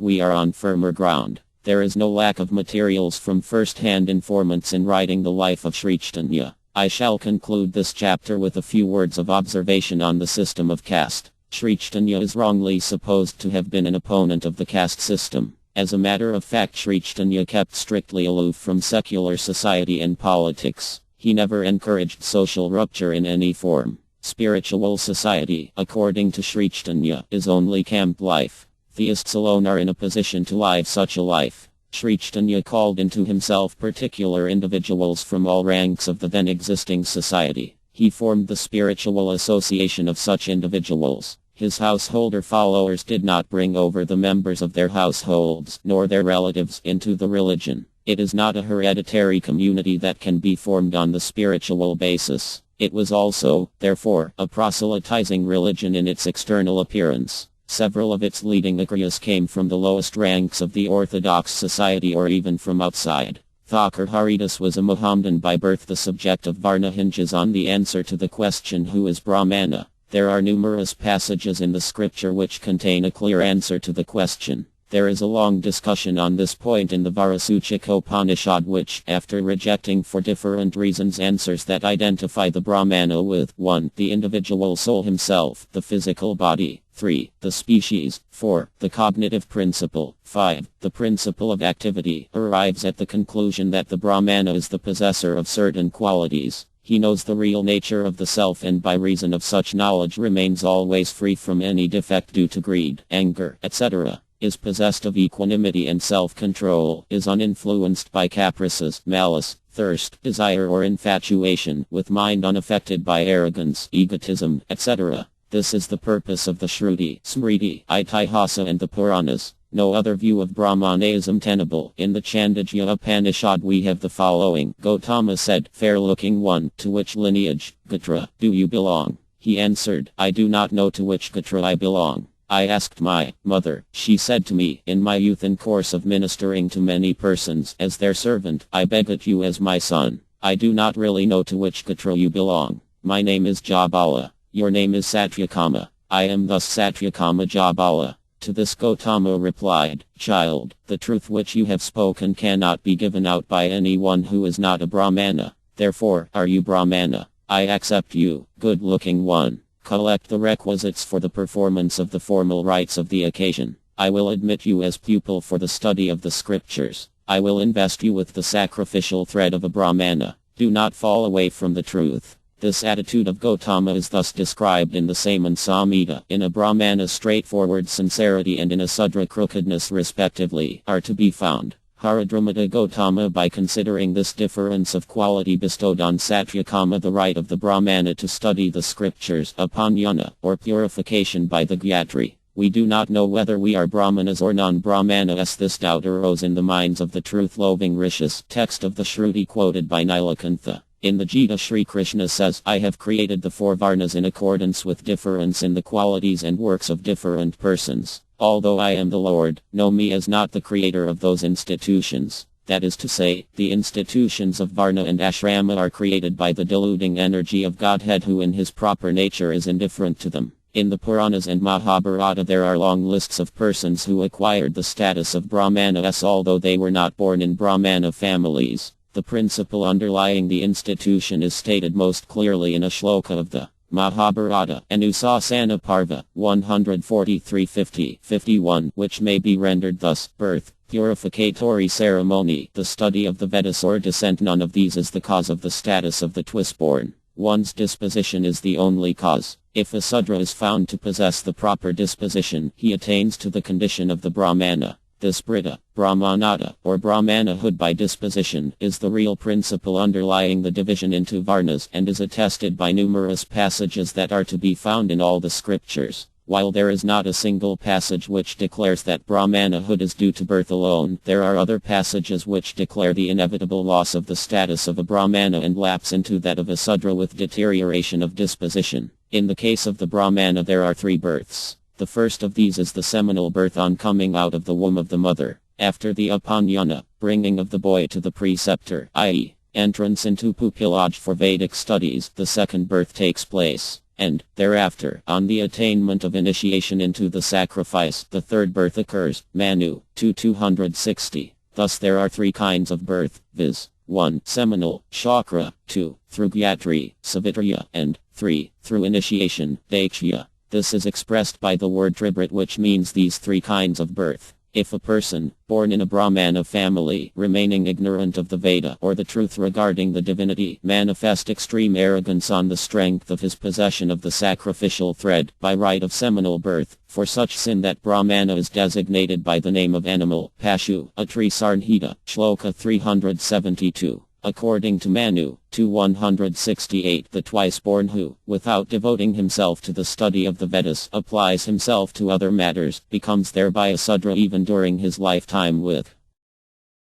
we are on firmer ground. There is no lack of materials from first-hand informants in writing the life of Sri Caitanya. I shall conclude this chapter with a few words of observation on the system of caste. Sri Caitanya is wrongly supposed to have been an opponent of the caste system. As a matter of fact, Sri Caitanya kept strictly aloof from secular society and politics. He never encouraged social rupture in any form. Spiritual society, according to Sri Caitanya, is only camp life. Theists alone are in a position to live such a life. Sri Caitanya called into himself particular individuals from all ranks of the then existing society. He formed the spiritual association of such individuals. His householder followers did not bring over the members of their households, nor their relatives, into the religion. It is not a hereditary community that can be formed on the spiritual basis. It was also, therefore, a proselytizing religion in its external appearance. Several of its leading Agryas came from the lowest ranks of the orthodox society or even from outside. Thakur Haridas was a Mohammedan by birth. The subject of Varna hinges on the answer to the question who is Brahmana. There are numerous passages in the scripture which contain a clear answer to the question. There is a long discussion on this point in the Varasuchika Upanishad which, after rejecting for different reasons answers that identify the Brahmana with 1. The individual soul himself, the physical body, 3. The species, 4. The cognitive principle, 5. The principle of activity, arrives at the conclusion that the Brahmana is the possessor of certain qualities. He knows the real nature of the self and by reason of such knowledge remains always free from any defect due to greed, anger, etc. Is possessed of equanimity and self-control, is uninfluenced by caprices, malice, thirst, desire or infatuation, with mind unaffected by arrogance, egotism, etc. This is the purpose of the Shruti, Smriti, Itihasa and the Puranas. No other view of Brahmana is tenable. In the Chandogya Upanishad we have the following. Gautama said, fair-looking one, to which lineage, Gotra, do you belong? He answered, I do not know to which Gotra I belong. I asked my mother. She said to me, in my youth in course of ministering to many persons as their servant, I beget you as my son. I do not really know to which Gotra you belong. My name is Jabala. Your name is Satyakama. I am thus Satyakama Jabala. To this Gautama replied, Child, the truth which you have spoken cannot be given out by anyone who is not a Brahmana. Therefore, are you Brahmana? I accept you, good-looking one. Collect the requisites for the performance of the formal rites of the occasion. I will admit you as pupil for the study of the scriptures. I will invest you with the sacrificial thread of a Brahmana. Do not fall away from the truth. This attitude of Gautama is thus described in the Saman Samhita. In a Brahmana straightforward sincerity and in a Sudra crookedness respectively are to be found. Haradramata Gautama by considering this difference of quality bestowed on Satyakama the right of the Brahmana to study the scriptures, apanyana, or purification by the Gyatri. We do not know whether we are Brahmanas or non-Brahmanas. This doubt arose in the minds of the truth-loving rishis. Text of the Shruti quoted by Nilakantha. In the Gita Sri Krishna says, I have created the four varnas in accordance with difference in the qualities and works of different persons. Although I am the Lord, know me as not the creator of those institutions. That is to say, the institutions of Varna and Ashrama are created by the deluding energy of Godhead who in his proper nature is indifferent to them. In the Puranas and Mahabharata there are long lists of persons who acquired the status of Brahmanas although they were not born in Brahmana families. The principle underlying the institution is stated most clearly in a shloka of the Mahabharata, Anusasana Parva, 143-50-51, which may be rendered thus, birth, purificatory ceremony, the study of the Vedas or descent. None of these is the cause of the status of the twistborn. One's disposition is the only cause. If a Sudra is found to possess the proper disposition, he attains to the condition of the Brahmana. This Brita, Brahmanata, or Brahmanahood by disposition, is the real principle underlying the division into Varnas and is attested by numerous passages that are to be found in all the scriptures. While there is not a single passage which declares that Brahmanahood is due to birth alone, there are other passages which declare the inevitable loss of the status of a Brahmana and lapse into that of a Sudra with deterioration of disposition. In the case of the Brahmana there are three births. The first of these is the seminal birth on coming out of the womb of the mother. After the upanyana, bringing of the boy to the preceptor, i.e., entrance into pupillage for Vedic studies, the second birth takes place. And, thereafter, on the attainment of initiation into the sacrifice, the third birth occurs, Manu, 260. Thus there are three kinds of birth, viz. 1. Seminal, Chakra, 2. Through Gyatri, Savitriya, and 3. Through initiation, Dakshya. This is expressed by the word tribrit which means these three kinds of birth. If a person, born in a Brahmana family, remaining ignorant of the Veda or the truth regarding the divinity, manifest extreme arrogance on the strength of his possession of the sacrificial thread, by right of seminal birth, for such sin that Brahmana is designated by the name of animal, Pashu, Atri Sarnhita, Shloka 372. According to Manu, 168, the twice-born who, without devoting himself to the study of the Vedas, applies himself to other matters, becomes thereby a Sudra even during his lifetime with